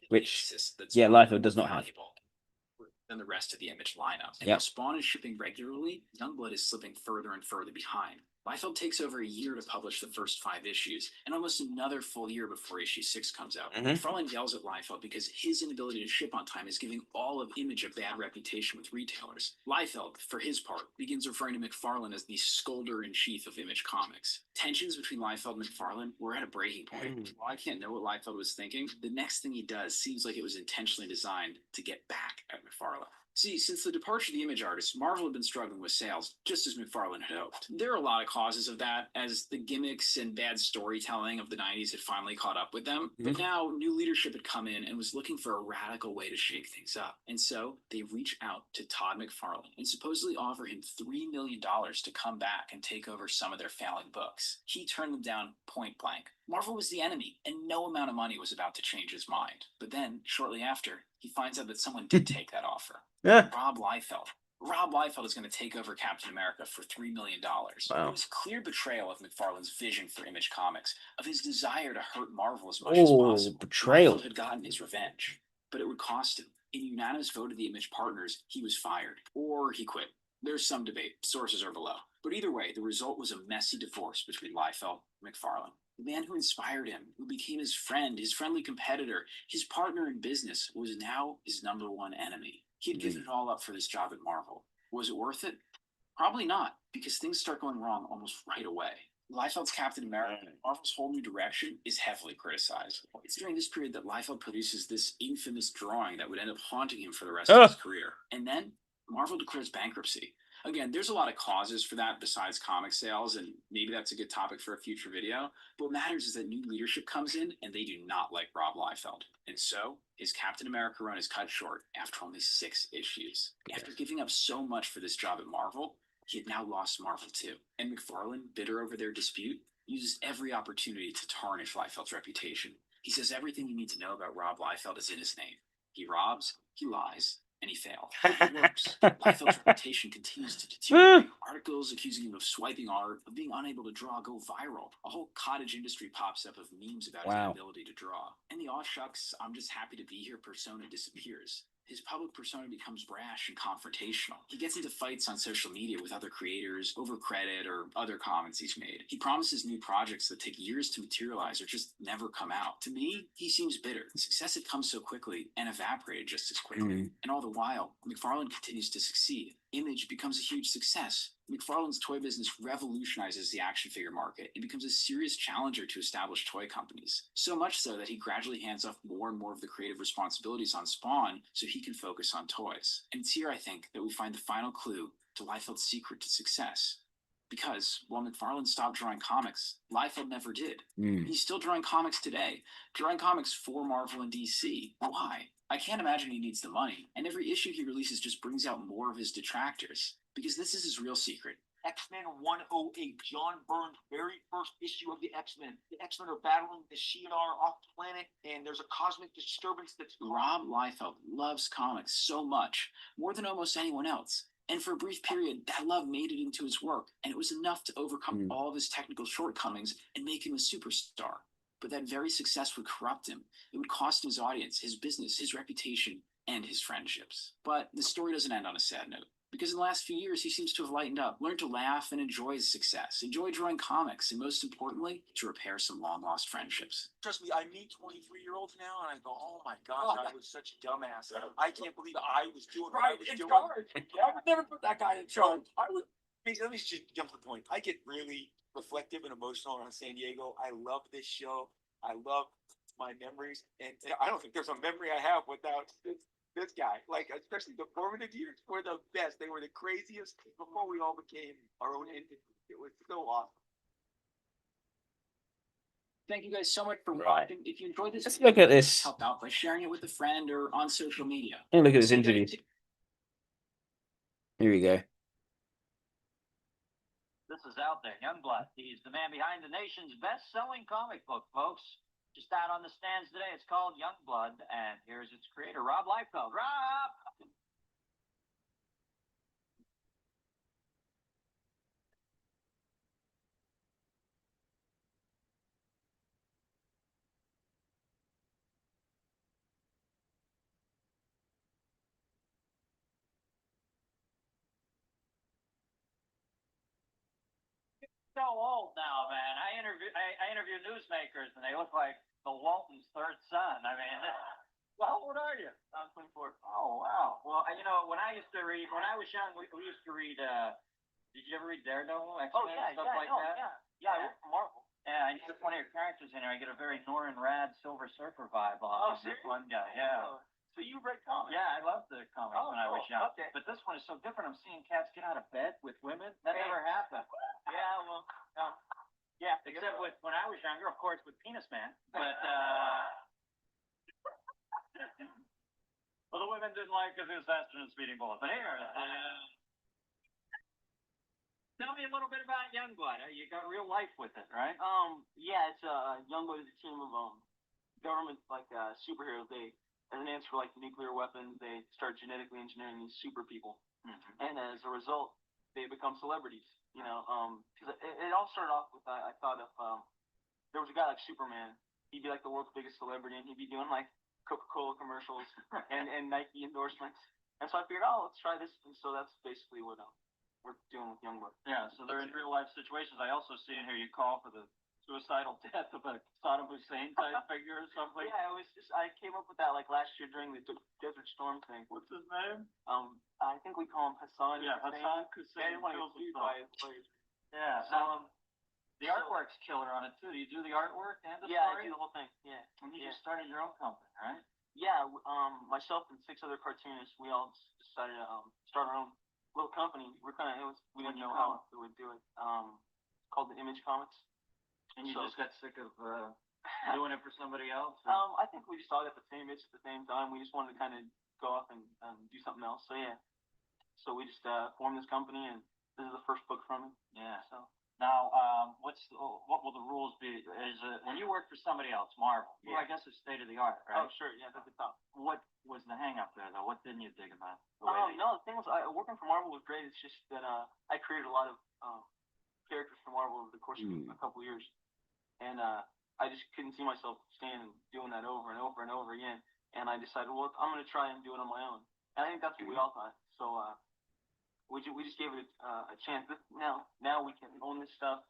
which, Liefeld does not have. Than the rest of the Image lineup. And while Spawn is shipping regularly, Youngblood is slipping further and further behind. Liefeld takes over a year to publish the first 5 issues, and almost another full year before issue 6 comes out. McFarlane yells at Liefeld because his inability to ship on time is giving all of Image a bad reputation with retailers. Liefeld, for his part, begins referring to McFarlane as the scolder-in-chief of Image Comics. Tensions between Liefeld and McFarlane were at a breaking point. While I can't know what Liefeld was thinking, the next thing he does seems like it was intentionally designed to get back at McFarlane. See, since the departure of the Image artist, Marvel had been struggling with sales, just as McFarlane had hoped. There are a lot of causes of that, as the gimmicks and bad storytelling of the 90s had finally caught up with them. But now, new leadership had come in and was looking for a radical way to shake things up. And so, they reach out to Todd McFarlane and supposedly offer him $3 million to come back and take over some of their failing books. He turned them down point blank. Marvel was the enemy, and no amount of money was about to change his mind. But then, shortly after, he finds out that someone did take that offer. Rob Liefeld. Rob Liefeld is going to take over Captain America for $3 million. Wow. It was clear betrayal of McFarlane's vision for Image Comics, of his desire to hurt Marvel as much as possible. Betrayal. Liefeld had gotten his revenge, but it would cost him. In a unanimous vote of the Image partners, he was fired, or he quit. There's some debate. Sources are below. But either way, the result was a messy divorce between Liefeld and McFarlane. The man who inspired him, who became his friend, his friendly competitor, his partner in business, was now his #1 enemy. He had given it all up for this job at Marvel. Was it worth it? Probably not, because things start going wrong almost right away. Liefeld's Captain America, Marvel's whole new direction, is heavily criticized. It's during this period that Liefeld produces this infamous drawing that would end up haunting him for the rest of his career. And then, Marvel declares bankruptcy. Again, there's a lot of causes for that besides comic sales, and maybe that's a good topic for a future video. But what matters is that new leadership comes in, and they do not like Rob Liefeld. And so, his Captain America run is cut short after only 6 issues. After giving up so much for this job at Marvel, he had now lost Marvel too. And McFarlane, bitter over their dispute, uses every opportunity to tarnish Liefeld's reputation. He says everything you need to know about Rob Liefeld is in his name. He robs, he lies, and he failed. It works. Liefeld's reputation continues to deteriorate. Articles accusing him of swiping art, of being unable to draw, go viral. A whole cottage industry pops up of memes about his inability to draw. And the aw shucks, I'm just happy to be here persona disappears. His public persona becomes brash and confrontational. He gets into fights on social media with other creators over credit or other comments he's made. He promises new projects that take years to materialize or just never come out. To me, he seems bitter. Success had come so quickly and evaporated just as quickly. And all the while, McFarlane continues to succeed. Image becomes a huge success. McFarlane's toy business revolutionizes the action figure market and becomes a serious challenger to established toy companies. So much so that he gradually hands off more and more of the creative responsibilities on Spawn so he can focus on toys. And it's here, I think, that we find the final clue to Liefeld's secret to success. Because while McFarlane stopped drawing comics, Liefeld never did. He's still drawing comics today, drawing comics for Marvel and DC. Why? I can't imagine he needs the money, and every issue he releases just brings out more of his detractors. Because this is his real secret. X-Men 108, John Byrne's very first issue of the X-Men. The X-Men are battling the Shi'ar off planet, and there's a cosmic disturbance that's... Rob Liefeld loves comics so much, more than almost anyone else. And for a brief period, that love made it into his work, and it was enough to overcome all of his technical shortcomings and make him a superstar. But that very success would corrupt him. It would cost him his audience, his business, his reputation, and his friendships. But the story doesn't end on a sad note. Because in the last few years, he seems to have lightened up, learned to laugh and enjoy his success, enjoy drawing comics, and most importantly, to repair some long-lost friendships. Trust me, I meet 23-year-olds now, and I go, oh my gosh, I was such a dumbass. I can't believe I was doing what I was doing. I would never put that guy in charge. Let me just jump to the point. I get really reflective and emotional around San Diego. I love this show. I love my memories, and I don't think there's a memory I have without this guy. Like, especially the formative years were the best. They were the craziest before we all became our own entity. It was so awesome. Thank you guys so much for watching. If you enjoyed this, let's look at this. Help out by sharing it with a friend or on social media. Look at this interview. Here we go. This is out there. Youngblood. He's the man behind the nation's best-selling comic book, folks. Just out on the stands today. It's called Youngblood, and here's its creator, Rob Liefeld. Rob! So old now, man. I interview newsmakers, and they look like the Walton's third son. I mean, well, how old are you? I'm 24. Oh, wow. Well, when I used to read, when I was young, we used to read. Did you ever read Daredevil, X-Men, stuff like that? Yeah, I work for Marvel. Yeah, I put one of your characters in here. I get a very Norrin Rad Silver Surfer vibe off this one guy. Yeah. So you read comics? Yeah, I loved the comics when I was young. Okay. But this one is so different. I'm seeing cats get out of bed with women. That never happened. Yeah, well, yeah, except with when I was younger, of course, with Penis Man. But well, the women didn't like because it was faster than speeding bullets. But here, tell me a little bit about Youngblood. You got real life with it, right? Yeah, it's Youngblood is a team of government superheroes. They, as an answer for like nuclear weapons, they start genetically engineering these super people, and as a result, they become celebrities. You know, because it all started off with I thought of there was a guy like Superman. He'd be like the world's biggest celebrity, and he'd be doing like Coca-Cola commercials and Nike endorsements. And so I figured, oh, let's try this. And so that's basically what we're doing with Youngblood. Yeah, so they're in real life situations. I also see in here you call for the suicidal death of a Saddam Hussein type figure or something. Yeah, I came up with that like last year during the Desert Storm thing. What's his name? I think we call him Hassan. Yeah, Hassan Hussein. I didn't want to get sued by his players. Yeah. So the artwork's killer on it too. Do you do the artwork and the I story? do the whole thing. Yeah. And you just started your own company, right? Yeah. Myself and 6 other cartoonists, we all decided to start our own little company. We didn't know how we would do it. Called the Image Comics. And you just got sick of doing it for somebody else? I think we just all got the same itch at the same time. We just wanted to kind of go off and do something else. So yeah. So we just formed this company, and this is the first book from it. Yeah. So now, what will the rules be? Is it when you work for somebody else, Marvel? Yeah. Well, I guess it's state of the art, right? Oh, sure. Yeah, that's the top. What was the hang up there, though? What didn't you dig about it? No, the thing was, working for Marvel was great. It's just that I created a lot of characters for Marvel over the course of a couple years. And I just couldn't see myself staying and doing that over and over and over again. And I decided, well, I'm going to try and do it on my own. And I think that's what we all thought. So we just gave it a chance. Now we can own this stuff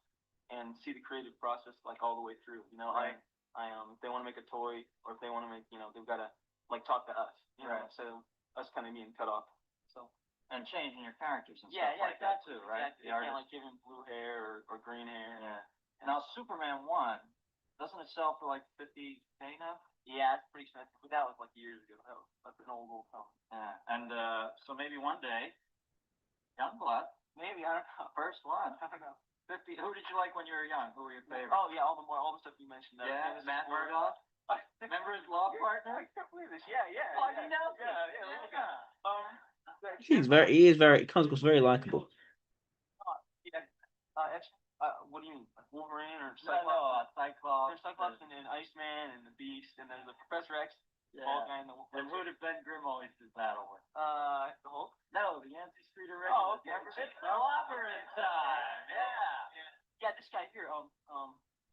and see the creative process like all the way through. You know, right. If they want to make a toy or if they want to make, they've got to like talk to us. You know, so us kind of being cut off. So. And changing your characters and stuff like that too, right? Exactly. You can't like give him blue hair or green hair. Yeah. Now, Superman 1, doesn't it sell for like $50K now? Yeah, it's pretty expensive. But that was like years ago. That's an old comic. Yeah, and so maybe one day, Youngblood. Maybe, I don't know. First one. I don't know. 50. Who did you like when you were young? Who were your favorites? Oh yeah, all the stuff you mentioned. Yeah, Matt Murdock. Remember his law partner? I can't believe this. Yeah. Oh, you know? Yeah. He is very, comes across very likable. What do you mean? Like Wolverine or Cyclops? No, Cyclops. There's Cyclops and Iceman and the Beast, and there's the Professor X. Yeah. Guy and who did Ben Grimm always do battle with? The Hulk? No, the Yancey Street Original. Oh, okay. It's clobbering time. Yeah, this guy here.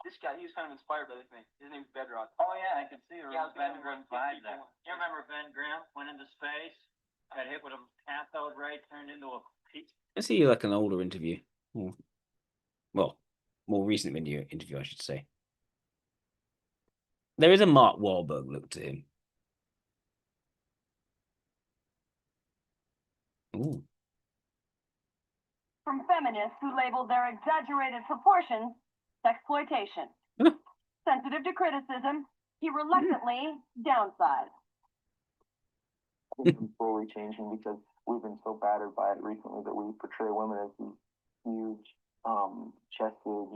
This guy, he was kind of inspired by the thing. His name's Bedrock. Oh yeah, I can see her. Yeah, Ben Grimm vibe there. You remember Ben Grimm went into space, got hit with a cathode ray, turned into a peak. Let's see like an older interview. Well, more recent interview, I should say. There is a Mark Wahlberg look to him. Ooh. From feminists who labeled their exaggerated proportions sexploitation. Sensitive to criticism, he reluctantly downsized. I think it's slowly changing because we've been so battered by it recently that we portray women as these huge, chested,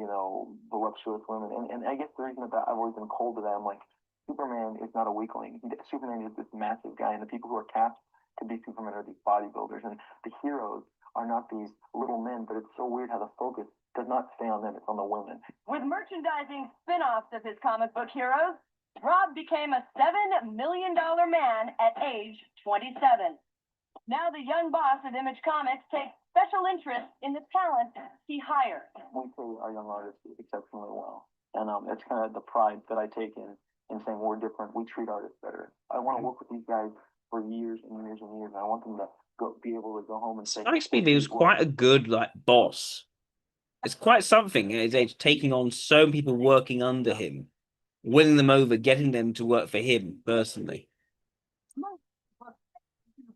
voluptuous women. And I guess the reason that I've always been cold to that, I'm like, Superman is not a weakling. Superman is this massive guy, and the people who are cast to be Superman are these bodybuilders, and the heroes are not these little men. But it's so weird how the focus does not stay on them; it's on the women. With merchandising spin-offs of his comic book heroes, Rob became a $7 million man at age 27. Now the young boss of Image Comics takes special interest in the talent he hires. We pay our young artists exceptionally well, and it's kind of the pride that I take in saying we're different. We treat artists better. I want to work with these guys for years and years and years, and I want them to be able to go home and say. Strikes me he was quite a good boss. It's quite something. He's taking on so many people working under him, winning them over, getting them to work for him personally.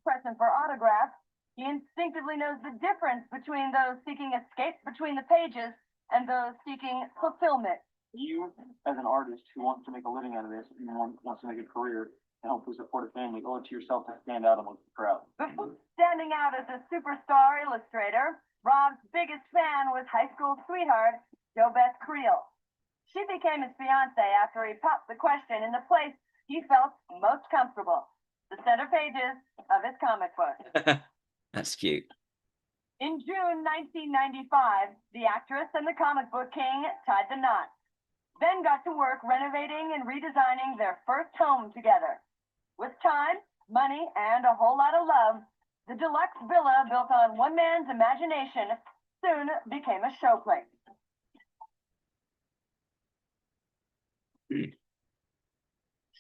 Present for autographs, he instinctively knows the difference between those seeking escape between the pages and those seeking fulfillment You, as an artist who wants to make a living out of this and wants to make a career and hopefully support a family, owe it to yourself to stand out amongst the crowd. Standing out as a superstar illustrator, Rob's biggest fan was high school sweetheart, JoBeth Creel. She became his fiance after he popped the question in the place he felt most comfortable, the center pages of his comic book. That's cute. In June 1995, the actress and the comic book king tied the knot, then got to work renovating and redesigning their first home together. With time, money, and a whole lot of love, the deluxe villa built on one man's imagination soon became a showplace.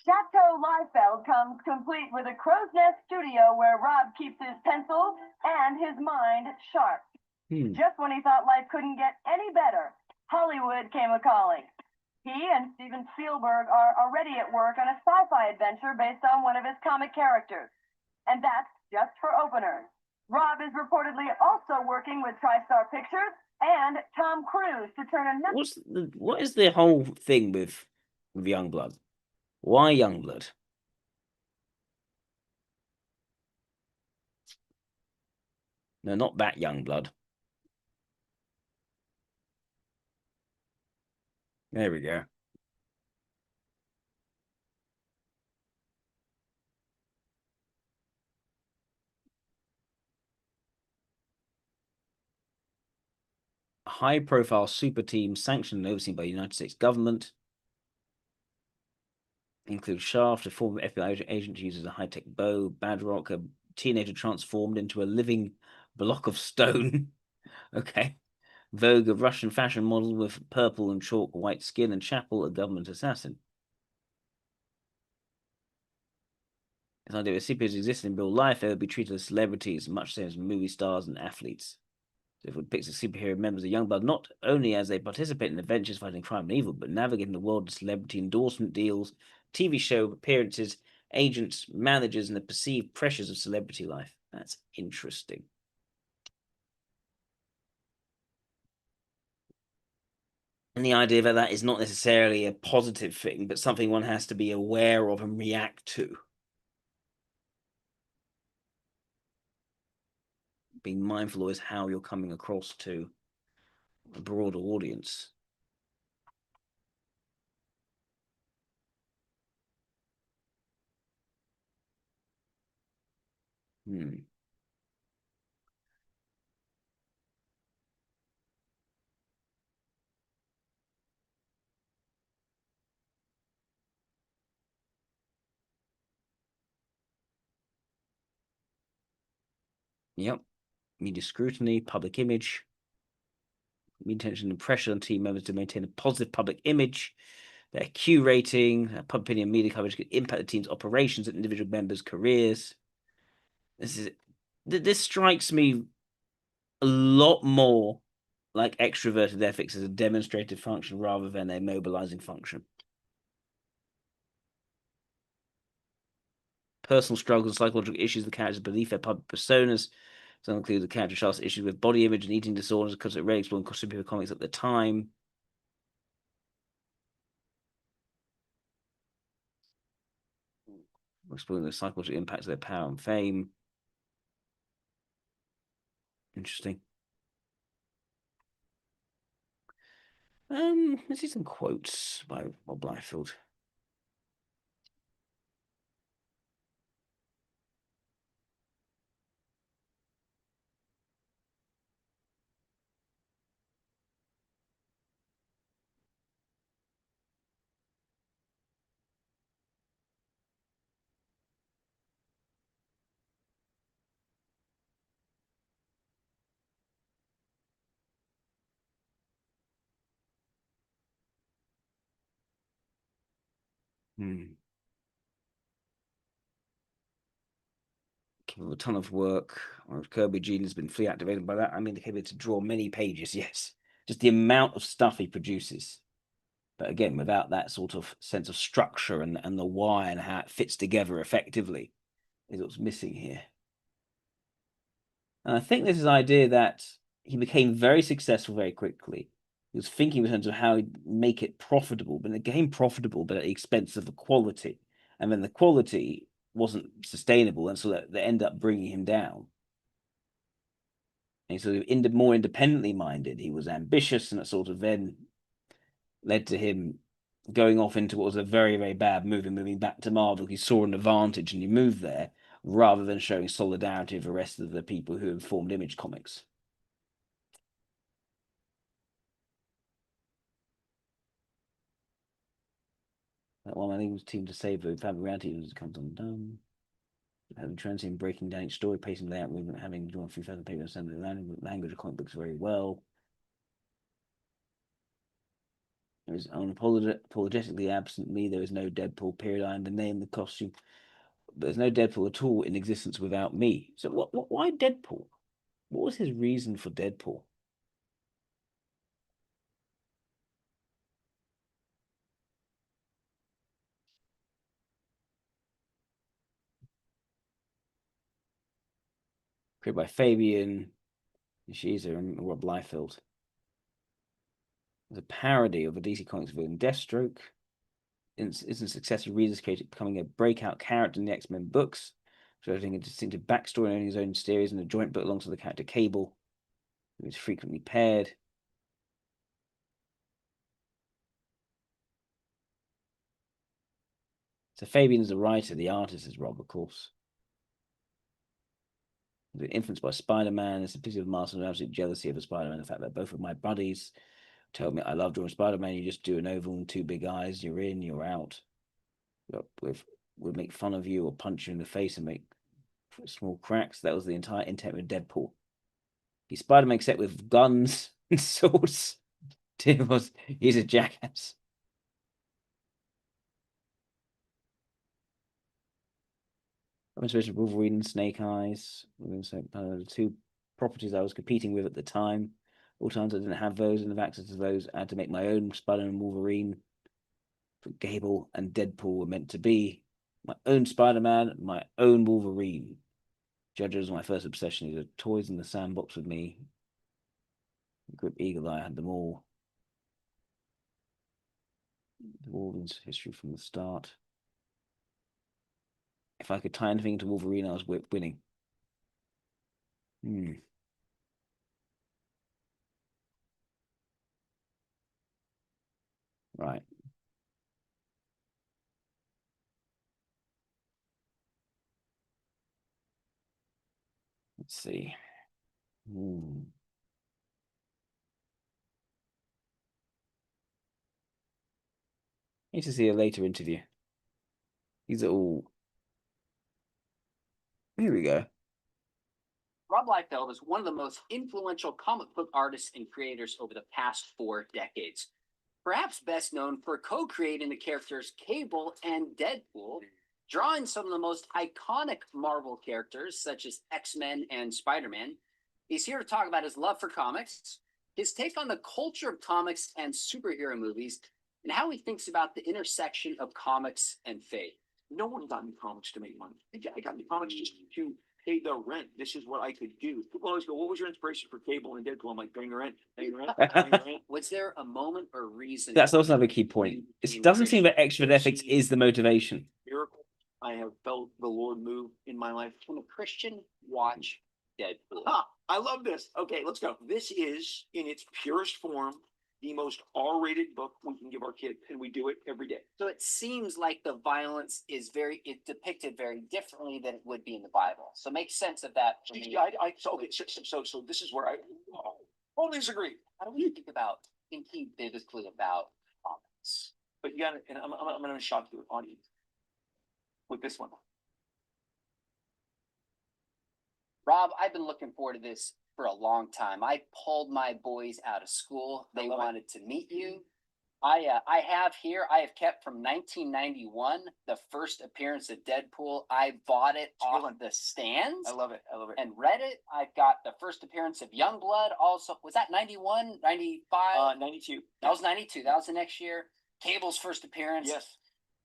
Chateau Liefeld comes complete with a crow's nest studio where Rob keeps his pencils and his mind sharp. Just when he thought life couldn't get any better, Hollywood came a-calling. He and Steven Spielberg are already at work on a sci-fi adventure based on one of his comic characters. And that's just for openers. Rob is reportedly also working with TriStar Pictures and Tom Cruise to turn another... What is the whole thing with Youngblood? Why Youngblood? No, not that Youngblood. There we go. A high-profile super team sanctioned and overseen by the United States government includes Shaft, a former FBI agent who uses a high-tech bow, Badrock, a teenager transformed into a living block of stone. Okay. Vogue, a Russian fashion model with purple and chalk white skin, and Chapel, a government assassin. This idea of superheroes exist in real life, they would be treated as celebrities, much the same as movie stars and athletes. So it depicts the superhero members of Youngblood not only as they participate in adventures fighting crime and evil, but navigating the world of celebrity endorsement deals, TV show appearances, agents, managers, and the perceived pressures of celebrity life. That's interesting. And the idea that that is not necessarily a positive thing, but something one has to be aware of and react to. Being mindful is how you're coming across to a broader audience. Yep. Media scrutiny, public image. Intention and pressure on team members to maintain a positive public image. Their Q rating, public opinion, media coverage could impact the team's operations and individual members' careers. This strikes me a lot more like extroverted ethics as a demonstrative function rather than a mobilizing function. Personal struggles, psychological issues, the characters beneath their public personas. Some include the character Charles' issues with body image and eating disorders because it really exploring superhero comics at the time. Exploring the psychological impacts of their power and fame. Interesting. Let's see some quotes by Rob Liefeld. A ton of work. Kirby Gene has been fully activated by that. I mean, able to draw many pages, yes. Just the amount of stuff he produces. But again, without that sort of sense of structure and the why and how it fits together effectively is what's missing here. And I think this is the idea that he became very successful very quickly. He was thinking in terms of how he'd make it profitable, but it became profitable, but at the expense of the quality. And then the quality wasn't sustainable, and so that they ended up bringing him down. And so more independently minded, he was ambitious, and it sort of then led to him going off into what was a very, very bad move and moving back to Marvel. He saw an advantage and he moved there rather than showing solidarity with the rest of the people who had formed Image Comics. That one, I think, was team to save the family reality as it comes undone. Having transient breaking down each story, pacing layout, movement, having drawn 3,000 pages, and the language of comic books very well. There is unapologetically absent me. There is no Deadpool, period. I name the costume. But there's no Deadpool at all in existence without me. So why Deadpool? What was his reason for Deadpool? Created by Fabian Nicieza and Rob Liefeld. It's a parody of a DC Comics villain, Deathstroke. It's a successful readers created, becoming a breakout character in the X-Men books, showing a distinctive backstory and owning his own series, and a joint book alongside the character Cable, who is frequently paired. So Fabian is the writer, the artist is Rob, of course. Influenced by Spider-Man, it's a piece of Marvel and absolute jealousy of Spider-Man. The fact that both of my buddies told me I love drawing Spider-Man. You just do an oval and two big eyes. You're in, you're out. We'll make fun of you or punch you in the face and make small cracks. That was the entire intent with Deadpool. He's Spider-Man except with guns and swords. He's a jackass. Inspiration Wolverine and Snake Eyes. The two properties I was competing with at the time. All times I didn't have those and have access to those. I had to make my own Spider-Man Wolverine. Gable and Deadpool were meant to be. My own Spider-Man, my own Wolverine. Judge was my first obsession. He had toys in the sandbox with me. Grip Eagle Eye, I had them all. The Wolverine's history from the start. If I could tie anything into Wolverine, I was winning. Right. Let's see. Need to see a later interview. These are all. Here we go. Rob Liefeld is one of the most influential comic book artists and creators over the past 4 decades. Perhaps best known for co-creating the characters Cable and Deadpool, drawing some of the most iconic Marvel characters such as X-Men and Spider-Man. He's here to talk about his love for comics, his take on the culture of comics and superhero movies, and how he thinks about the intersection of comics and faith. No one got me comics to make money. I got me comics just to pay the rent. This is what I could do. People always go, "What was your inspiration for Cable and Deadpool?" I'm like, paying rent, paying rent, paying rent. Was there a moment or reason? That's also another key point. It doesn't seem that extra ethics is the motivation. Miracle. I have felt the Lord move in my life. Can a Christian watch Deadpool? I love this. Okay, let's go. This is, in its purest form, the most R-rated book we can give our kids, and we do it every day. So it seems like the violence is depicted very differently than it would be in the Bible. So make sense of that for me. So this is where I totally disagree. How do we thinking biblically about comics? But you got to, and I'm going to shock the audience with this one. Rob, I've been looking forward to this for a long time. I pulled my boys out of school. They wanted to meet you. I have kept from 1991, the first appearance of Deadpool. I bought it off the stands. I love it. And read it. I've got the first appearance of Youngblood. Also, was that 91, 95? 92. That was 92. That was the next year. Cable's first appearance. Yes.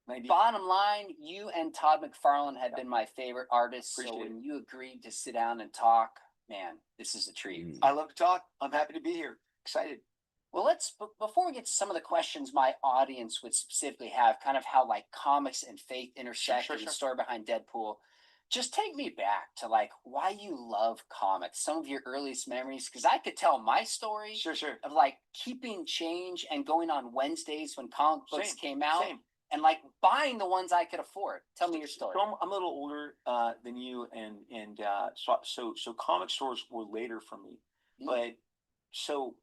90. Bottom line, you and Todd McFarlane have been my favorite artists. So when you agreed to sit down and talk, man, this is a treat. I love to talk. I'm happy to be here. Excited. Well, before we get to some of the questions my audience would specifically have, kind of how like comics and faith intersect and the story behind Deadpool, just take me back to like why you love comics, some of your earliest memories, because I could tell my story of like keeping change and going on Wednesdays when comic books came out and like buying the ones I could afford. Tell me your story. So I'm a little older than you, and so comic stores were later for me, but so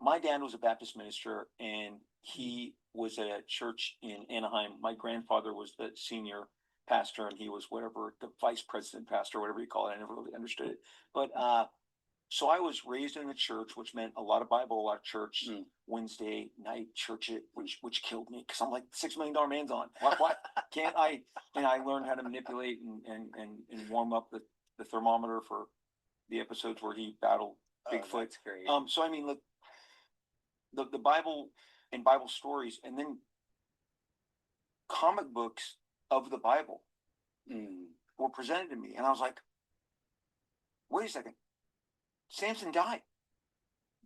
my dad was a Baptist minister, and he was at a church in Anaheim. My grandfather was the senior pastor, and he was whatever the vice president pastor, whatever you call it. I never really understood it, but so I was raised in the church, which meant a lot of Bible, a lot of church. Wednesday night church, which killed me because I'm like $6 million man's on. What can't I? And I learned how to manipulate and warm up the thermometer for the episodes where he battled Bigfoot. So I mean, look, the Bible and Bible stories, and then comic books of the Bible were presented to me, and I was like, wait a second, Samson died.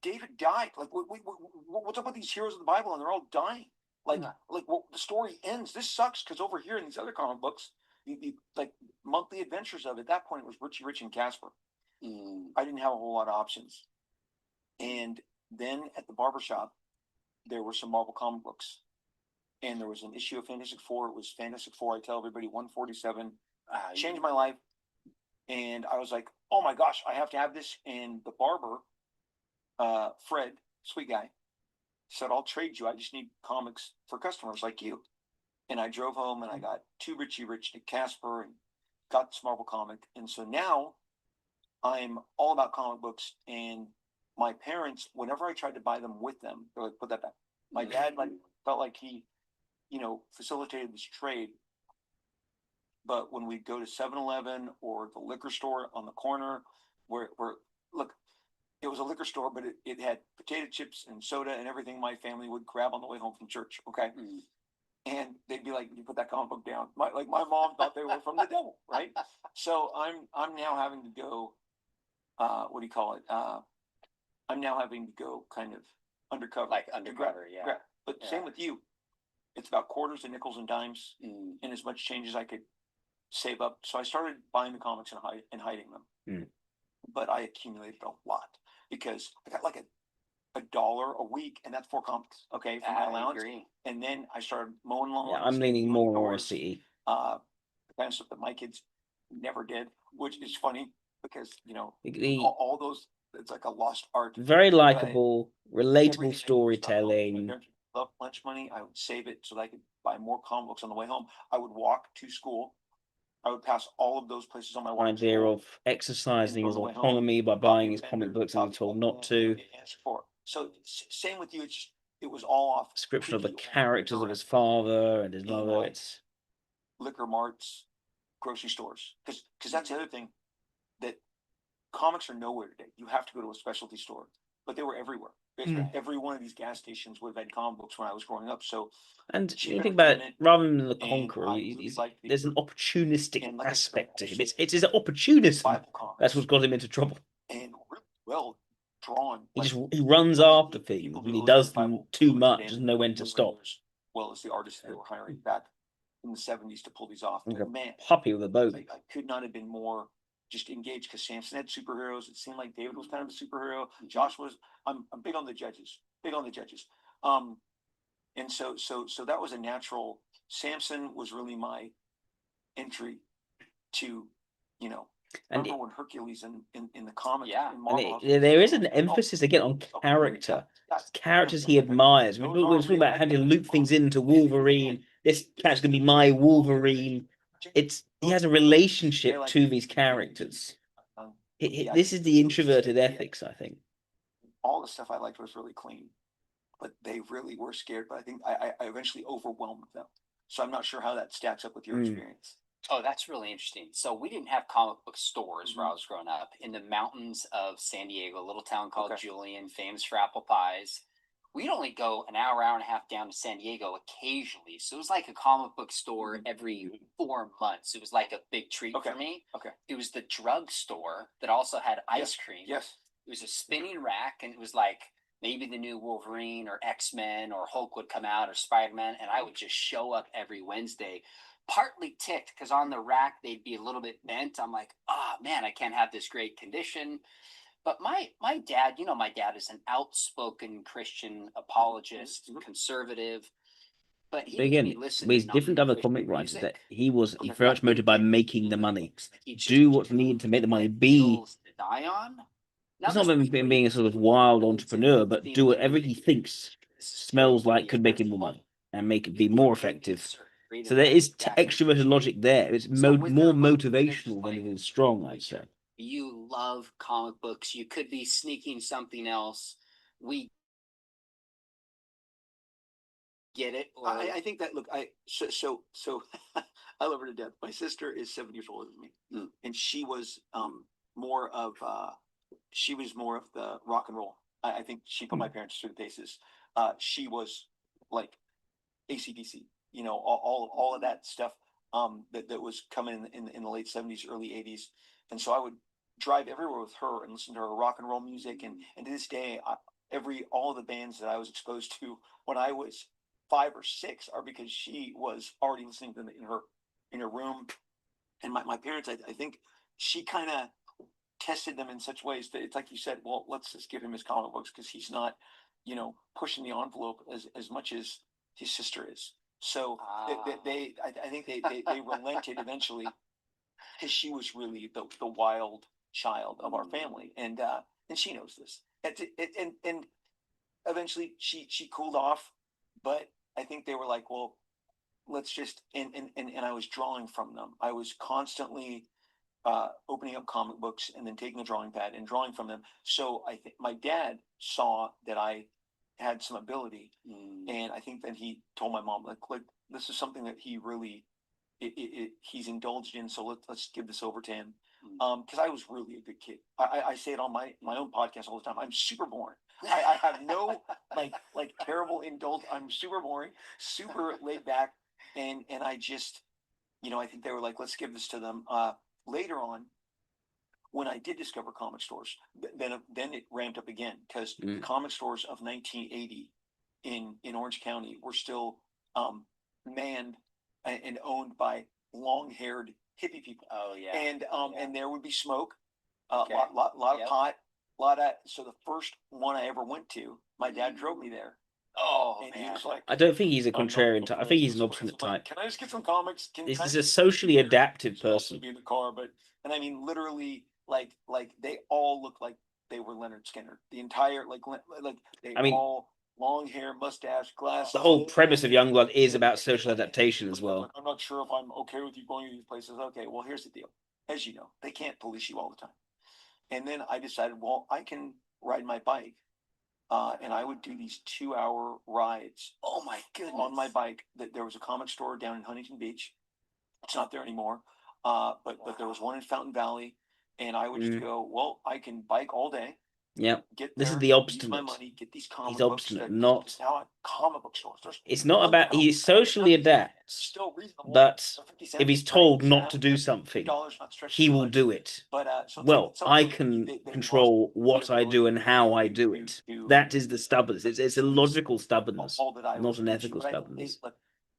David died. Like, what's up with these heroes of the Bible, and they're all dying? Well, the story ends. This sucks because over here in these other comic books, like monthly adventures of, at that point it was Richie Rich and Casper. I didn't have a whole lot of options. And then at the barbershop, there were some Marvel comic books. And there was an issue of Fantastic Four. It was Fantastic Four, I tell everybody, 147. Changed my life. And I was like, oh my gosh, I have to have this. And the barber, Fred, sweet guy, said, I'll trade you. I just need comics for customers like you. And I drove home and I got 2 Richie Rich, Nick Casper, and got this Marvel comic. And so now I'm all about comic books. And my parents, whenever I tried to buy them with them, they're like, put that back. My dad felt like he, facilitated this trade. But when we go to 7-Eleven or the liquor store on the corner, where look, it was a liquor store, but it had potato chips and soda and everything my family would grab on the way home from church. Okay. And they'd be like, you put that comic book down. My mom thought they were from the devil, right? So I'm now having to go, what do you call it? I'm now having to go kind of undercover. Like undercover, yeah. But same with you. It's about quarters and nickels and dimes, and as much change as I could save up. So I started buying the comics and hiding them. But I accumulated a lot because I got like a $1 a week, and that's 4 comics. Okay, for my allowance. Agree. And then I started mowing lawns. Yeah, I'm leaning more on CE. The kind of stuff that my kids never did, which is funny because all those, it's like a lost art. Very likable, relatable storytelling. Love lunch money. I would save it so that I could buy more comic books on the way home. I would walk to school. I would pass all of those places on my way. Idea of exercising his autonomy by buying his comic books and being told not to. So same with you. It was all off. Description of the characters of his father and his mother. It's liquor marts, grocery stores, because that's the other thing, that comics are nowhere today. You have to go to a specialty store, but they were everywhere. Every one of these gas stations would have had comic books when I was growing up. So, and you think about it, rather than the conqueror, there's an opportunistic aspect to him. It's his opportunism that's what got him into trouble. And well drawn. He runs after things, and he does them too much. Doesn't know when to stop. Well, as the artists they were hiring back in the 70s to pull these off. Man, puppy with a bow. I could not have been more just engaged, because Samson had superheroes. It seemed like David was kind of a superhero. Josh was. I'm big on the judges. And so that was a natural. Samson was really my entry to, and remember when Hercules in the comics. Yeah, and there is an emphasis again on character. Characters he admires. We're talking about having to loop things into Wolverine. This character's gonna be my Wolverine. He has a relationship to these characters. This is the introverted ethics, I think. All the stuff I liked was really clean, but they really were scared. But I think I eventually overwhelmed them. So I'm not sure how that stacks up with your experience. Oh, that's really interesting. So we didn't have comic book stores where I was growing up. In the mountains of San Diego, a little town called Julian, famous for apple pies. We'd only go an hour and a half down to San Diego occasionally. So it was like a comic book store every 4 months. It was like a big treat for me. It was the drug store that also had ice cream. Yes. It was a spinning rack, and it was like, maybe the new Wolverine or X-Men or Hulk would come out or Spider-Man, and I would just show up every Wednesday, partly ticked because on the rack they'd be a little bit bent. I'm like, oh man, I can't have this great condition. But my dad, my dad is an outspoken Christian apologist, conservative. But he made me listen with to different other comic writers, that he was very much motivated by making the money. Do what's needed to make the money. Die on. It's not him being a sort of wild entrepreneur, but do whatever he thinks smells like could make him more money and make it be more effective. So there is extroverted logic there. It's more motivational than it is strong, I'd say. You love comic books. You could be sneaking something else. We get it. Or... I think that, look, I love her to death. My sister is 7 years older than me, and she was more of the rock and roll. I think she put my parents through the paces. She was like AC/DC, all of that stuff that was coming in the late 70s, early 80s, and so I would drive everywhere with her and listen to her rock and roll music, and to this day, all of the bands that I was exposed to when I was 5 or 6 are because she was already listening to them in her room. And my parents, I think she kind of tested them in such ways that it's like you said, well, let's just give him his comic books because he's not, pushing the envelope as much as his sister is. So I think they relented eventually because she was really the wild child of our family, and she knows this. And eventually she cooled off, but I think they were like, well, let's just and I was drawing from them. I was constantly opening up comic books and then taking a drawing pad and drawing from them. So I think my dad saw that I had some ability, and I think that he told my mom, like this is something that he really he's indulged in, so let's give this over to him. Because I was really a good kid. I say it on my own podcast all the time. I'm super boring. I have no like terrible indulge. I'm super boring, super laid back, and I just, I think they were like, let's give this to them. Later on, when I did discover comic stores, then it ramped up again because the comic stores of 1980 in Orange County were still manned and owned by long-haired hippie people. Oh yeah. And there would be smoke, lot of pot, so the first one I ever went to, my dad drove me there. Oh, and he was like, I don't think he's a contrarian type. I think he's an obstinate type. can I just get some comics? He's a socially adaptive person. Be in the car, and I mean literally, like they all look like they were Leonard Skinner. The entire all long hair, mustache, glasses. The whole premise of Youngblood is about social adaptation as well. I'm not sure if I'm okay with you going to these places. Okay, well, here's the deal. As you know, they can't police you all the time. And then I decided, well, I can ride my bike. And I would do these 2-hour rides. Oh my goodness! On my bike. There was a comic store down in Huntington Beach. It's not there anymore. But there was one in Fountain Valley, and I would just go, well, I can bike all day. Yeah, this is the obstinate. My money, get these comic he's books obstinate, not. Now comic book stores. It's not about he socially adapts, still reasonable, but if he's told not to do something, he will do it. But well, I can control what I do and how I do it. That is the stubbornness. It's a logical stubbornness, not an ethical stubbornness.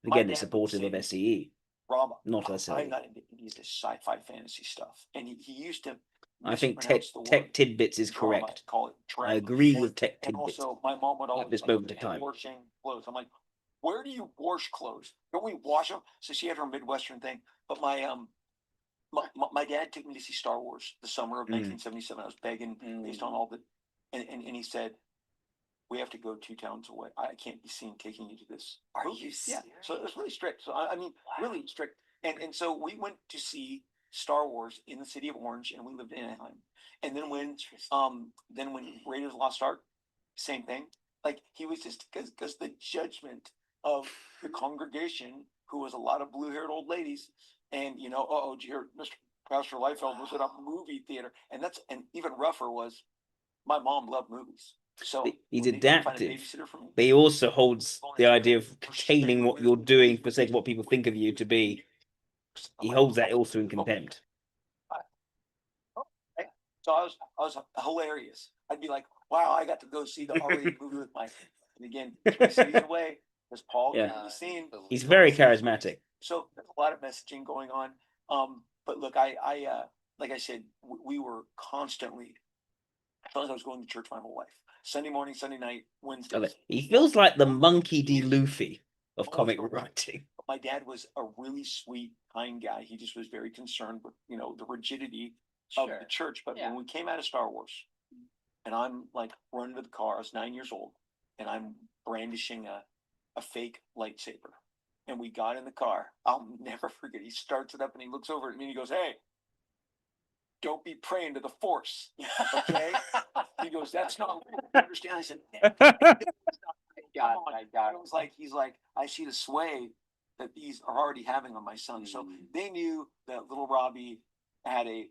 Again, it's supportive of SEE, Rob, not SEE. I'm not into this sci-fi fantasy stuff, and he used to. I think tech tidbits is correct. I agree with tech tidbits. And also, my mom would always at this moment in time. Washing clothes. I'm like, where do you wash clothes? Don't we wash them? So she had her Midwestern thing. But my dad took me to see Star Wars the summer of 1977. I was begging based on all the, and he said, we have to go 2 towns away. I can't be seen taking you to this. Are you serious? Yeah. So it was really strict. So I mean, really strict. And so we went to see Star Wars in the city of Orange, and we lived in Anaheim. And then when Raiders of the Lost Ark, same thing. Like he was just because the judgment of the congregation, who was a lot of blue-haired old ladies, and did you hear Mr. Pastor Liefeld was at a movie theater, and even rougher was my mom loved movies. So he's adaptive, but he also holds the idea of containing what you're doing for the sake of what people think of you to be. He holds that also in contempt. So I was hilarious. I'd be like, wow, I got to go see the R-rated movie with my, and again, 3 cities away, there's Paul Yeah. getting the scene. He's very charismatic. So there's a lot of messaging going on. But look, like I said, we were constantly, I felt like I was going to church my whole life. Sunday morning, Sunday night, Wednesday. He feels like the Monkey D. Luffy of comic writing. My dad was a really sweet, kind guy. He just was very concerned with, the rigidity of the church. But when we came out of Star Wars, and I'm like running to the car, I was 9 years old, and I'm brandishing a fake lightsaber. And we got in the car. I'll never forget. He starts it up and he looks over at me and he goes, "Hey, don't be praying to the Force." Okay? He goes, "That's not what I understand." I said, he's like, "I see the sway that these are already having on my son." So they knew that little Robbie had a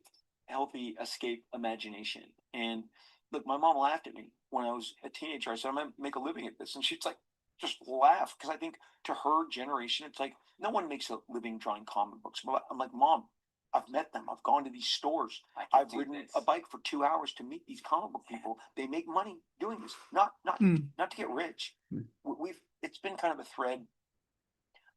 healthy escape imagination. And look, my mom laughed at me when I was a teenager. I said, "I'm gonna make a living at this," and she's like, just laugh, because I think to her generation, it's like no one makes a living drawing comic books. But I'm like, "Mom, I've met them. I've gone to these stores. I've ridden a bike for 2 hours to meet these comic book people. They make money doing this, not to get rich." It's been kind of a thread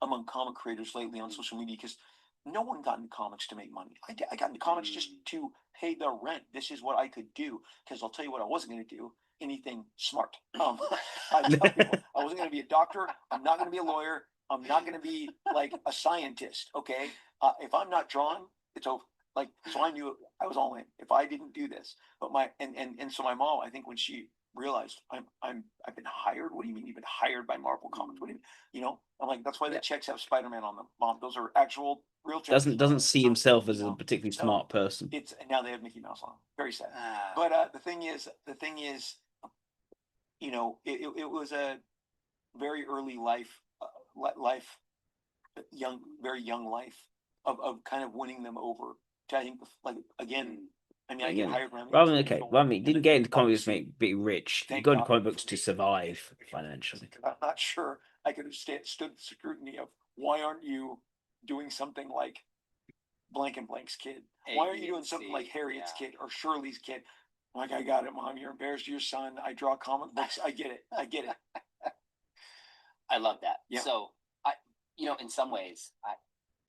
among comic creators lately on social media, because no one got into comics to make money. I got into comics just to pay the rent. This is what I could do, because I'll tell you what I wasn't going to do. Anything smart. I tell people, I wasn't going to be a doctor. I'm not going to be a lawyer. I'm not going to be like a scientist. Okay. If I'm not drawn, it's over. Like, so I knew I was all in if I didn't do this. But so my mom, I think when she realized I've been hired. What do you mean you've been hired by Marvel Comics? What do you, I'm like, that's why the checks have Spider-Man on them. Mom, those are actual real checks. Doesn't see himself as a particularly smart person. And now they have Mickey Mouse on them. Very sad. But the thing is, it was a very early life, very young life of kind of winning them over. To, I think, like, again, I mean, I get hired when didn't get into comics to be rich. You got into comic books to survive financially. I'm not sure I could have stood the scrutiny of, why aren't you doing something like blank and blank's kid? Why aren't you doing something like Harriet's kid or Shirley's kid? I'm like, I got it, Mom. You're embarrassed of your son. I draw comic books. I get it. I love that. Yeah. So in some ways,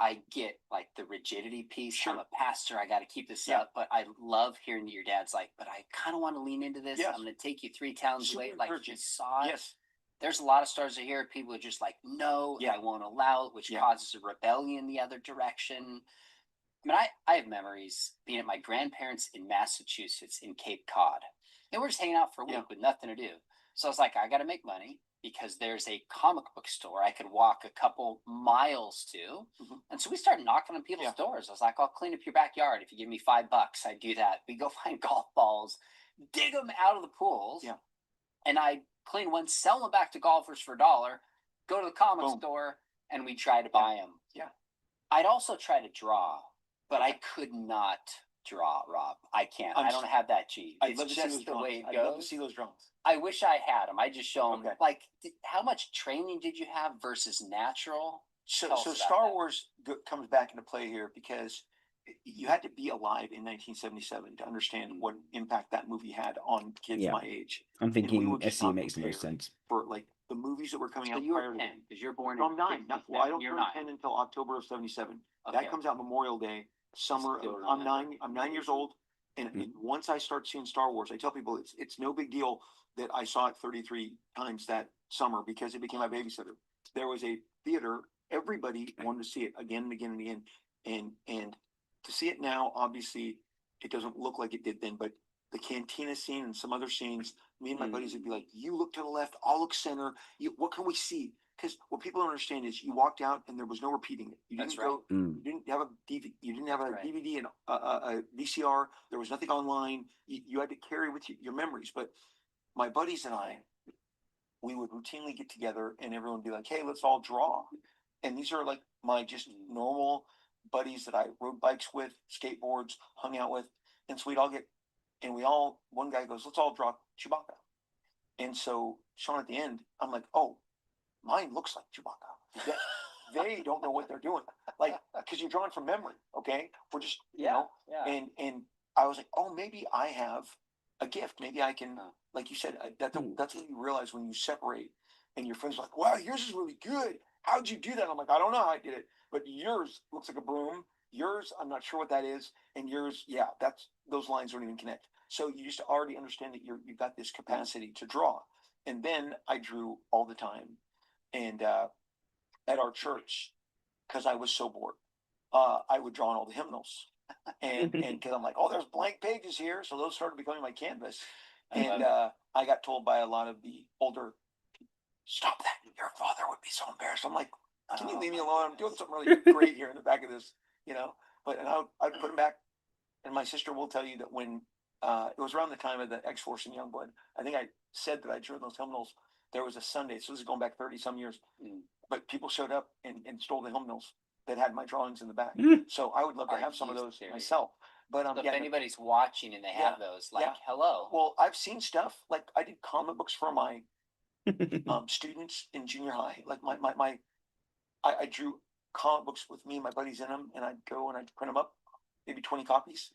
I get like the rigidity piece. Sure. I'm a pastor. I got to keep this up, but I love hearing that your dad's like, but I kind of want to lean into this. Yes. I'm going to take you 3 towns away. Like, you saw it. Yes. There's a lot of stars here. People are just like, no, I won't allow it, which causes a rebellion the other direction. I mean, I have memories being at my grandparents in Massachusetts in Cape Cod. And we're just hanging out for a week with nothing to do. So I was like, I got to make money, because there's a comic book store I could walk a couple miles to. And so we started knocking on people's doors. I was like, I'll clean up your backyard. If you give me $5, I'd do that. We go find golf balls, dig them out of the pools. Yeah. And I clean one, sell them back to golfers for $1, go to the comic store, and we try to buy them. Yeah. I'd also try to draw, but I could not draw, Rob. I can't. I don't have that gene. I'd It's love to see just those the drawings. way it I'd goes. love to see those drawings. I wish I had them. I just show them. Like, how much training did you have versus natural? So Star Wars comes back into play here, because you had to be alive in 1977 to understand what impact that movie had on kids my age. I'm thinking SE makes the most sense. For like the movies that were coming out you prior were 10, because you're born No, in I'm 9. I don't you're turn 9. 10 until October of 77. Okay. That comes out Memorial Day, summer. I'm 9 years old. And once I start seeing Star Wars, I tell people it's no big deal that I saw it 33 times that summer, because it became my babysitter. There was a theater. Everybody wanted to see it again and again and again. And to see it now, obviously, it doesn't look like it did then, but the cantina scene and some other scenes, me and my buddies would be like, you look to the left, I'll look center. What can we see? Because what people don't understand is you walked out and there was no repeating it. You didn't have a DVD. You didn't have a DVD and a VCR. There was nothing online. You had to carry with you your memories. But my buddies and I, we would routinely get together and everyone would be like, hey, let's all draw. And these are like my just normal buddies that I rode bikes with, skateboards, hung out with. And so we'd all one guy goes, let's all draw Chewbacca. And so Sean, at the end, I'm like, oh, mine looks like Chewbacca. They don't know what they're doing. Like, because you're drawing from memory, okay? We're just, and I was like, oh, maybe I have a gift. Maybe I can, like you said, that's what you realize when you separate and your friends are like, wow, yours is really good. How'd you do that? I'm like, I don't know how I did it, but yours looks like a broom. Yours, I'm not sure what that is. And yours, yeah, those lines don't even connect. So you just already understand that you've got this capacity to draw. And then I drew all the time. And at our church, because I was so bored, I would draw on all the hymnals. And because I'm like, oh, there's blank pages here. So those started becoming my canvas. And I got told by a lot of the older, stop that. Your father would be so embarrassed. I'm like, can you leave me alone? I'm doing something really great here in the back of this, you know? But I'd put them back. And my sister will tell you that when it was around the time of the X-Force and Youngblood, I think I said that I drew those hymnals. There was a Sunday, so this is going back 30 some years. But people showed up and stole the hymnals that had my drawings in the back. So I would love to have some of those myself. But So if yeah, anybody's watching and they have those, like, hello. well, I've seen stuff like I did comic books for my students in junior high. Like I drew comic books with me and my buddies in them, and I'd go and I'd print them up, maybe 20 copies.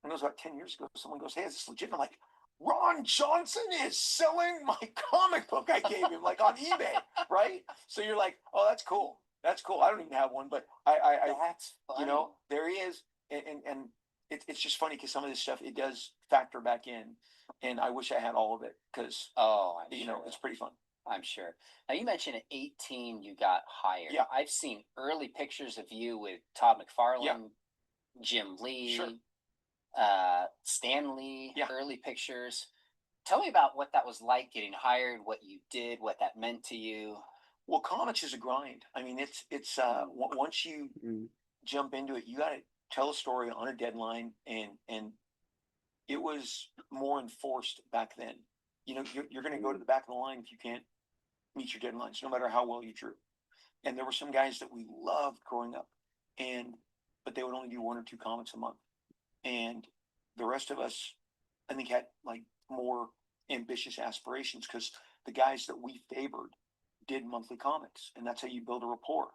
And it was about 10 years ago. Someone goes, hey, is this legit? And I'm like, Ron Johnson is selling my comic book I gave him, like on eBay, right? So you're like, oh, that's cool. That's cool. I don't even have one, but That's funny. you know, there he is. And it's just funny because some of this stuff, it does factor back in. And I wish I had all of it because, you know, it's pretty fun. I'm sure. Now, you mentioned at 18 you got hired. Yeah. I've seen early pictures of you with Todd McFarlane, Jim Lee, Stan Lee, early pictures. Tell me about what that was like getting hired, what you did, what that meant to you. Well, comics is a grind. I mean, it's once you jump into it, you got to tell a story on a deadline, and it was more enforced back then. You know, you're going to go to the back of the line if you can't meet your deadlines, no matter how well you drew. And there were some guys that we loved growing up, but they would only do 1 or 2 comics a month, and the rest of us, I think, had like more ambitious aspirations because the guys that we favored did monthly comics, and that's how you build a rapport.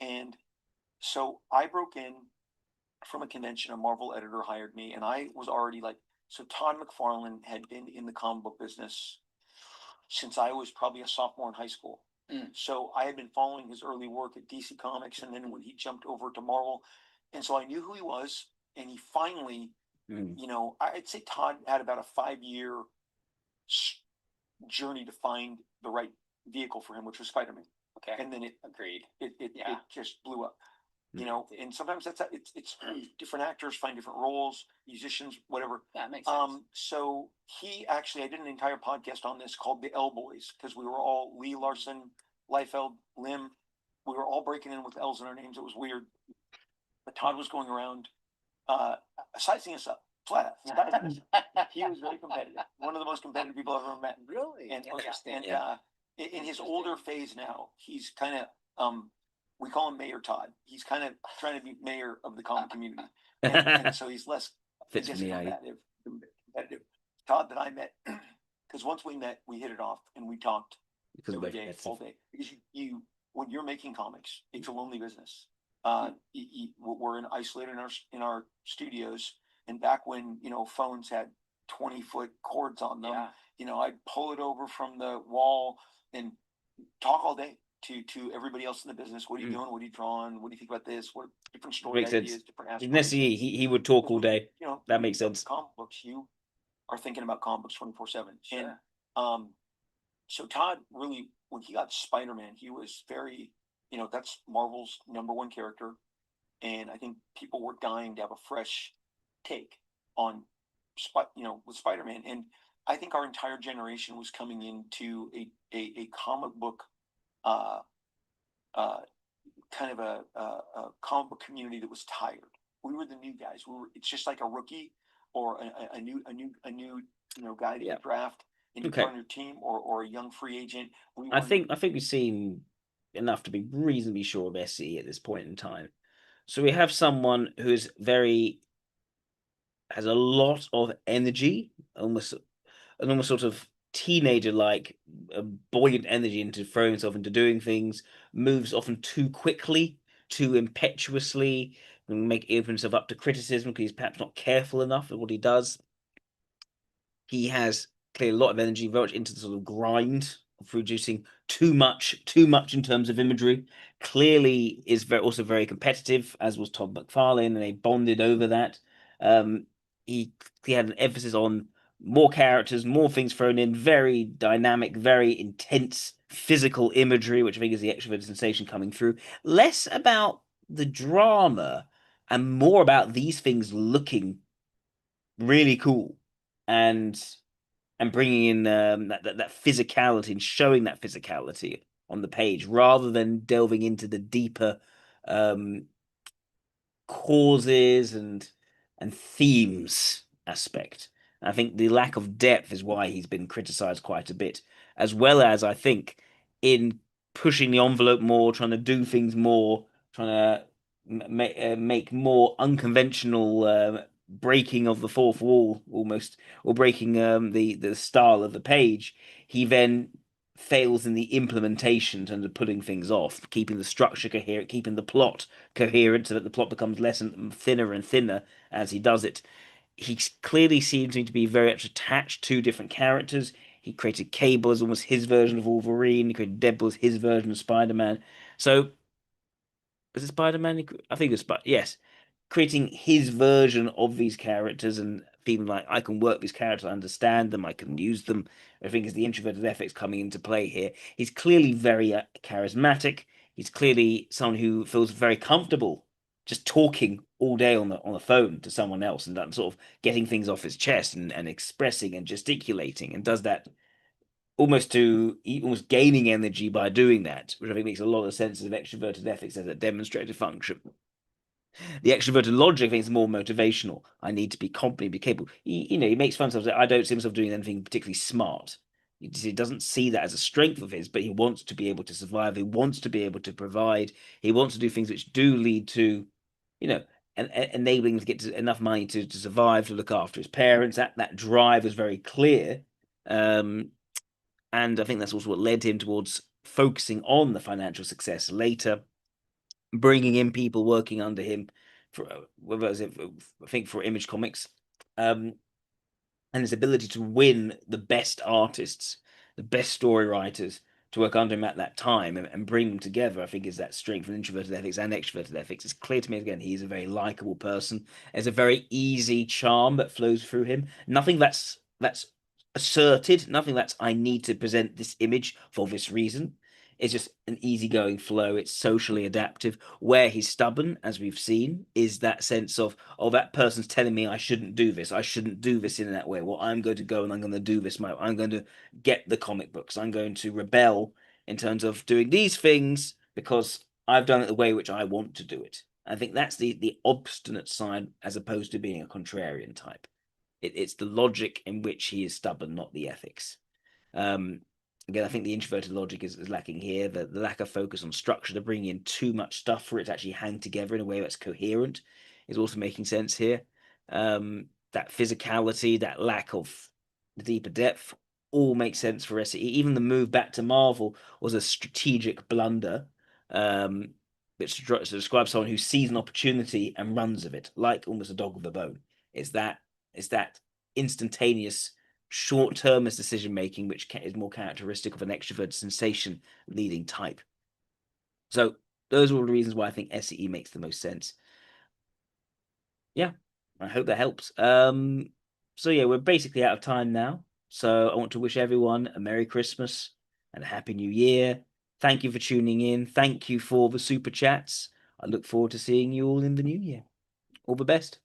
And so I broke in from a convention. A Marvel editor hired me, and I was already like, so Todd McFarlane had been in the comic book business since I was probably a sophomore in high school. So I had been following his early work at DC Comics, and then when he jumped over to Marvel, and so I knew who he was, and he finally, you know, I'd say Todd had about a 5-year journey to find the right vehicle for him, which was Spider-Man. Okay. And then it it just blew up. You know, and sometimes it's different actors find different roles, musicians, whatever. Yeah, it makes sense. So he actually, I did an entire podcast on this called The L Boys, because we were all Lee Larson, Liefeld, Lim. We were all breaking in with L's in our names. It was weird. But Todd was going around sizing us up, flat out. He was very competitive. One of the most competitive people I've ever met. Really? And Interesting. In his older phase now, he's kind of we call him Mayor Todd. He's kind of trying to be mayor of the comic community, and so he's less competitive. Todd that I met, because once we met, we hit it off and we talked every day, all day. Because you when you're making comics, it's a lonely business. We're isolated in our studios, and back when phones had 20-foot cords on them, I'd pull it over from the wall and talk all day to everybody else in the business. What are you doing? What are you drawing? What do you think about this? What different story ideas, different aspects. He would talk all day. That makes sense. Comic books, you are thinking about comic books 24/7. And so Todd really, when he got Spider-Man, he was very, that's Marvel's #1 character, and I think people were dying to have a fresh take on, with Spider-Man. And I think our entire generation was coming into a comic book, kind of a comic book community that was tired. We were the new guys. It's just like a rookie or a new guy that you draft and you put on your team, or a young free agent. I think we've seen enough to be reasonably sure of SE at this point in time. So we have someone who is has a lot of energy, almost sort of teenager-like, buoyant energy into throwing himself into doing things, moves often too quickly, too impetuously, and open himself up to criticism because he's perhaps not careful enough at what he does. He has clearly a lot of energy, very much into the sort of grind of producing too much in terms of imagery. Clearly is also very competitive, as was Todd McFarlane, and they bonded over that. He had an emphasis on more characters, more things thrown in, very dynamic, very intense physical imagery, which I think is the extroverted sensation coming through. Less about the drama and more about these things looking really cool and bringing in that physicality and showing that physicality on the page rather than delving into the deeper causes and themes aspect. I think the lack of depth is why he's been criticized quite a bit, as well as I think in pushing the envelope more, trying to do things more, trying to make more unconventional breaking of the fourth wall almost, or breaking the style of the page. He then fails in the implementation in terms of putting things off, keeping the structure coherent, keeping the plot coherent so that the plot becomes less and thinner as he does it. He clearly seems to be very much attached to different characters. He created Cable as almost his version of Wolverine. He created Deadpool as his version of Spider-Man. So, is it Spider-Man? I think it's yes, creating his version of these characters and feeling like I can work these characters, I understand them, I can use them. I think is the introverted ethics coming into play here. He's clearly very charismatic. He's clearly someone who feels very comfortable just talking all day on the phone to someone else and sort of getting things off his chest and expressing and gesticulating, and does that almost gaining energy by doing that, which I think makes a lot of sense of extroverted ethics as a demonstrated function. The extroverted logic, I think, is more motivational. I need to be competent, be capable. He makes fun of himself. I don't see himself doing anything particularly smart. He doesn't see that as a strength of his, but he wants to be able to survive. He wants to be able to provide. He wants to do things which do lead to, enabling him to get enough money to survive, to look after his parents. That drive is very clear. And I think that's also what led him towards focusing on the financial success later, bringing in people working under him for whether it was, I think, for Image Comics, and his ability to win the best artists, the best story writers to work under him at that time and bring them together, I think is that strength of introverted ethics and extroverted ethics. It's clear to me again he's a very likable person. There's a very easy charm that flows through him. Nothing that's asserted, nothing that's I need to present this image for this reason. It's just an easygoing flow. It's socially adaptive. Where he's stubborn, as we've seen, is that sense of, oh, that person's telling me I shouldn't do this. I shouldn't do this in that way. Well, I'm going to go and I'm going to do this. I'm going to get the comic books. I'm going to rebel in terms of doing these things because I've done it the way which I want to do it. I think that's the obstinate side as opposed to being a contrarian type. It's the logic in which he is stubborn, not the ethics. Again, I think the introverted logic is lacking here. The lack of focus on structure, to bring in too much stuff for it to actually hang together in a way that's coherent, is also making sense here. That physicality, that lack of the deeper depth, all makes sense for SE. Even the move back to Marvel was a strategic blunder, which describes someone who sees an opportunity and runs of it, like almost a dog with a bone. It's that instantaneous short-termist decision making, which is more characteristic of an extrovert sensation leading type. So those are all the reasons why I think SCE makes the most sense. Yeah, I hope that helps. So yeah, we're basically out of time now. So I want to wish everyone a Merry Christmas and a Happy New Year. Thank you for tuning in. Thank you for the super chats. I look forward to seeing you all in the new year. All the best.